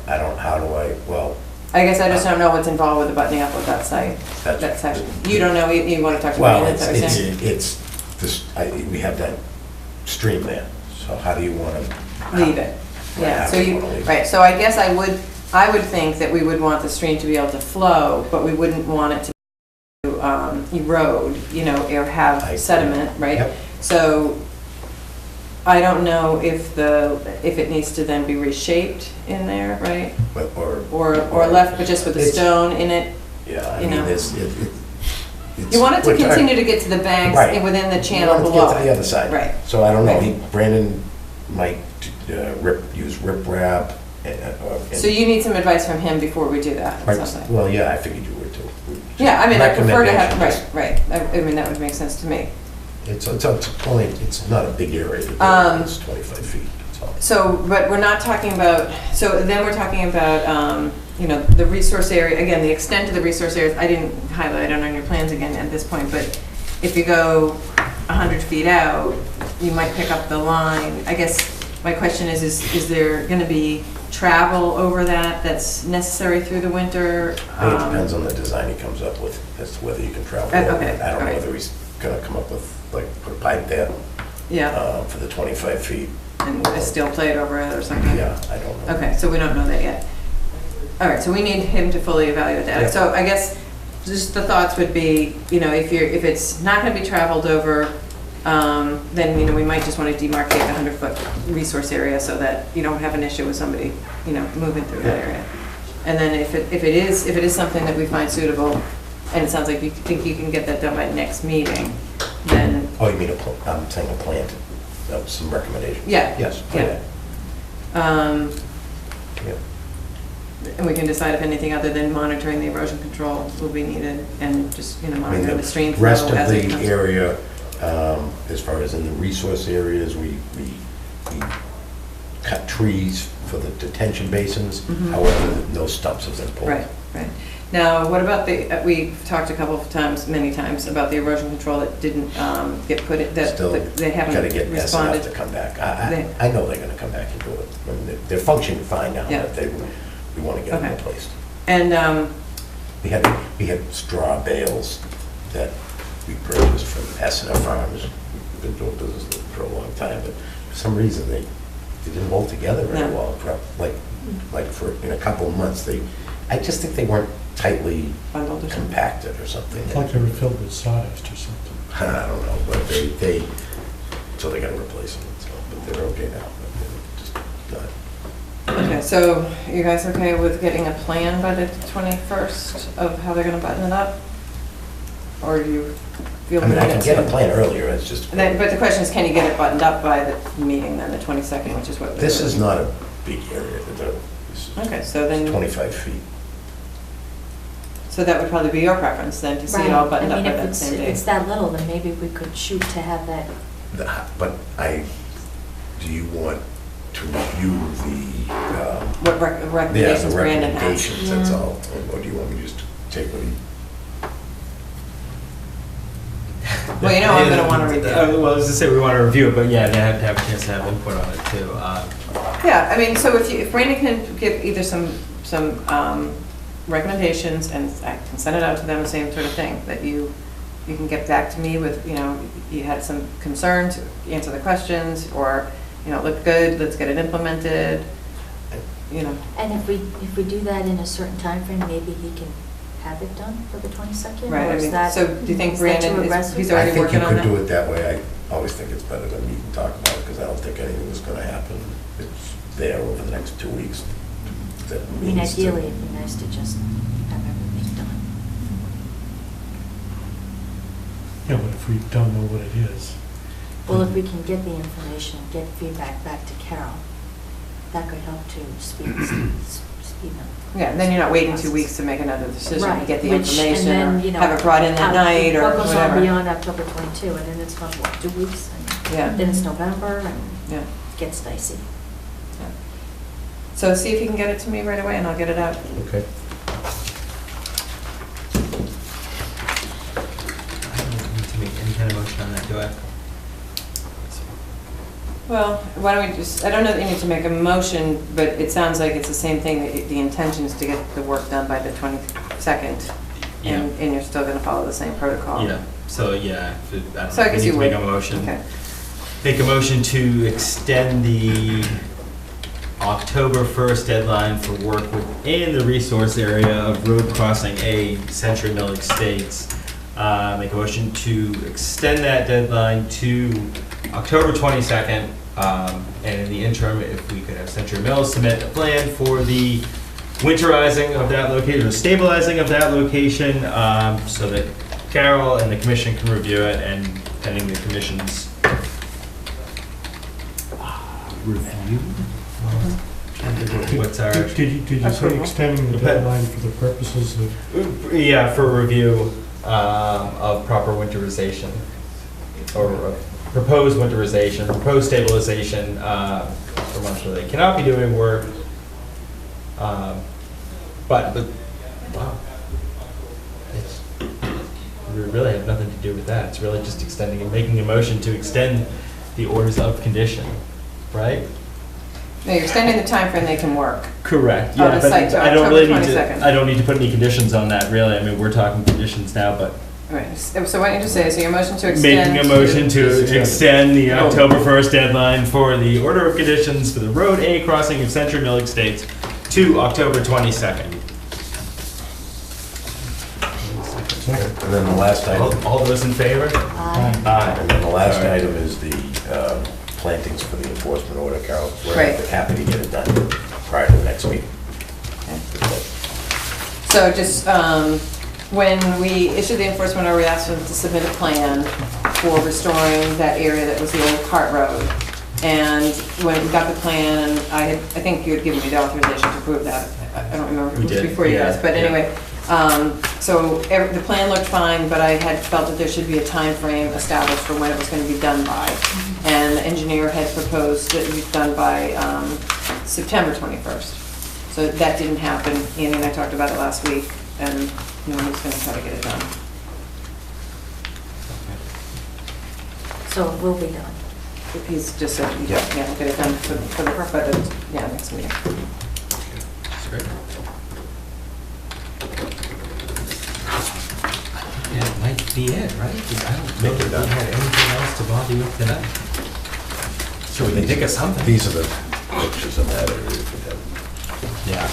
Well, I guess I just don't know what's involved with the buttoning up of that site, that's. that section. You don't know, you want to talk to Well, Brandon, is that what you're saying? it's, this, we have that stream there, so how do you want to? Leave it. Yeah, How so do you, wanna leave it? right, so I guess I would think that we would want the stream to be able to flow, but we wouldn't want it to erode, you know, or I- have sediment, right? Yep. So I don't know if it needs to then be reshaped in there, right? But- Or left, but just with the It's- stone in it? Yeah, I you mean, know. it's. You want it to we're trying- continue to get to the banks Right. within the We channel want it to below get to the it. other side. Right. So I don't know, Right. Brandon might use riprap. So you need some advice from him before we do that, it Right, sounds like. well, yeah, I figured you would too. Yeah, I mean, I prefer to have, Recommendation, right, I mean, that would make sense to me. It's only, it's not a big area, it's 25 feet, that's all. So, but we're not talking about, so then we're talking about, you know, the resource area, again, the extent of the resource areas, I didn't highlight it on your plans again at this point, but if you go 100 feet out, you might pick up the line. I guess my question is there gonna be travel over that's necessary through the winter? I think it depends on the design he comes up with, as to whether you can travel over Okay, it. I don't know alright. whether he's gonna come up with, like, put a pipe there Yeah, for the 25 feet. and a steel plate over it or something? Yeah, I don't know. Okay, so we don't know that yet. All right, so we need him to fully evaluate that. Yeah. So I guess just the thoughts would be, you know, if it's not gonna be traveled over, then, you know, we might just want to demarcate the 100-foot resource area so that you don't have an issue with somebody, you know, moving through that area. And then if it is something that we find suitable, and it sounds like you think you can get that done by next meeting, then, Oh, you mean I'm saying a plan, some recommendations? yeah. Yes, Yeah. yeah. Yeah. And we can decide if anything other than monitoring the erosion control will be needed and just, you know, I mean, monitoring the stream flow rest of as it the comes. area, as far as in the resource areas, we cut trees for the detention basins. Mhm. However, no stumps have been pulled. Right, right. Now, what about we've talked a couple of times, many times, about the erosion control that didn't get put in, that Still they haven't gotta get SNF to responded. come back. They- I know they're gonna come back and do it. I mean, they're functioning fine now, Yeah. but we wanna get them Okay. replaced. And, We had straw bales that we purchased from SNF Farms. We've been doing business with them for a long time, but for some reason, they didn't hold together very No. well. Like for, in a couple of months, I just think they weren't tightly bundled or something. compacted or something. It's like they were filled with sawdust or something. I don't know, but so they gotta replace them, so, but they're okay now. But they're just not. Okay, so you guys okay with getting a plan by the 21st of how they're gonna button it up? Or do you feel? I mean, I we can need get to- a plan earlier, it's just. But the question is, can you get it buttoned up by the meeting then, the 22nd, which is what? This is not a big area, Okay, so then, 25 feet. so that would probably be your preference then, to see it all buttoned up by that same If day? it's that little, then maybe we could shoot to have that. But do you want to review the, What yeah, recommendations the Brandon has? recommendations, that's Yeah. all? Or do you want me to just take what he? Well, you know I'm gonna wanna review it. Well, I was gonna say we want to review it, but yeah, they have to have a chance to have input on it too. Yeah, I mean, so if Brandon can give either some recommendations, and I can send it out to them, the same sort of thing, that you can get back to me with, you know, you had some concerns, answer the questions, or, you know, look good, let's get it implemented. you know. And if we do that in a certain time frame, maybe he can have it done for the 22nd? Right, Or I is mean, that- so do you think is that too Brandon, aggressive? he's I already think you working on could do that? it that way. I always think it's better to meet and talk about it, because I don't think anything is gonna happen. It's there over the next 2 weeks. that I mean, needs to- ideally, it'd be nice to just have everything done. Yeah, but if we don't know what it is. Well, if we can get the information, get feedback back to Carol, that could help to speed up. Yeah, then you're not waiting 2 weeks to make another decision, to Right, get the which- and information, then, or you know, have it brought in that night, or What goes on whatever. beyond October 22, and then it's gone, what, 2 weeks? And Yeah. then it's November, and Yeah. it gets dicey. So see if you can get it to me right away, and I'll get it out. Okay. I don't need to make any kind of motion on that, do I? Well, why don't we just, I don't know that you need to make a motion, but it sounds like it's the same thing, that the intention is to get the work done by the 22nd, and you're still gonna follow the same protocol. Yeah, so, yeah, I don't So I know, we guess need you to make would. a motion. Okay. Make a motion to extend the October 1st deadline for work within the resource area of road crossing A, Century Mill Estates. Make a motion to extend that deadline to October 22nd. And in the interim, if we could have Century Mills submit a plan for the winterizing of that location, or stabilizing of that location, so that Carol and the commission can review it, and pending the commission's review. What's our? Did you say Approval. extending the deadline for the purposes of? Yeah, for review of proper winterization, or proposed winterization, proposed stabilization for months where they cannot be doing work. But, wow. We really have nothing to do with that. It's really just extending and making a motion to extend the orders of condition, right? No, you're extending the time frame they can work. Correct, On yeah, the but site to I don't October really need 22nd. to, I don't need to put any conditions on that, really. I mean, we're talking conditions now, but Right, so why don't you just say, so your motion to extend. making a motion to extend the October 1st deadline for the order of conditions for the Road A crossing of Century Mill Estates to October 22nd. And then the last item, All those in favor? Aye. and then the last All right. item is the plantings for the enforcement order, Carol. We're Right. happy to get it done prior to the next meeting. So just, when we issued the enforcement order, we asked them to submit a plan for restoring that area that was the old cart road. And when we got the plan, I think you had given me the authorization to approve that. I don't remember, We it was did, before you yeah, guys, but yeah. anyway. So the plan looked fine, but I had felt that there should be a time frame established for when it was gonna be done by. And the engineer had proposed that it be done by September 21st. So that didn't happen. Andy and I talked about it last week, and no one was gonna try to get it done. So it will be done. He's just said, yeah, we'll get it done for the, yeah, next meeting. That's great. That might be it, right? I don't think that we had anything else to bother you with tonight. So we can think of something. These are the pictures of that area. if you have. Yeah.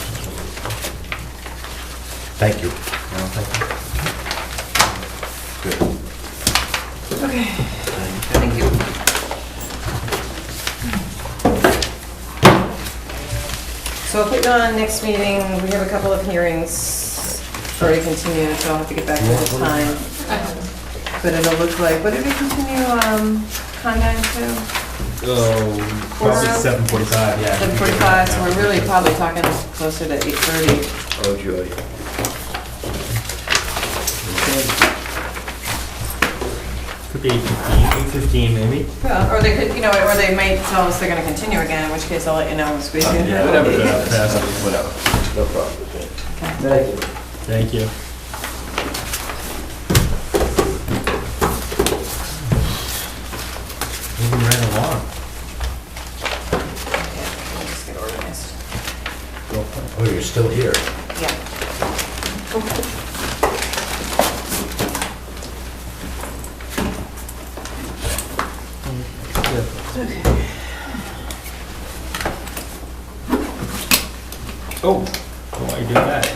Thank you. No, thank you. Good. Okay, thank you. So I'll put you on next meeting. We have a couple of hearings already continued, so I'll have to get back to the time. But it'll look like, what did we continue, Condan to? Oh, probably 7:45, yeah. 7:45, so we're really probably talking closer to 8:30. Oh, joy. Could be 8:15 maybe. Well, or they could, or they might tell us they're gonna continue again, in which case I'll let you know once we. Yeah, whatever. Whatever. No problem. Thank you. Thank you. Moving right along. Yeah, just get organized. Oh, you're still here. Yeah. Oh, while you're doing that,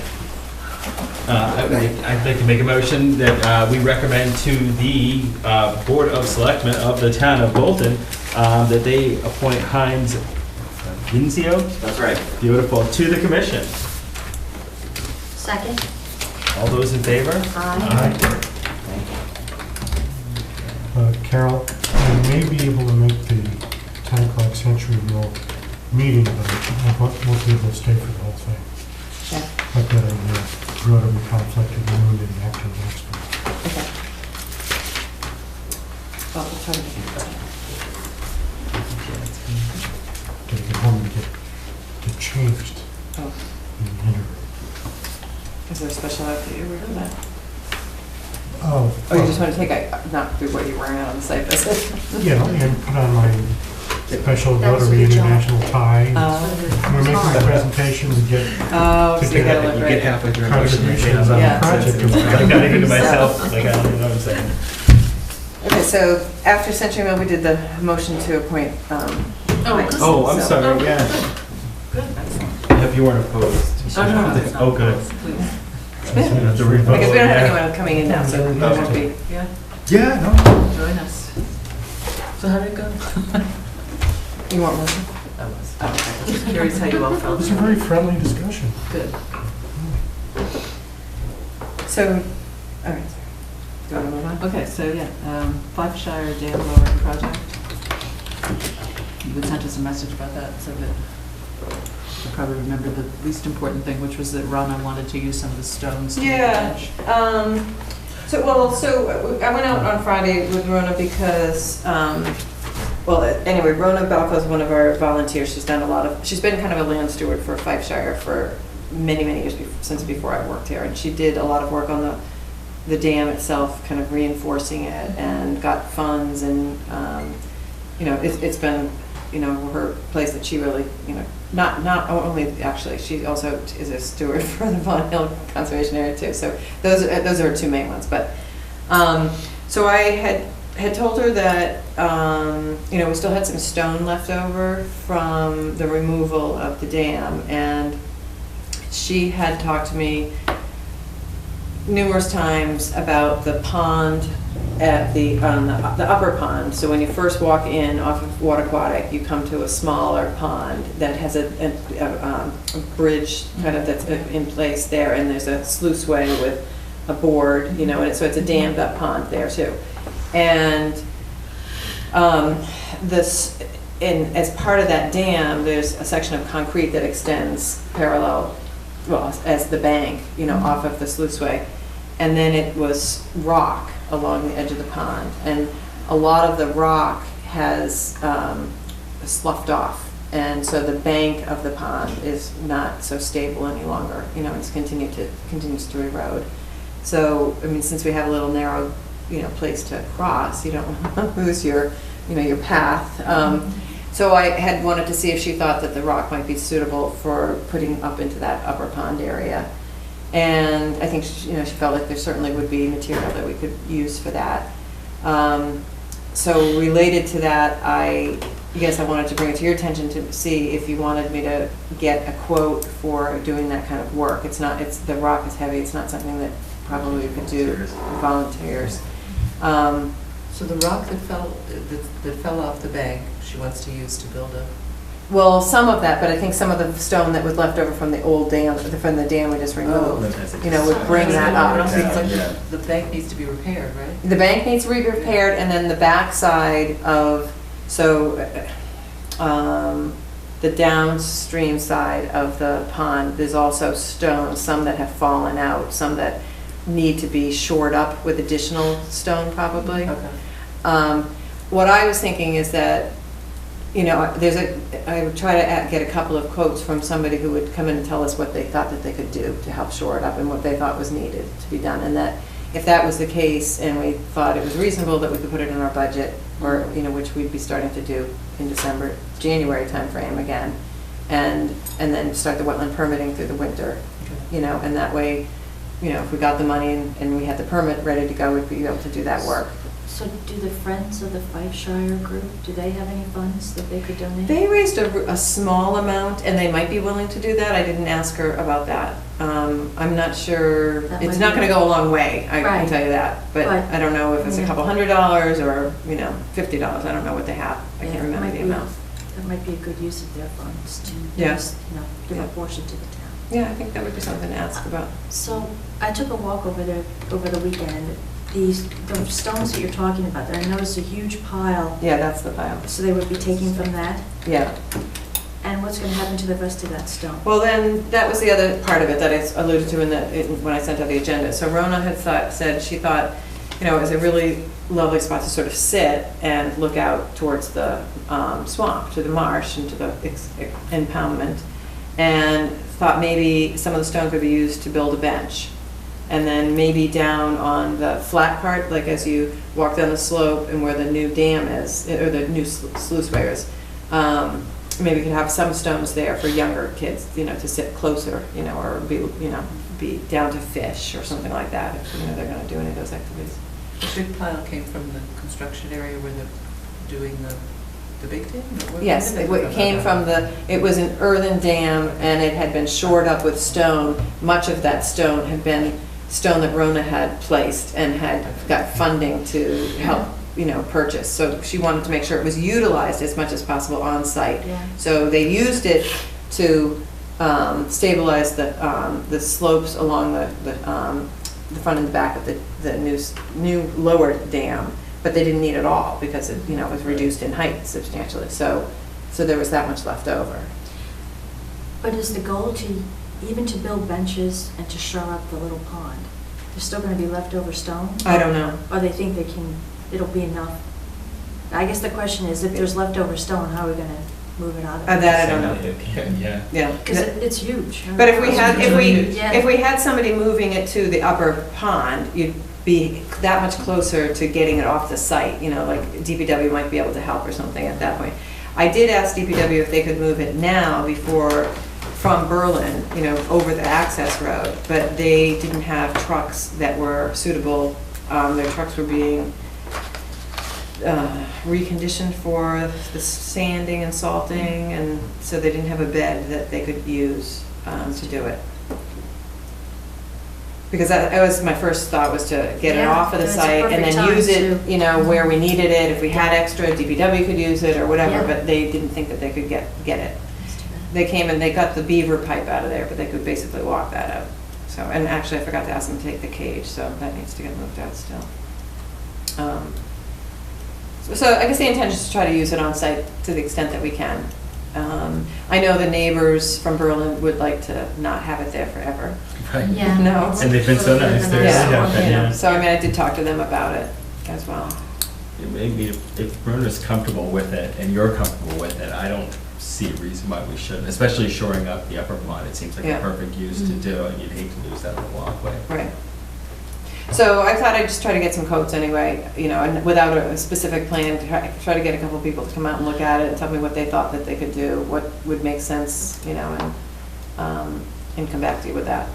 I'd like to make a motion that we recommend to the Board of Selectmen of the town of Bolton that they appoint Heinz Vincio. That's right. Beautiful, to the commission. Second? All those in favor? Aye. Carol, I may be able to make the 10 o'clock Century Mill meeting, but I won't be able to stay for the whole thing. Yeah. I've got a rotary conflict at noon in the afternoon next week. Okay. Well, we'll try to make it. Gotta get home and get changed Oh, in the interim. is there a special outfit you're wearing that? Oh, Oh, you just want to take, not do what you're wearing out on the site visit? yeah, and put on my special That was a Rotary good job. International tie. Oh, We're making the presentation to get oh, To so you get- gotta look You right. get halfway through a motion. contributions on Yeah. the project. I got even to myself, like, I don't even know what I'm saying. Okay, so after Century Mill, we did the motion to appoint, Mike. Oh, I'm So- sorry, yeah. Good, excellent. I hope you weren't opposed. Oh, no, no, it's not Oh, good. opposed, please. Have to revote. Because we don't have Yeah. anyone coming in now, so it won't be, yeah. Yeah, no. Join us. So how did it go? You want motion? I was. Oh, okay. I was just curious how you all It felt. was a very friendly discussion. Good. So, all right. Do you want to move on? Okay, so yeah, Five Shire Dam lowering project. You had sent us a message about that, so that you probably remember the least important thing, which was that Rana wanted to use some of the stones to make the Yeah. bench. So I went out on Friday with Rona because, anyway, Rona Balco is one of our volunteers. She's been kind of a land steward for Fife Shire for many, many years since before I worked here. And she did a lot of work on the dam itself, kind of reinforcing it, and got funds, and, it's been, her place that she really, not only, actually, she also is a steward for the Vaughan Hill Conservation Area too. So those are her two main ones. But so I had told her that we still had some stone left over from the removal of the dam, and she had talked to me numerous times about the pond at the upper pond. So when you first walk in off of Waterquatic, you come to a smaller pond that has a bridge kind of that's in place there, and there's a sluiceway with a board, and so it's a dammed up pond there too. And as part of that dam, there's a section of concrete that extends parallel, as the bank, off of the sluiceway. And then it was rock along the edge of the pond. And a lot of the rock has sloughed off. And so the bank of the pond is not so stable any longer, it's continues to erode. So, since we have a little narrow, place to cross, you don't want to lose your path. So I had wanted to see if she thought that the rock might be suitable for putting up into that upper pond area. And I think, she felt like there certainly would be material that we could use for that. So related to that, I guess I wanted to bring it to your attention to see if you wanted me to get a quote for doing that kind of work. The rock is heavy, it's not something that probably we could do with volunteers. So the rock that fell off the bank, she wants to use to build a... Well, some of that, but I think some of the stone that was left over from the old dam, from the dam we just removed, would bring that But up. also, it's like the bank needs to be repaired, right? The bank needs to be repaired, and then the backside of, the downstream side of the pond, there's also stones, some that have fallen out, some that need to be shored up with additional stone probably. Okay. What I was thinking is that, I would try to get a couple of quotes from somebody who would come in and tell us what they thought that they could do to help shore it up and what they thought was needed to be done. And that if that was the case and we thought it was reasonable that we could put it in our budget, or, which we'd be starting to do in December, January timeframe again, and then start the wetland permitting through the winter, and that way, if we got the money and we had the permit ready to go, we'd be able to do that work. So do the Friends of the Fifeshire group, do they have any funds that they could donate? They raised a small amount, and they might be willing to do that. I didn't ask her about that. I'm not sure, That it's might not be- gonna go a long way, I can Right. tell you that. But But- I don't know if it's a yeah. couple $100 or, $50, I don't know what they have. I Yeah, can't it remember might the be- amount. That might be a good use of their funds to, Yeah. give a Yeah. portion to the town. Yeah, I think that would be something to ask about. So I took a walk over there over the weekend, and the stones that you're talking about, there, I noticed a huge pile. Yeah, that's the pile. So they would be taking from that? Yeah. And what's going to happen to the rest of that stone? Well, then, that was the other part of it that I alluded to when I sent out the agenda. So Rona had said she thought, it was a really lovely spot to sort of sit and look out towards the swamp, to the marsh, and to the impoundment, and thought maybe some of the stone could be used to build a bench. And then maybe down on the flat part, like as you walk down the slope and where the new dam is, or the new sluiceway is, maybe we could have some stones there for younger kids, to sit closer, or be down to fish or something like that, if, they're gonna do any of those activities. The big pile came from the construction area where they're doing the big dam? Or where Yes, did they it came from it was an earthen dam, and it had been shored up with stone. Much of that stone had been stone that Rona had placed and had got funding to help, purchase. So she wanted to make sure it was utilized as much as possible on site. Yeah. So they used it to stabilize the slopes along the front and the back of the new lower dam, but they didn't need it all because it was reduced in height substantially. So there was that much left over. But is the goal even to build benches and to shore up the little pond? There's still going to be leftover stone? I don't know. Or they think it'll be enough? I guess the question is, if there's leftover stone, how are we going to move it out of there? That I don't know. Yeah. Yeah. Because it's huge. But if Yeah. we had somebody moving it to the upper pond, you'd be that much closer to getting it off the site, like DPW might be able to help or something at that point. I did ask DPW if they could move it now from Berlin, over the access road, but they didn't have trucks that were suitable. Their trucks were being reconditioned for the sanding and salting, and so they didn't have a bed that they could use to do it. Because that was my first thought, was to get it Yeah, off of the that's a site and perfect then time use it, to- where we needed it. If we had extra, DPW could use it or whatever, Yeah. but they didn't think that they could get it. That's too bad. They came and they got the beaver pipe out of there, but they could basically walk that out. So, and actually I forgot to ask them to take the cage, so that needs to get moved out still. So I guess the intention is to try to use it on site to the extent that we can. I know the neighbors from Berlin would like to not have it there forever. Right. Yeah. No. It's And they've been so a little bit nice. of a They're nice really one. helping, yeah. So I did talk to them about it as well. If Rona's comfortable with it and you're comfortable with it, I don't see a reason why we shouldn't, especially shoring up the upper pond. It seems like Yeah. a perfect use to do, and you'd hate to lose that little walkway. Right. So I thought I'd just try to get some quotes anyway, and without a specific plan, try to get a couple people to come out and look at it and tell me what they thought that they could do, what would make sense, and come back to you with that.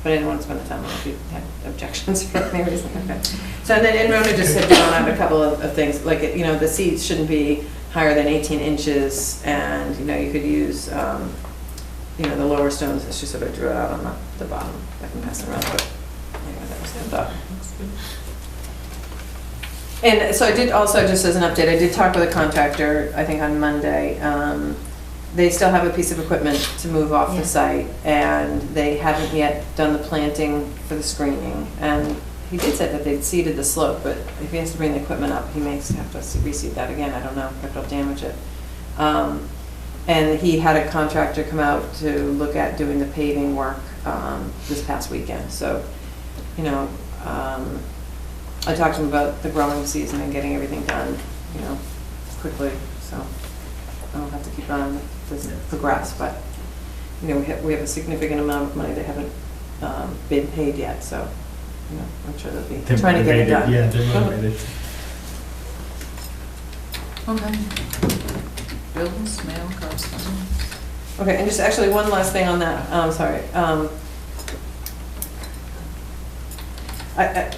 But I didn't want to spend the time on it if you had objections for any reason. Okay. So and then Rona just had drawn out a couple of things, like, the seats shouldn't be higher than 18 inches, and, you could use, the lower stones, she sort of drew it out on the bottom. I can pass it around, but anyway, that was the thought. And so I did also, just as an update, I did talk with a contractor, I think on Monday. They still have a piece of equipment to move off Yeah. the site, and they haven't yet done the planting for the screening. And he did say that they'd seeded the slope, but if he has to bring the equipment up, he may have to reseed that again. I don't know if it'll damage it. And he had a contractor come out to look at doing the paving work this past weekend. So, I talked to him about the growing season and getting everything done, quickly. So I'll have to keep on the grass, but we have a significant amount of money that haven't been paid yet. So I'm sure they'll be trying to get it done. Yeah, they're motivated. Okay. Bills, mail, correspondence. Okay, and just actually one last thing on that. Sorry.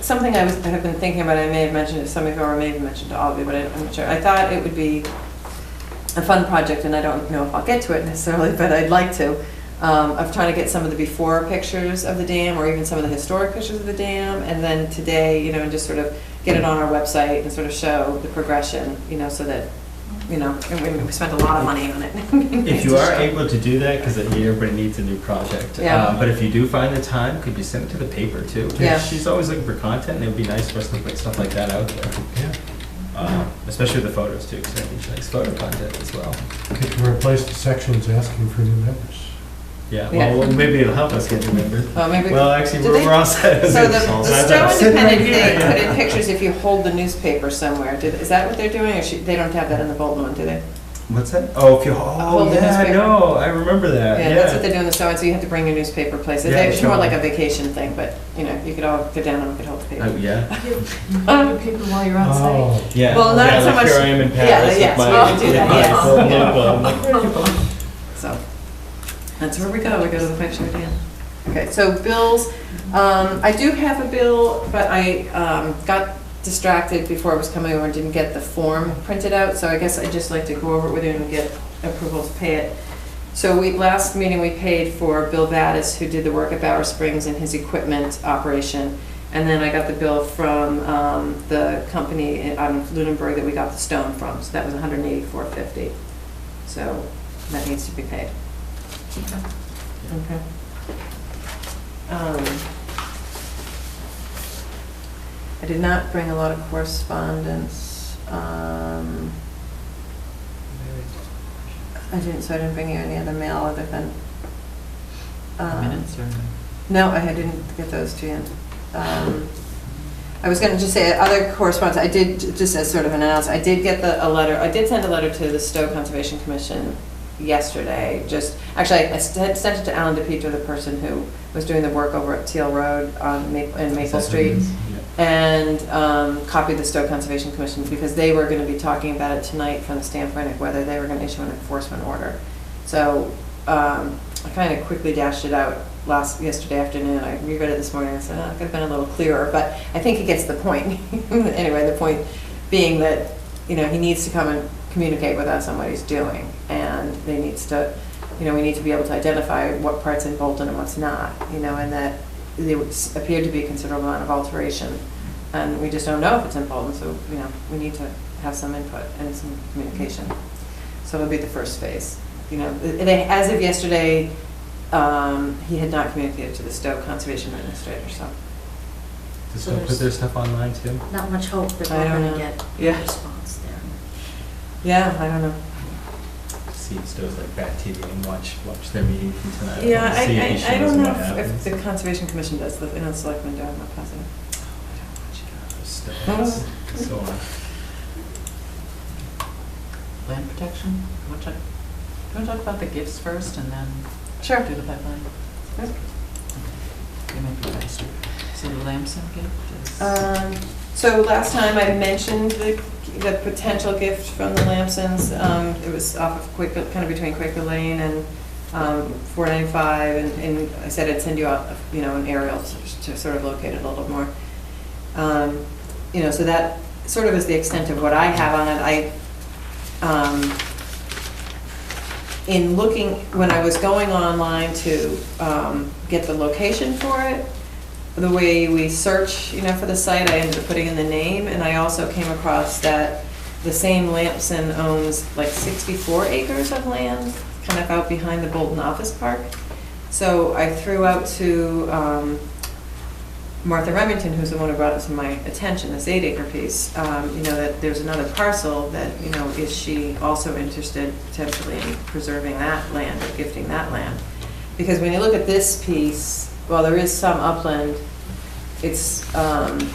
something I have been thinking about, I may have mentioned it to some of you, or I may have mentioned to all of you, but I'm not sure. I thought it would be a fun project, and I don't know if I'll get to it necessarily, but I'd like to, of trying to get some of the before pictures of the dam, or even some of the historic pictures of the dam, and then today, you know, and just sort of get it on our website and sort of show the progression, you know, so that, you know, and we spent a lot of money on it. If you are able to do that, because everybody needs a new project. Yeah. But if you do find the time, could you send it to the paper too? Yeah. She's always looking for content, and it would be nice for us to put stuff like that out there. Yeah. Especially the photos too, because I think she likes photo content as well. We can replace the sections asking for new members. Yeah, Yeah. well, maybe it'll help us get new members. Oh, maybe. Well, actually, Did they- we're all set. So the Stowe Sitting right Independent here, thing yeah. put in pictures if you hold the newspaper somewhere. Is that what they're doing, or they don't have that in the Bolton one, do they? What's that? Oh, if you, Hold the yeah, newspaper. no, I remember that, Yeah, that's what they do in the Stowe, so you have to bring your newspaper place. Yeah, It's more sure. like a vacation thing, but, you know, you could all go down and we could hold the paper. Oh, yeah. Your paper while you're on site. Oh, Yeah. Well, not yeah, so like much- Here I am in yeah, Paris yes, with we my, can do with that, my yes. full logo. I'm like, where are you going? So, that's where we go to the picture again. Okay, so bills, I do have a bill, but I got distracted before I was coming over and didn't get the form printed out, so I guess I'd just like to go over it with you and get approval to pay it. So last meeting we paid for Bill Battis, who did the work at Bower Springs and his equipment operation. And then I got the bill from the company out of Lunenburg that we got the stone from, so that was $184.50. So that needs to be paid. Okay. I did not bring a lot of correspondence. I didn't bring you any other mail other than. Minutes or? No, I didn't get those to you. I was going to just say other correspondence. I did, just as sort of an announcement, I did get a letter. I did send a letter to the Stowe Conservation Commission yesterday. Actually, I sent it to Alan DePietro, the person who was doing the work over at Teal Road in Maple Street, and copied the Stowe Conservation Commission because they were going to be talking about it tonight from the standpoint of whether they were going to issue an enforcement order. So I kind of quickly dashed it out yesterday afternoon. I reread it this morning and said, it could have been a little clearer, but I think it gets the point. Anyway, the point being that, you know, he needs to come and communicate with us on what he's doing, and we need to be able to identify what part's in Bolton and what's not, you know, and that there appeared to be a considerable amount of alteration, and we just don't know if it's in Bolton, so, you know, we need to have some input and some communication. So it'll be the first phase. You know, as of yesterday, he had not communicated to the Stowe Conservation Administrator, so. Does Stowe put their stuff online too? Not much hope that I we're don't going know. to get Yeah. a response there. Yeah, I don't know. See if Stowe's like bad TV and watch their meeting from tonight. Yeah, See if he I shows don't them know what if happens. the Conservation Commission does, the selectmen do, I'm not positive. Stowe is so on. Land protection? Do you want to talk about the gifts first and then Sure. do the pipeline? Sure. It might be faster. So the Lamson gift is? So last time I mentioned the potential gift from the Lamsons. It was off of kind of between Quaker Lane and 495, and I said I'd send you out, you know, an aerial to sort of locate it a little more. You know, so that sort of is the extent of what I have on it. In looking, when I was going online to get the location for it, the way we search, you know, for the site, I ended up putting in the name, and I also came across that the same Lampson owns like 64 acres of land, kind of out behind the Bolton Office Park. So I threw out to Martha Remington, who's the one who brought it to my attention, this 8-acre piece, you know, that there's another parcel that, you know, is she also interested potentially in preserving that land or gifting that land? Because when you look at this piece, well, there is some upland, it's kind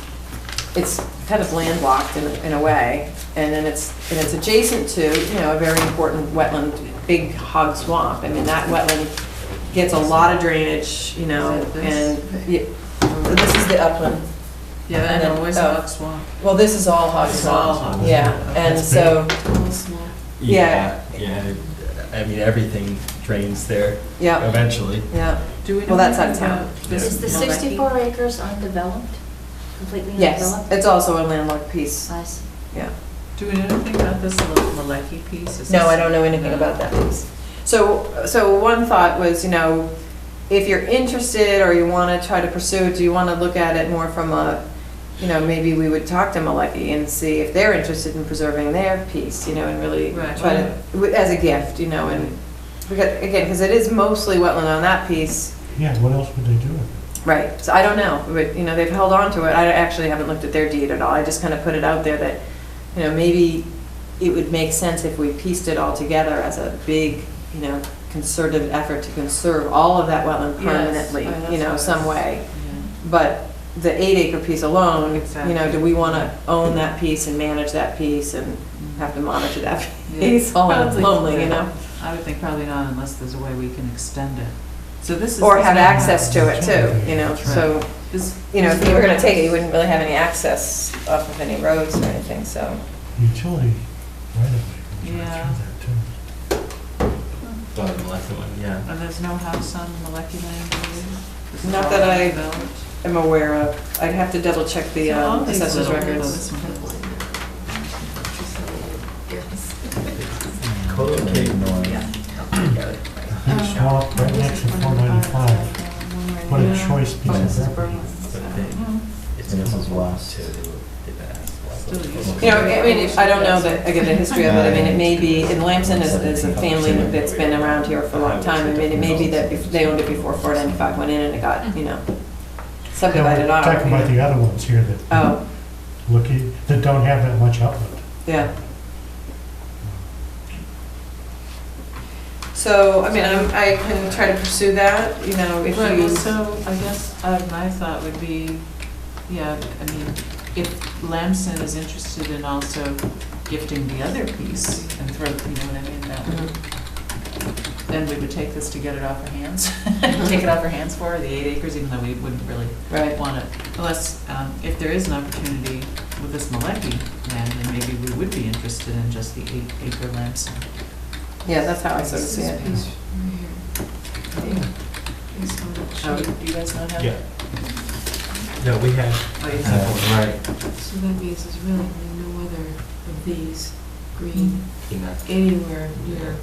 of landlocked in a way, and then it's adjacent to, you know, a very important wetland, big hog swamp. I mean, that wetland gets a lot of drainage, you know, and this is the upland. Yeah, I know, where's Oh. Hog Swamp? Well, this is all hog This is all swamp. hog Yeah, swamp. and That's so, Small. Yeah. Yeah. I mean, everything drains there yeah, eventually. yeah. Do we know Well, that's anything out of town. about this Is the Malecki? 64 acres undeveloped? completely Yes, undeveloped? it's also a landlocked piece. I see. Yeah. Do we know anything about this little Malecki piece? Is No, this- I don't know anything about that piece. So one thought was, if you're interested or you want to try to pursue it, do you want to look at it more from maybe we would talk to Malecki and see if they're interested in preserving their piece, and really Right. try to, as a gift, and, because it is mostly wetland on that piece. Yeah, what else would they do with it? Right, so I don't know, but, they've held on to it. I actually haven't looked at their deed at all. I just kind of put it out there that, maybe it would make sense if we pieced it all together as a big, concerted effort to conserve all of that wetland Yes, permanently, that's some way. Yeah. But the 8-acre piece alone, Exactly. do we want to own that piece and manage that piece and have to monitor that Yeah. piece? All Probably, lonely, I would think probably not unless there's a way we can extend it. So this is. Or this have is- access to it too, so, This- if you were gonna take it, you wouldn't really have any access off of any roads or anything, so. Utility right away. Yeah. Oh, the Malecki one, yeah. And there's no house on Malecki Lane, do you? This is Not all that I- developed? I'm aware of. I'd have to double check the So all these assessor's little- records. this one is- Swamp right next to 495. What a choice piece of property. And this is west. Still used. I don't know the history of it. It may be, and Lamson is a family that's been around here for a long time. It may be that they owned it before 495 went in and it got, subdivided Now, off. talking about the other ones here that Oh, that don't have that much upland. yeah. So, I can try to pursue that, if Right, you. well, so I guess my thought would be, if Lamson is interested in also gifting the other piece and throw, that would, then we would take this to get it off our hands. Take it off our hands for her, the 8 acres, even though we wouldn't really Right. want it. Unless, if there is an opportunity with this Malecki land, then maybe we would be interested in just the 8-acre Lamson. Yeah, that's how I sort of see it. Oh, do you guys not have? Yeah. No, we had. Oh, you have Right. So that means there's really no other of these green No. anywhere near.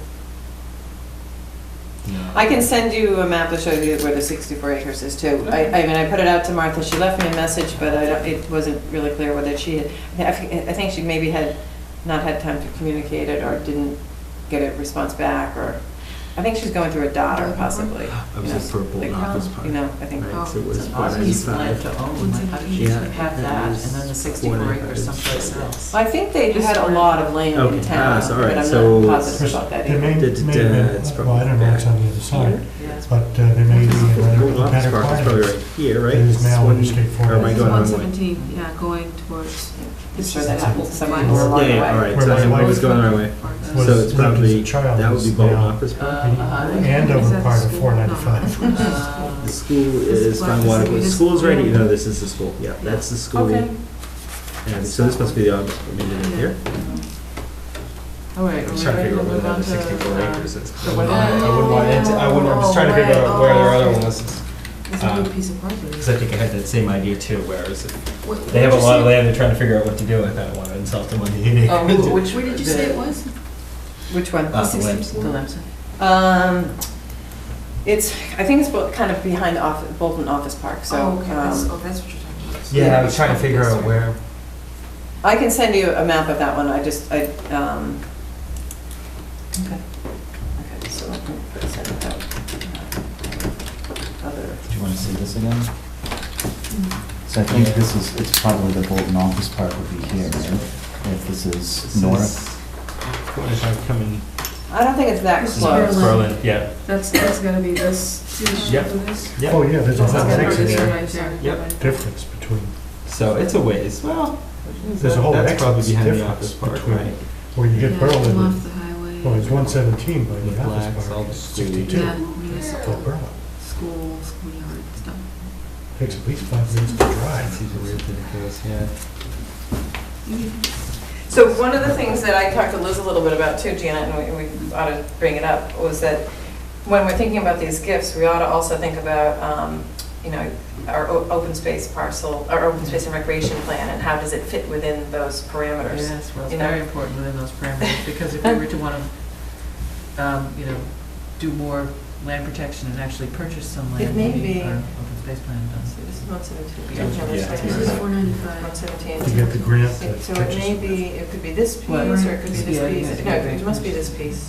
I can send you a map to show you where the 64 acres is too. I put it out to Martha, she left me a message, but it wasn't really clear whether she had, I think she maybe had not had time to communicate it or didn't get a response back, or, I think she's going through a daughter possibly. I was just for a Bolton office park. I think. Right, so it was Piece of land 495. to own, like, how did you Yeah, have that, and then the 64 acres someplace else? I think they had a lot of land in Okay, town, so, all right, but I'm so- not positive about that There either. may It's have been, well, I don't know what's on the other side, Yes. but there may be Bolton a office better park is part probably of right it. here, right? It is This now one- Interstate Or am I 495. going wrong way? 117, yeah, going towards. I'm sure that happened to somebody Yeah, more along the Yeah, way. all right, Where so my I wife was going the right way. was So it's lived as a probably, child that would be is Bolton now office park? The Is Andover that part the of school? 495. The school is Fine Water, the school's right here, no, this is the school, yeah, that's the school. Okay. And so this must be the office, maybe right here? Oh, wait, are I'm we trying to ready figure to out where move the on other to? 64 acres is. So what I wouldn't want it, I'm just trying to figure out where their other one was. It's a new piece of property. Because I think I had that same idea too, whereas What- they have a where'd you lot of say- land, they're trying to figure out what to do with. I don't want to insult them on the 8 Oh, acres. which, Where did you say it was? which one? The Lamson. The Lamson? I think it's kind of behind the Bolton Office Park, so. Oh, okay, that's what you're talking about. Yeah, I was trying to figure out where. I can send you a map of that one, okay. Okay, so let me send it out. Other, Do you want to see this again? So I think this is, it's probably the Bolton office park would be here, right? If this is north. 45 coming. I don't think it's that This is close. Berlin, yeah. That's gotta be this, see the shape Yep. of this? Oh, yeah, there's a That's whole gotta be exit this there. right there. Yep. Difference between, So it's a ways. Well, there's a whole that's probably exit behind the difference office park, between right? where you Yeah, get come Berlin. off the highway. Well, it's 117 by The the blacks, office all park, the it's school. 62 Yeah, till municipal, Berlin. schoolyard stuff. Takes at least 5 minutes to drive. These are weird things, yeah. So one of the things that I talked to Liz a little bit about too, Janet, and we ought to bring it up, was that when we're thinking about these gifts, we ought to also think about you know, our open space parcel, our open space and recreation plan, and how does it fit within those parameters? Yes, well, it's You know? very important within those parameters, because if we were to want to, you know, do more land protection and actually purchase some land, It may we need be- our open space plan done. So this is 117. Yeah. This is 495. 117. To get the grant to So it purchase may it. be, it could be this piece, What? or it could be this Yeah, piece. yeah, No, yeah. it must be this piece.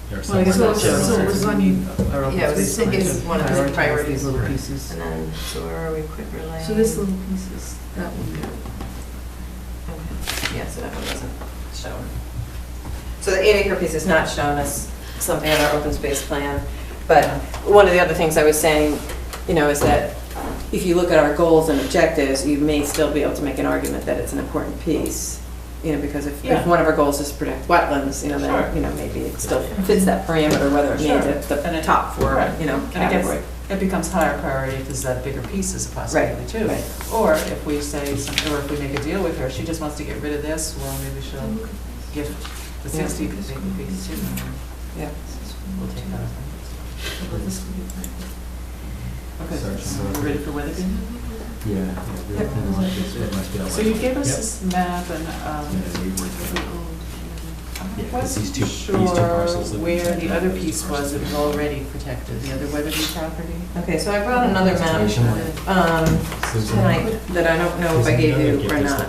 Well, I guess So- that's so it was on you- our open Yeah, it was- space plan it's to one of the prioritize priorities. these little pieces. And then, so where are we, Quidner Lane? So this little piece is that one there. Okay. Yeah, so that one wasn't shown. So the 8 acre piece is not shown as something on our open space plan. But one of the other things I was saying, you know, is that if you look at our goals and objectives, you may still be able to make an argument that it's an important piece. You know, because if Yeah. one of our goals is to protect wetlands, you know, Sure. then, you know, maybe it still fits that parameter, whether it Sure. made the And it- top four, right. you know, And it gets- category. It becomes higher priority if there's that bigger piece as a possibility too. right. Or if we say, or if we make a deal with her, she just wants to get rid of this, well, maybe she'll gift the 60 acre piece too. Yeah. We'll take that. But this could be fine. Okay, Sorry. so we're ready for Weatherby? Yeah, everything like this, it must be. So you gave us Yep. this map and, I Yeah, 'cause these two wasn't sure parcels that we where checked the out, other those piece was parcels. that was already protected, the other Weatherby property. Okay, so I brought another map tonight that I don't know if I gave you or not.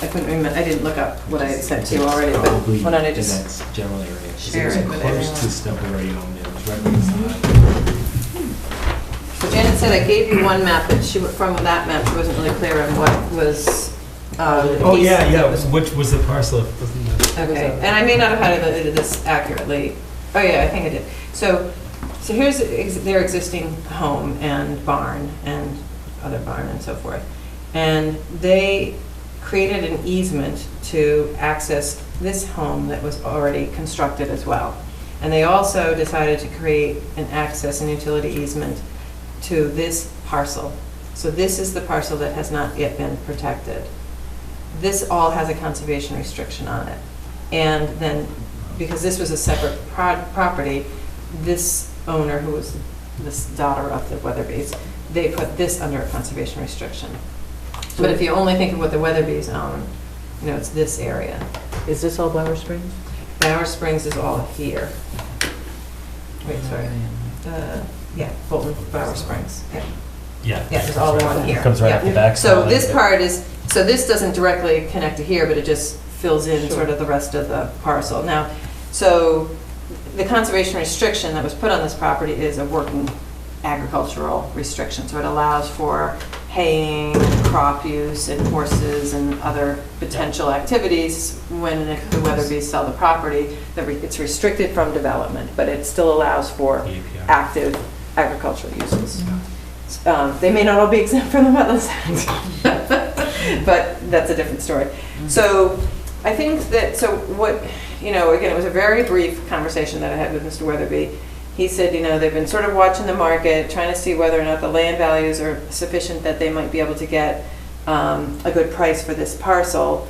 I couldn't remember, I didn't look up what I had sent to you already, but Probably why don't I in just, that general area. 'Cause share was it with close everyone. to stuff already on there, it was right beside. so Janet said I gave you one map, but she, from that map, she wasn't really clear on what was, the Oh, piece yeah, that yeah, was- which was the parcel, wasn't that? Okay, and I may not have highlighted this accurately. Oh, yeah, I think I did. So here's their existing home and barn and other barn and so forth. And they created an easement to access this home that was already constructed as well. And they also decided to create an access and utility easement to this parcel. So this is the parcel that has not yet been protected. This all has a conservation restriction on it. And then, because this was a separate property, this owner, who was this daughter of the Weatherbys, they put this under a conservation restriction. But if you only think of what the Weatherbys own, you know, it's this area. Is this all Bower Springs? Bower Springs is all here. Wait, sorry. Yeah, Fulton, Bower Springs. Yeah. Yeah. Yeah, it's all along here. Comes right Yeah. off the back. So this part is, so this doesn't directly connect to here, but it just fills in sort of the rest of the parcel. Now, so the conservation restriction that was put on this property is a working agricultural restriction. So it allows for haying, crop use, and horses and other potential activities when the Weatherbys sell the property. It's restricted from development, but it still allows for active agricultural uses. They may not all be exempt from the Wetlands Act, but that's a different story. So I think that, so what, you know, again, it was a very brief conversation that I had with Mr. Weatherby. He said, you know, they've been sort of watching the market, trying to see whether or not the land values are sufficient that they might be able to get a good price for this parcel.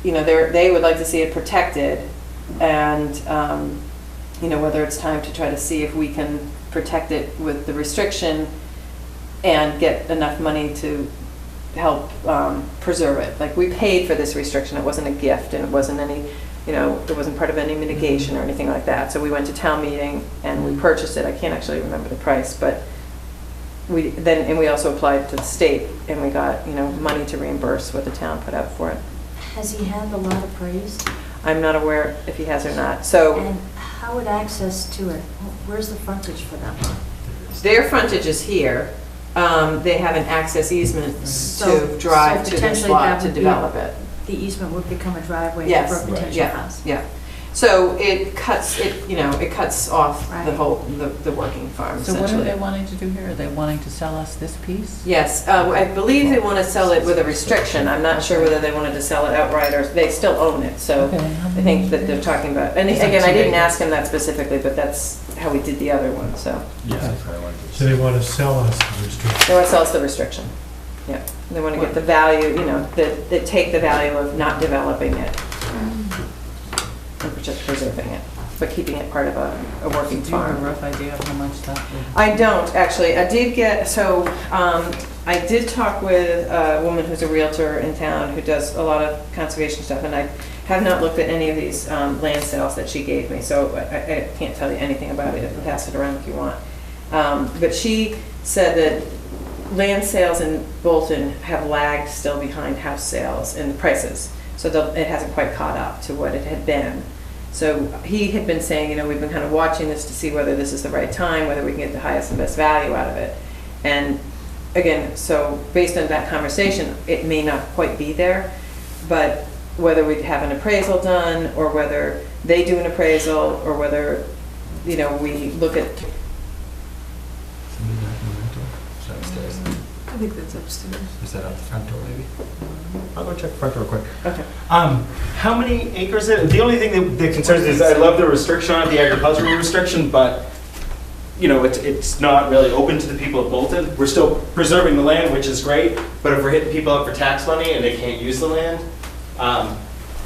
You know, they would like to see it protected, and, you know, whether it's time to try to see if we can protect it with the restriction and get enough money to help preserve it. Like, we paid for this restriction, it wasn't a gift, and it wasn't any, you know, it wasn't part of any mitigation or anything like that. So we went to town meeting and we purchased it. I can't actually remember the price, but and we also applied to the state and we got, you know, money to reimburse what the town put out for it. Has he had the lot appraised? I'm not aware if he has or not. So And how would access to it, where's the frontage for that lot? their frontage is here. They have an access easement to drive to this potentially lot that to would be- develop it. The easement would become a driveway Yes, for a potential yeah, house. yeah. So it cuts, you know, it cuts off the Right. whole, the working farm So what are essentially. they wanting to do here? Are they wanting to sell us this piece? Yes, I believe they want to sell it with a restriction. I'm not sure whether they wanted to sell it outright or they still own it. So Okay. I think that they're talking about, and It's like again, I 2 didn't acres. ask him that specifically, but that's how we did the other one, so. Yeah, that's what I wanted to So they want to sell us the restriction. They want to sell us the restriction. Yeah, they want to get the value, you know, they take the value of not developing it and just preserving it. but keeping it part of a working Do you have a farm. rough idea of how much that would? I don't, actually. I did get, so I did talk with a woman who's a realtor in town who does a lot of conservation stuff, and I have not looked at any of these land sales that she gave me, so I can't tell you anything about it. I can pass it around if you want. But she said that land sales in Bolton have lagged still behind house sales in the prices. So it hasn't quite caught up to what it had been. So he had been saying, you know, we've been kind of watching this to see whether this is the right time, whether we can get the highest and best value out of it. And again, so based on that conversation, it may not quite be there, but whether we have an appraisal done, or whether they do an appraisal, or whether, you know, we look at. I think that's upstairs. Is that out the front door, maybe? I'll go check the front door quick. Okay. How many acres? The only thing that concerns me is I love the restriction on it, the agricultural restriction, but you know, it's not really open to the people of Bolton. We're still preserving the land, which is great, but if we're hitting people up for tax money and they can't use the land,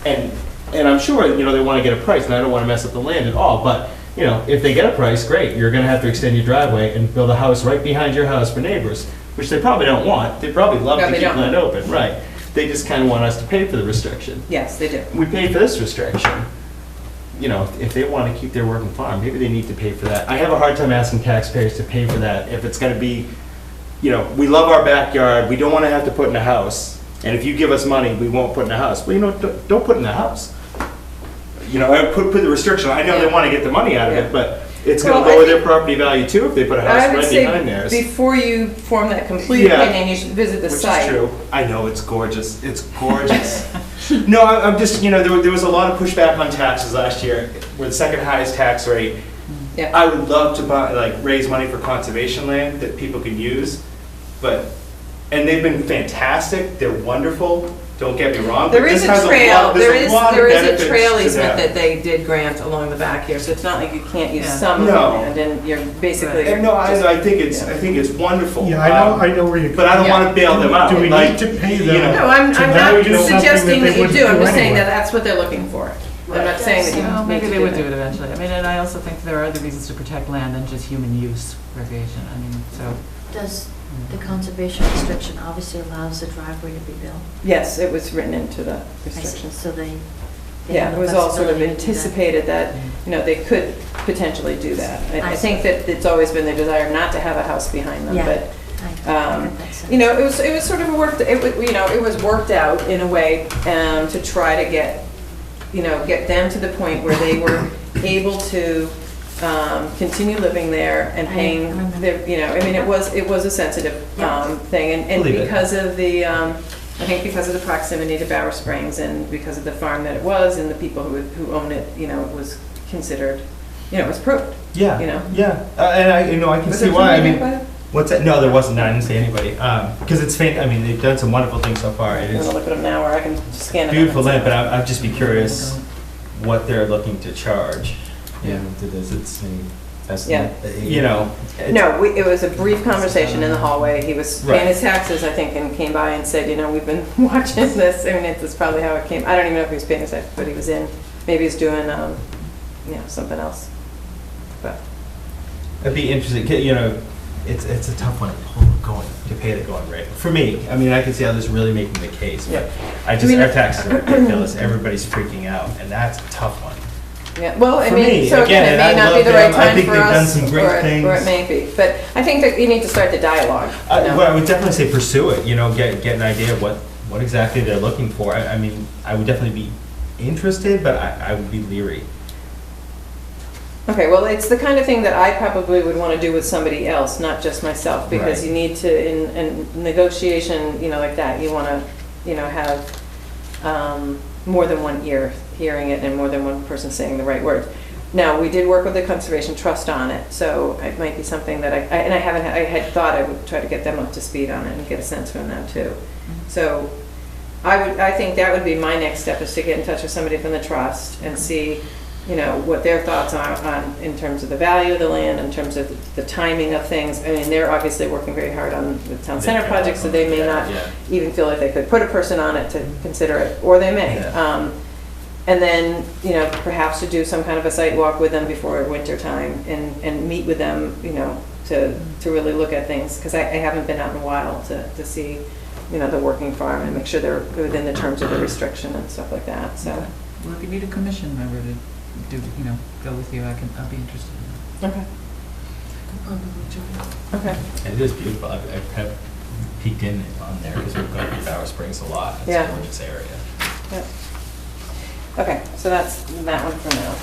and I'm sure, you know, they want to get a price, and I don't want to mess up the land at all, but you know, if they get a price, great. You're going to have to extend your driveway and build a house right behind your house for neighbors, which they probably don't want. They probably love to keep land open, right? They just kind of want us to pay for the restriction. Yes, they do. We pay for this restriction. You know, if they want to keep their working farm, maybe they need to pay for that. I have a hard time asking taxpayers to pay for that if it's going to be, you know, we love our backyard, we don't want to have to put in a house, and if you give us money, we won't put in a house. Well, you know, don't put in a house. You know, I put the restriction. I know they want to get the money out of it, but it's going to lower their property value too if they put a house right behind theirs. Before you form that complete opinion, you should visit the site. Which is true. I know, it's gorgeous. It's gorgeous. No, I'm just, you know, there was a lot of pushback on taxes last year. We're the second highest tax rate. Yeah. I would love to buy, like, raise money for conservation land that people can use, but, and they've been fantastic. They're wonderful. Don't get me wrong. There is a trail, there is a trail easement easement that they did grant along the back here, so it's not like you can't use some of the No. land, and you're basically. And no, I think it's wonderful. Yeah, I know where you're. But I don't want to bail them out. Do we Like, need to pay them? you know, No, I'm to not now do something suggesting that that they you wouldn't do, I'm just do saying that anyway? that's what they're looking for. I'm not saying that you Well, need maybe to they do would do that. it eventually. I mean, and I also think there are other reasons to protect land than just human use, recreation. I mean, so. Does the conservation restriction obviously allows the driveway to be built? Yes, it was written into the I see. restrictions. So they Yeah, have it the was all sort of flexibility to do that. anticipated that, you know, they could potentially do that. I I think that it's always been their desire not to have a house behind them, Yeah. but, I get that sense. you know, it was sort of it was worked out in a way to try to get them to the point where they were able to continue living there and I paying remember. their, you know, I mean, it was a sensitive thing, and Believe it. because of the, I think because of the proximity to Bower Springs and because of the farm that it was and the people who owned it, you know, it was considered, you know, it was approved. Yeah, You know? yeah, and I can Was see there why. I somebody mean, there by it? what's that? No, there wasn't. I didn't see anybody. Because it's I mean, they've done some wonderful things so far. It I'm is gonna look at them now, or I can scan it. beautiful land, but I'd just be curious what they're looking to charge. Yeah, does it say Yeah. estimate? You know. it's- No, it was a brief conversation in the hallway. He was paying Right. his taxes, I think, and came by and said, you know, we've been watching this. I mean, it's probably how it came. I don't even know if he was paying his taxes, but he was in, maybe he's doing, you know, something else. But, It'd be interesting. You know, it's a tough one to pay the going rate. For me, I mean, I can see how this is really making the case, but our taxes are ridiculous. Everybody's freaking out, and that's a tough one. yeah, well, I For mean, me, so again, again, it may I not be love the right them. I time think for they've done us, some great or it things. may be. But I think that you need to start the dialogue. You know? Well, I would definitely say pursue it, you know, get an idea of what exactly they're looking for. I mean, I would definitely be interested, but I would be leery. Okay, well, it's the kind of thing that I probably would want to do with somebody else, not just myself, because Right. you need to, in negotiation, you know, like that, you want to, you know, have more than one ear hearing it and more than one person saying the right words. Now, we did work with the Conservation Trust on it, so it might be something that I had thought I would try to get them up to speed on it and get a sense from them too. So I think that would be my next step, is to get in touch with somebody from the trust and see, you know, what their thoughts are on, in terms of the value of the land, in terms of the timing of things. I mean, they're obviously working very hard on the town center project, so they may not even feel like they could put a person on it to consider it, or they may. Yeah. And then, you know, perhaps to do some kind of a site walk with them before winter time and meet with them, you know, to really look at things. Because I haven't been out in a while to see, you know, the working farm and make sure they're within the terms of the restriction and stuff like that, so. Well, if you need a commission member to do, you know, go with you, I'll be interested in Okay. Probably join. Okay. And it is beautiful. I've peeked in on there because we've gone to Bower Springs a lot. It's Yeah. a gorgeous area. Yep. Okay, so that's that one for now.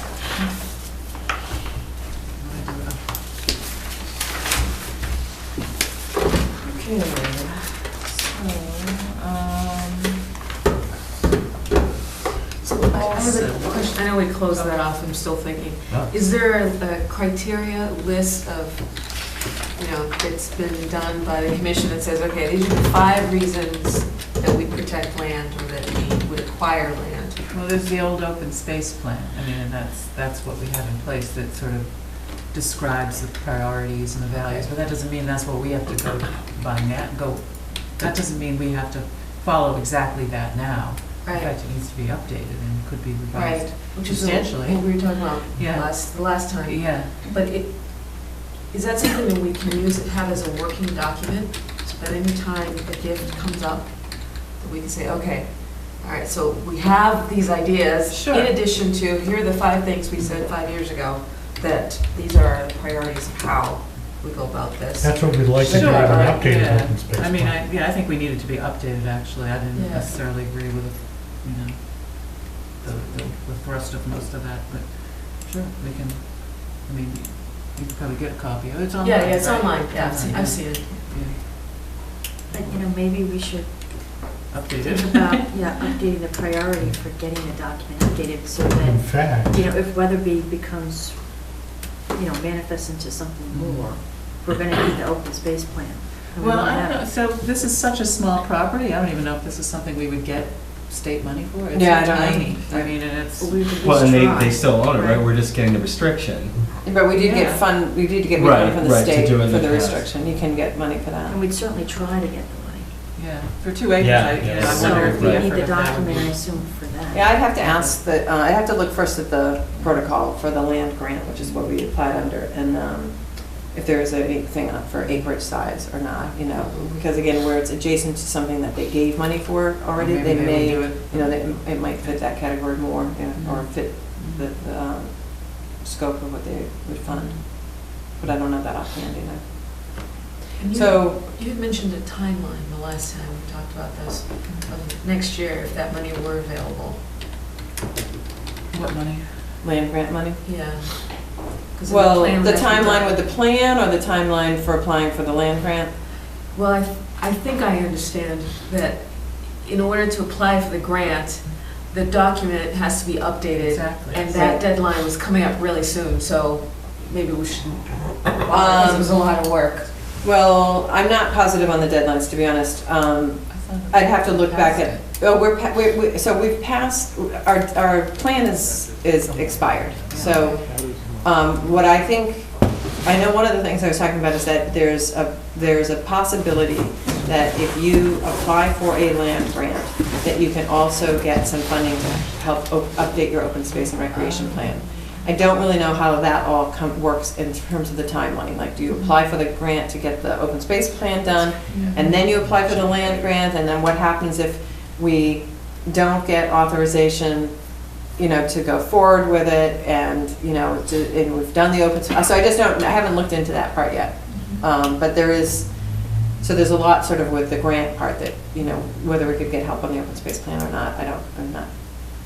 Okay, So, I have a question, I know we closed that off, I'm still thinking. Oh. Is there a criteria list of, you know, that's been done by the commission that says, okay, these are the 5 reasons that we protect land or that we would acquire land? Well, there's the old open space plan. I mean, and that's what we have in place that sort of describes the priorities and the values, but that doesn't mean that's what we have to go by now, that doesn't mean we have to follow exactly that now. In fact, it needs to be updated and could be revised Which is substantially. what we were talking about Yeah. the last time. Yeah. But is that something that we can use, have as a working document, so that any time a gift comes up, that we can say, okay, all right, so we have these ideas. Sure. In addition to, here are the 5 things we said 5 years ago, that these are our priorities of how we go about this. That's what we'd like to do Sure, with an updated yeah. open space. I mean, plan. I think we need it to be updated, actually. I didn't Yeah. necessarily agree with, you know, the thrust of most of that, but sure, we can, I mean, you can probably get a copy of it. It's online, Yeah, it's right? online, yeah, Online, I've seen it. Yeah. But, you know, maybe we should Updated. think about, updating the priority for getting the document updated so In that, fact, you know, if Weatherby becomes, you know, manifests into something more, we're gonna need the open space plan. And we Well, don't I have don't know, it. so this is such a small property, I don't even know if this is something we would get state money for. It's Yeah, I don't know. tiny. I mean, and it's, We could Well, just and try. they still own it, right? We're just getting the restriction. But we did Yeah. get we did get money Right, from the right, to state do it in for the the past. restriction. You can get money for that. And we'd certainly try to get the money. yeah, for 2 acres, Yeah, you know, yeah. I So wonder if we the need effort the of that would document, I be. assume, for that. Yeah, I'd have to ask I'd have to look first at the protocol for the land grant, which is what we applied under, and if there is a thing up for acreage size or not, you know, because again, where it's adjacent to something that they gave money for already, Maybe they would may, do it. you know, it might fit that category more, you know, or fit the scope of what they would fund. But I don't know that offhand either. And So, you had mentioned a timeline the last time we talked about this, of next year, if that money were available. What money? land grant money? Yeah. 'Cause in Well, plan the that we timeline got- with the plan or the timeline for applying for the land grant? Well, I think I understand that in order to apply for the grant, the document has to be updated. Exactly. And that deadline was coming up really soon, so maybe we shouldn't, because it was a lot of work. Well, I'm not positive on the deadlines, to be honest. I'd have to look back at, oh, so we've passed, our plan is expired. So what I think, I know one of the things I was talking about is that there's a possibility that if you apply for a land grant, that you can also get some funding to help update your open space and recreation plan. I don't really know how that all works in terms of the timeline. Like, do you apply for the grant to get the open space plan done, and then you apply for the land grant, and then what happens if we don't get authorization, you know, to go forward with it, and, you know, and we've done the open space. So I haven't looked into that part yet. But there's a lot sort of with the grant part that, you know, whether we could get help on the open space plan or not,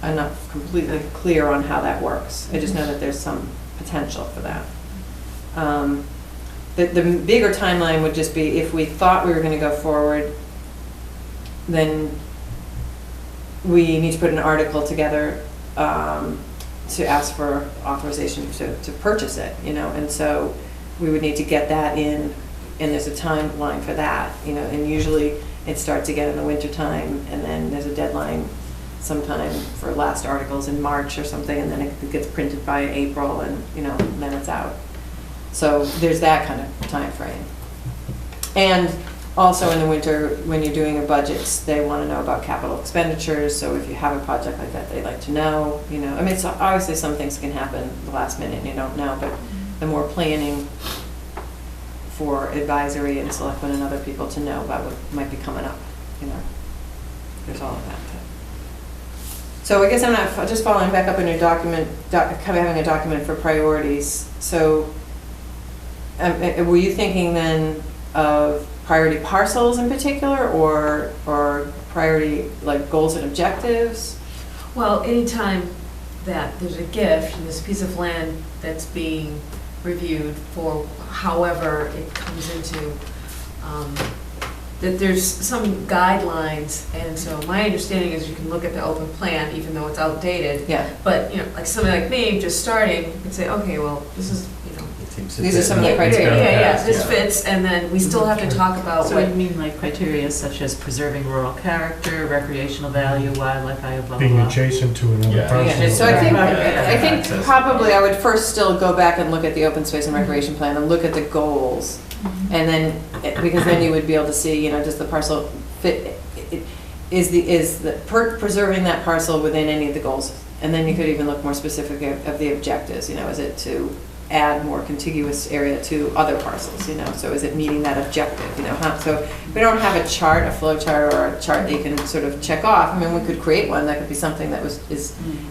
I'm not completely clear on how that works. I just know that there's some potential for that. The bigger timeline would just be if we thought we were going to go forward, then we need to put an article together to ask for authorization to purchase it, you know, and so we would need to get that in, and there's a timeline for that, you know, and usually it starts again in the winter time, and then there's a deadline sometime for last articles in March or something, and then it gets printed by April, and, you know, then it's out. So there's that kind of time frame. And also in the winter, when you're doing your budgets, they want to know about capital expenditures, so if you have a project like that, they like to know, you know, I mean, it's obviously some things can happen the last minute and you don't know, but the more planning for advisory and selectmen and other people to know about what might be coming up, you know, there's all of that. So I guess I'm not, just following back up on your document, having a document for priorities, so were you thinking then of priority parcels in particular, or priority, like, goals and objectives? Well, anytime that there's a gift and this piece of land that's being reviewed for however it comes into, that there's some guidelines, and so my understanding is you can look at the open plan, even though it's outdated. Yeah. But, you know, like somebody like me, just starting, you can say, okay, well, this is, you know. These are some of the criteria. Yeah, this fits, and then we still have to talk about So what. you mean like criteria such as preserving rural character, recreational value, wildlife value, blah, blah, Being blah? adjacent to another Yeah. parcel. Yeah, so I think Yeah. probably I would first still go back and look at the open space and recreation plan and look at the goals. And then, because then you would be able to see, you know, does the parcel fit, is the preserving that parcel within any of the goals? And then you could even look more specific of the objectives, you know, is it to add more contiguous area to other parcels, you know, so is it meeting that objective, you know, so we don't have a chart, a flow chart, or a chart that you can sort of check off. I mean, we could create one, that could be something that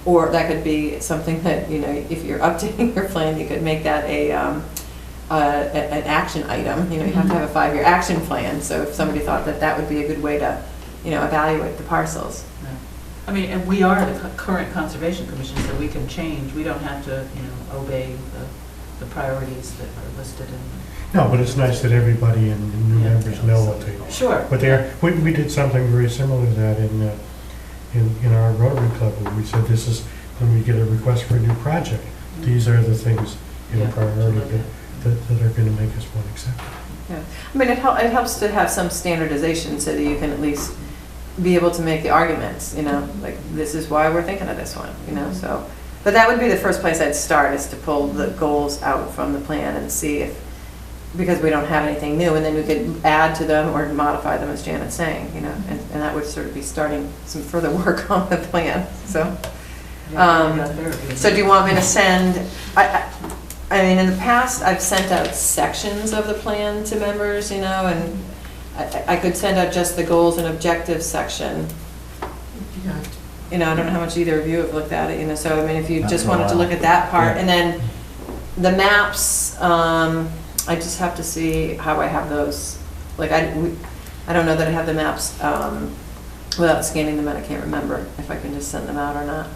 or that could be something that, you know, if you're updating your plan, you could make that an action item, you know, you have to have a 5-year action plan, so if somebody thought that that would be a good way to, you know, evaluate the parcels. I mean, and we are the current Conservation Commission, so we can change. We don't have to, you know, obey the priorities that are listed in. No, but it's nice that everybody and new members know what they, Sure. what they are. We did something very similar to that in our Rotary Club, where we said this is, when we get a request for a new project, these are the things in Yeah. priority that are going to make us want to accept it. Yeah, I mean, it helps to have some standardization so that you can at least be able to make the arguments, you know, like, this is why we're thinking of this one, you know, so. But that would be the first place I'd start, is to pull the goals out from the plan and see if, because we don't have anything new, and then we could add to them or modify them, as Janet's saying, you know, and that would sort of be starting some further work on the plan, so. So do you want me to send, I mean, in the past, I've sent out sections of the plan to members, you know, and I could send out just the goals and objectives section. You know, I don't know how much either of you have looked at it, you know, so I mean, if you just wanted to look at that part, and then the maps, I just have to see how I have those. Like, I don't know that I have the maps without scanning them, and I can't remember if I can just send them out or not.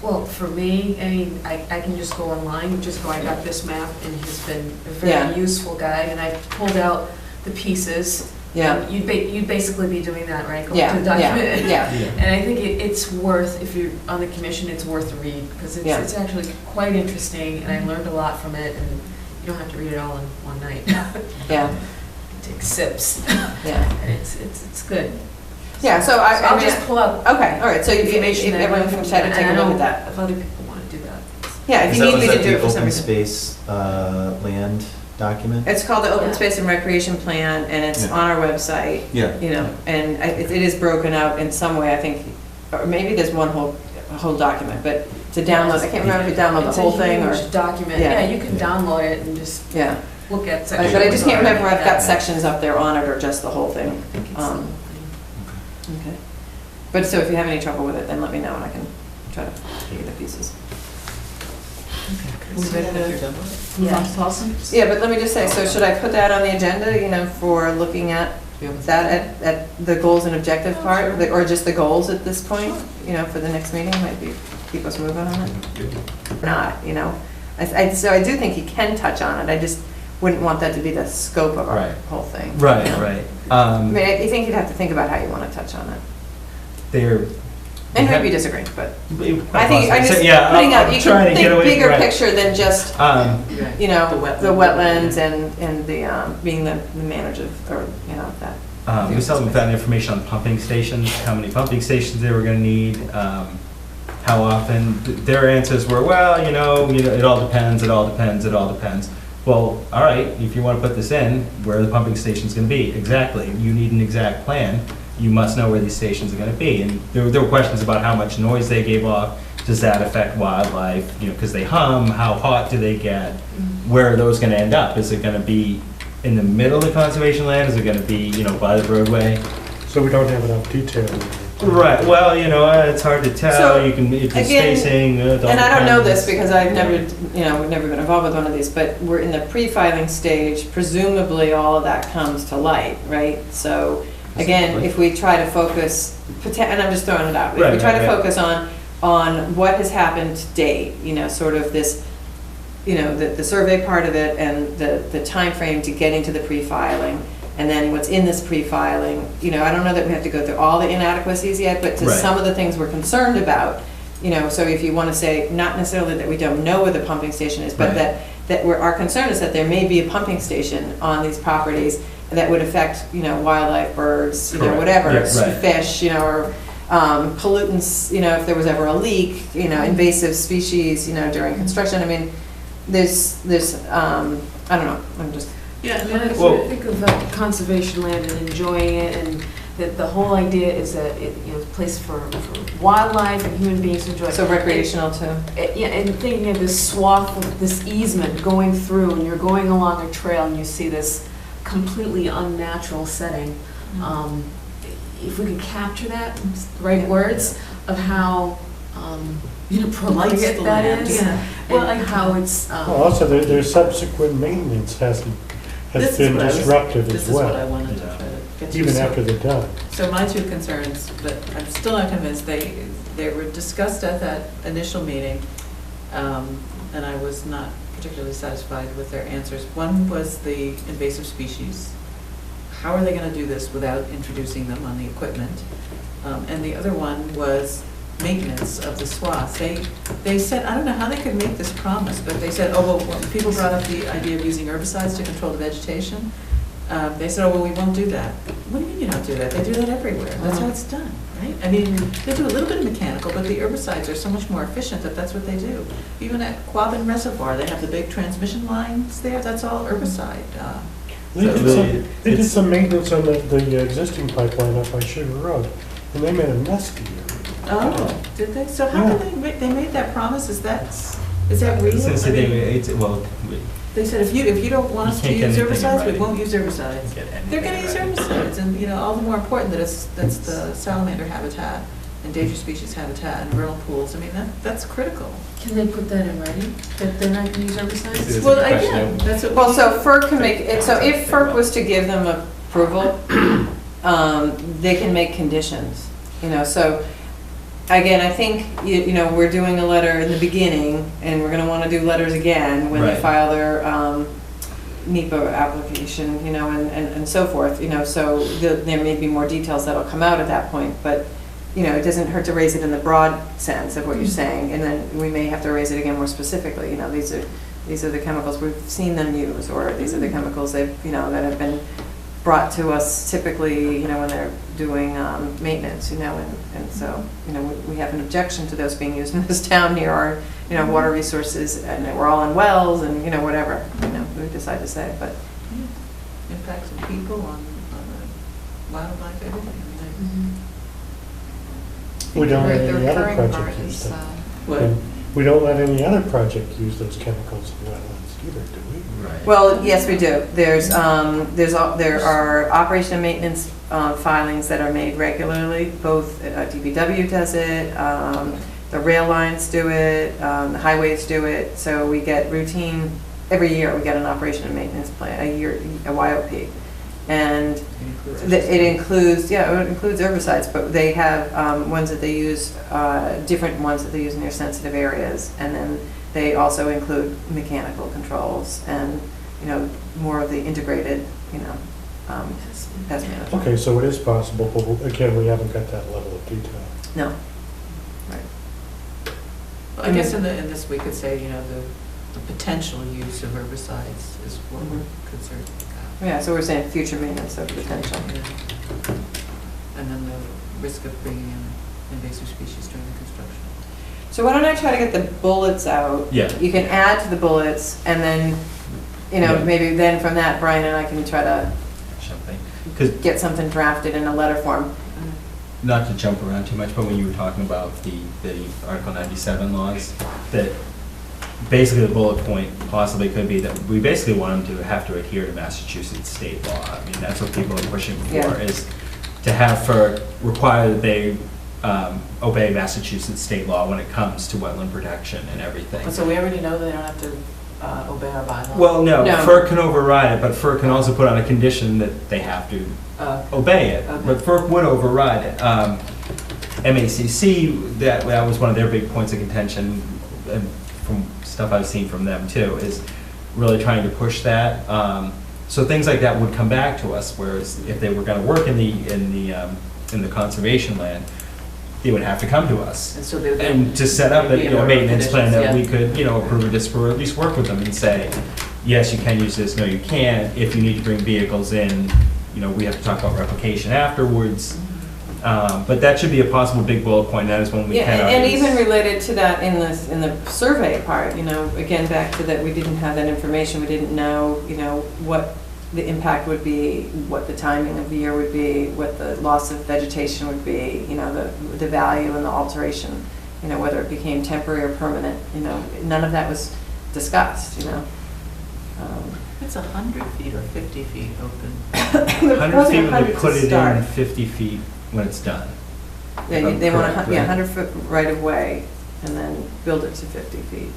Well, for me, I mean, I can just go online, and just go, I got this map, and he's been a very useful guide, and I pulled out the pieces. Yeah. You'd basically be doing that, right? Going Yeah, to the document. yeah. And I think it's worth, if you're on the commission, it's worth a read, because it's actually quite interesting, and I learned a lot from it, and you don't have to read it all in one night. Yeah. Take sips. Yeah. And it's good. Yeah, so I'll mean, just pull up. Okay, all right, so if information that everyone can try to take a look at that. If other people want to do that. Yeah, if you need me to do it for some open reason. space land document? It's called the Open Yeah. Space and Recreation Plan, and it's Yeah. on our website. Yeah. You know, and it is broken out in some way, I think, or maybe there's one whole document, but to download, I can't remember if you download the whole thing or. It's a huge document. Yeah. Yeah, you can download it and just Yeah, look at but sections. I just can't remember if I've got Yeah. sections up there on it or just the whole thing. I think it's the whole thing. Okay. But so if you have any trouble with it, then let me know and I can try to get you the pieces. We ready to Yeah. Paulson? Yeah, but let me just say, so should I put that on the agenda, you know, for looking at that at the goals and objective part, or just the goals at this point, you know, for the next meeting, might be, keep us moving on it? Or not, you know? So I do think he can touch on it, I just wouldn't want that to be the scope of our Right. whole thing. Right, you know? right. I mean, I think you'd have to think about how you want to touch on it. They're. And maybe disagree, but I I think I'm just yeah, putting out, you trying can to get think away bigger right. picture than just, you know, The the wetland. wetlands and the, being the manager, or, you know, that. We still haven't found information on pumping stations, how many pumping stations they were gonna need, how often. Their answers were, well, you know, it all depends, it all depends, it all depends. well, all right, if you want to put this in, where are the pumping station's going to be? Exactly. You need an exact plan. You must know where these stations are going to be. And there were questions about how much noise they gave off. Does that affect wildlife? You know, because they hum, how hot do they get? Where are those going to end up? Is it going to be in the middle of the conservation land? Is it going to be, you know, by the roadway? So we don't have enough detail. Right, well, you know, it's hard to tell. So, You can, if it's again, spacing. And I don't know this because I've never, you know, we've never been involved with one of these, but we're in the pre-filing stage. Presumably, all of that comes to light, right? So, again, if we try to focus, and I'm just throwing it out, if we try to focus on what has happened to date, you know, sort of this, you know, the survey part of it and the timeframe to getting to the pre-filing, and then what's in this pre-filing, you know, I don't know that we have to go through all the inadequacies yet, but to some of the things we're concerned about, you know, so if you want to say, not necessarily that we don't know where the pumping station is, but that our concern is that there may be a pumping station on these properties that would affect, you know, wildlife, birds, you know, whatever, fish, you know, or pollutants, you know, if there was ever a leak, you know, invasive species, you know, during construction. I mean, there's I don't know, I'm just. Yeah, I mean, I think of conservation land and enjoying it, and that the whole idea is that it, you know, it's a place for wildlife and human beings to enjoy. So recreational too? Yeah, and thinking of this swath of this easement going through, and you're going along a trail and you see this completely unnatural setting. If we could capture that, right words, of how inappropriate that is, well, like how it's. Well, also, their subsequent maintenance has been disruptive as well. This is what I wanted to try to get to. Even after they're done. So my two concerns, but I'm still not convinced, they were discussed at that initial meeting, and I was not particularly satisfied with their answers. One was the invasive species. How are they going to do this without introducing them on the equipment? And the other one was maintenance of the swath. They said, I don't know how they could make this promise, but they said, oh, well, when people brought up the idea of using herbicides to control the vegetation, they said, oh, well, we won't do that. What do you mean you don't do that? They do that everywhere. That's how it's done, right? I mean, they do a little bit of mechanical, but the herbicides are so much more efficient that that's what they do. Even at Quabbin Reservoir, they have the big transmission lines there. That's all herbicide. They did some maintenance on the existing pipeline up by Sugar Road, and they made a mess of it. Oh, did they? So how did they made that promise? Is that real? Since I mean, they said if you don't want us to use herbicides, we won't use herbicides. They're going to use herbicides, and you know, all the more important that that's the salamander habitat, endangered species habitat, and vernal pools. I mean, that's critical. Can they put that in writing, that they're not going to use herbicides? Well, again, that's what. Well, so FERC can make it. So if FERC was to give them approval, they can make conditions. You know, so. Again, I think, you know, we're doing a letter in the beginning, and we're going to want to do letters again when they file their NEPA application, you know, and so forth, you know, so there may be more details that'll come out at that point, but, you know, it doesn't hurt to raise it in the broad sense of what you're saying, and then we may have to raise it again more specifically, you know, these are the chemicals we've seen them use, or these are the chemicals they've, you know, that have been brought to us typically, you know, when they're doing maintenance, you know, and so, you know, we have an objection to those being used in this town near our, you know, water resources, and we're all in wells, and, you know, whatever, you know, we decide to say, but. Impacts on people, on wildlife, everything. We don't let any other project use them. What? We don't let any other project use those chemicals in wetlands either, do we? Right. Well, yes, we do. There are operation and maintenance filings that are made regularly. Both DPW does it, the rail lines do it, the highways do it. So we get routine, every year we get an operation and maintenance plan, a YOP. And it includes herbicides, but they have ones that they use, different ones that they use in their sensitive areas. And then they also include mechanical controls and, you know, more of the integrated, you know, pest management. Okay, so it is possible, but again, we haven't got that level of detail. No. Right. Well, I guess in this we could say, you know, the potential use of herbicides is what we're concerned about. Yeah, so we're saying future maintenance of potential. And then the risk of bringing in invasive species during the construction. So why don't I try to get the bullets out? Yeah. You can add to the bullets, and then you know, Yeah. maybe then from that, Brian and I can try to Something. 'Cause get something drafted in a letter form. not to jump around too much, but when you were talking about the Article 97 laws, that basically the bullet point possibly could be that we basically want them to have to adhere to Massachusetts state law. I mean, that's what people are pushing Yeah. for, is to have require that they obey Massachusetts state law when it comes to wetland protection and everything. So we already know they don't have to obey our bylaws? Well, no, No. FERC can override it, but FERC can also put on a condition that they have to obey it, Okay. but FERC would override it. MACC, that was one of their big points of contention, and from stuff I've seen from them too, is really trying to push that. So things like that would come back to us, whereas if they were gonna work in the conservation land, they would have to come to us. And so they would. And to set up a, Be in order of maintenance plan that we conditions, could, approve or disapprove, or at least work with them and say, yes, you can use this, no, you can't. If you need to bring vehicles in, we have to talk about replication afterwards. But that should be a possible big bullet point, that is when we Yeah, can. and even related to that in the survey part, again, back to that, we didn't have that information, we didn't know, what the impact would be, what the timing of the year would be, what the loss of vegetation would be, the value and the alteration, whether it became temporary or permanent, none of that was discussed. It's 100 feet or 50 feet open? 100 feet when they 100 put to it in, start. 50 feet when it's done. Yeah, they want Correct, a, yeah, right? 100-foot right of way, and then build it to 50 feet.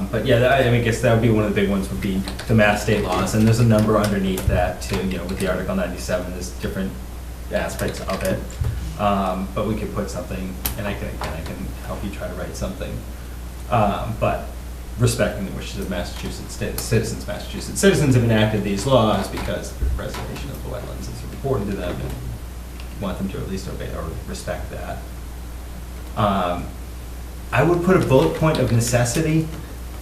But yeah, I guess that would be one of the big ones, would be the Mass state laws, and there's a number underneath that too, with the Article 97, there's different aspects of it. But we could put something, and I can help you try to write something. But respecting the wishes of Massachusetts citizens. Massachusetts citizens have enacted these laws because the preservation of the wetlands is important to them, and want them to at least obey or respect that. I would put a bullet point of necessity,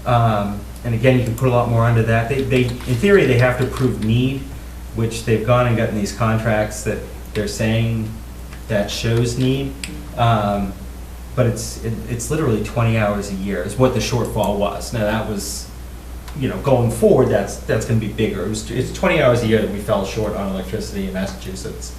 and again, you can put a lot more under that. They in theory, they have to prove need, which they've gone and gotten these contracts that they're saying that shows need, but it's literally 20 hours a year is what the shortfall was. Now that was, going forward, that's going to be bigger. It's 20 hours a year that we fell short on electricity in Massachusetts.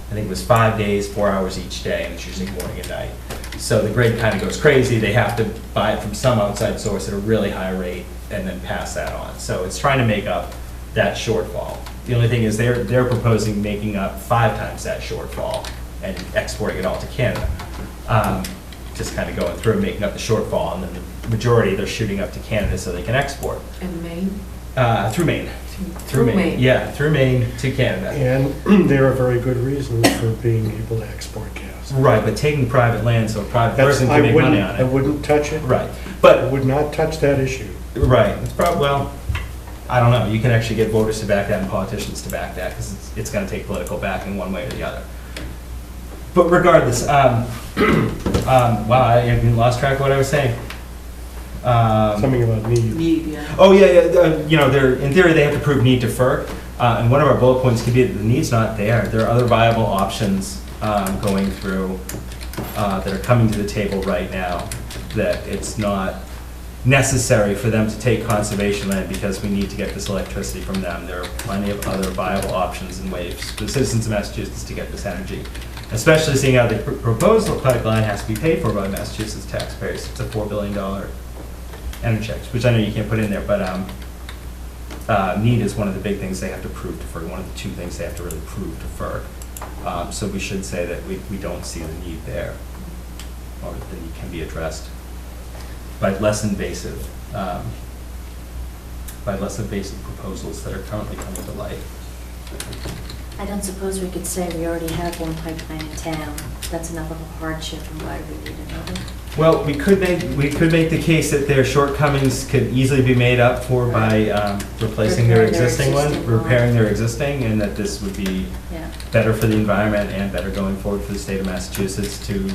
I think it was 5 days, 4 hours each day, and it's usually morning and night. So the grid kind of goes crazy. They have to buy it from some outside source at a really high rate and then pass that on. So it's trying to make up that shortfall. The only thing is they're proposing making up 5 times that shortfall and exporting it all to Canada. Just kind of going through and making up the shortfall, and then the majority they're shooting up to Canada so they can export. And Maine? Through Maine. Through Maine. Yeah, through Maine to Canada. And there are very good reasons for being able to export gas. Right, but taking private land so a private That's- person can make money on it. I wouldn't touch it. Right, I but, would not touch that issue. right, it's probably, well, I don't know, you can actually get voters to back that and politicians to back that, because it's gonna take political backing one way or the other. But regardless, wow, I lost track of what I was saying. Something about need. Need, yeah. Oh, yeah, they're, in theory, they have to prove need to FERC, and one of our bullet points could be that the need's not there. There are other viable options going through that are coming to the table right now, that it's not necessary for them to take conservation land because we need to get this electricity from them. There are plenty of other viable options and ways for the citizens of Massachusetts to get this energy, especially seeing how the proposed pipeline has to be paid for by Massachusetts taxpayers. It's a $4 billion energy checks, which I know you can't put in there, but need is one of the big things they have to prove to FERC, one of the 2 things they have to really prove to FERC. So we should say that we don't see the need there, or the need can be addressed by less invasive proposals that are currently coming to light. I don't suppose we could say we already have one pipeline in town. That's enough of a hardship, and why do we need another? Well, we could make the case that their shortcomings could easily be made up for by replacing their existing one, repairing their existing, and that this would be Yeah. better for the environment and better going forward for the state of Massachusetts to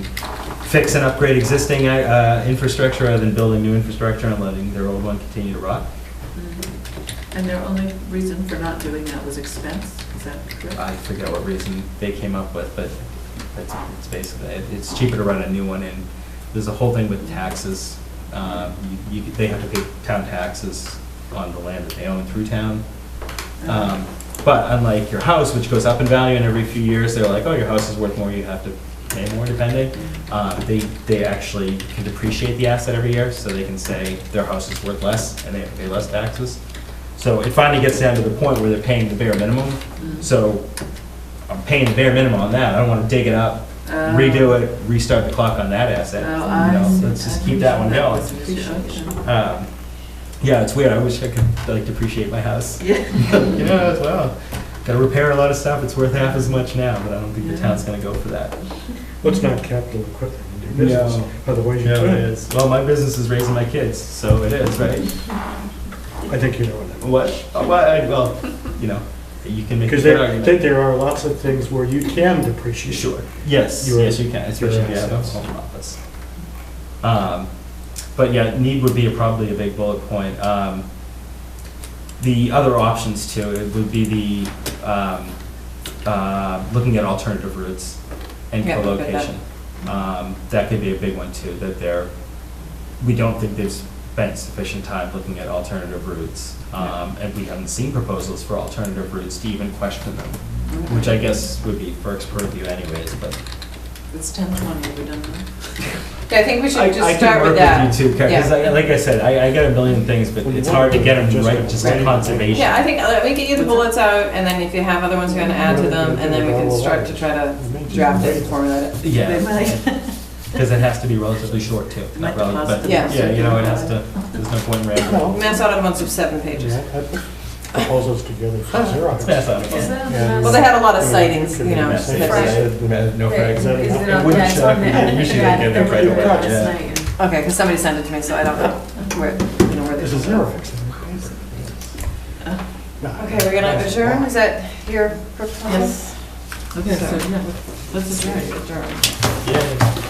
fix and upgrade existing infrastructure rather than building new infrastructure and letting their old one continue to rot. And their only reason for not doing that was expense, is that correct? I forget what reason they came up with, but it's basically, it's cheaper to run a new one in there's a whole thing with taxes. They have to pay town taxes on the land that they own through town. But unlike your house, which goes up in value, and every few years they're like, oh, your house is worth more, you have to pay more depending. They actually can depreciate the asset every year, so they can say their house is worth less and they have to pay less taxes. So it finally gets down to the point where they're paying the bare minimum. So I'm paying the bare minimum on that. I don't want to dig it up, redo it, restart the clock on that asset. Let's just keep that one going. Yeah, it's weird. I wish I could like depreciate my house. Yeah. Well, got to repair a lot of stuff. It's worth half as much now, but I don't think the town's going to go for that. Well, it's not capital equipment in your business, No. otherwise you No, it could. is. Well, my business is raising my kids, so it is, right? I think you know what that means. Well, you can make a Because good I argument. think there are lots of things where you can depreciate. Sure. Yes, Your- yes, you can, especially if you have a assets. home office. But yeah, need would be probably a big bullet point. The other options too, it would be the, looking at alternative routes and Yeah, look at that. co-location. That could be a big one too, that we don't think they've spent sufficient time looking at alternative routes. And we haven't seen proposals for alternative routes to even question them, which I guess would be FERC's purview anyways, but. It's 10:20, have we done that? Yeah, I think we should I just can start with work that. with you too, because like I said, I got a million things, but it's hard to get them right, just like conservation. Yeah, I think, let me get you the bullets out, and then if you have other ones, you're gonna add to them, and then we can start to try to draft it and formulate it. Yeah, They might. because it has to be relatively short too. Might Not cost but them. Yeah. yeah, it has to, there's no point in rambling. Mass out of months of 7 pages. Yeah, I put proposals together for Xerox. That's not Is fun. that? Yeah. Well, they had a lot of sightings, Could be you know. the same. that's- No Is frags. that Is enough? it It on, wouldn't yeah, it's shock on me. the, You should yeah, get them right the away, last yeah. night. Okay, because somebody sent it to me, so I don't know where they. This is Xerox. Okay, we're gonna adjourn, is that your proposal? Yes. Okay, so, yeah, let's adjourn. Adjourn. Yeah.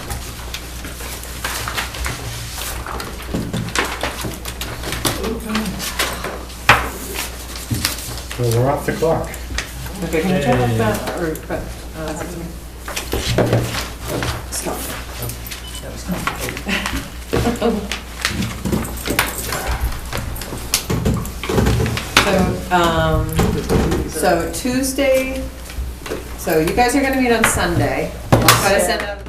So we're off the clock. Okay, can you turn off that, or, that's it to me. Stop. So Tuesday, so you guys are gonna meet on Sunday. I'll try to send out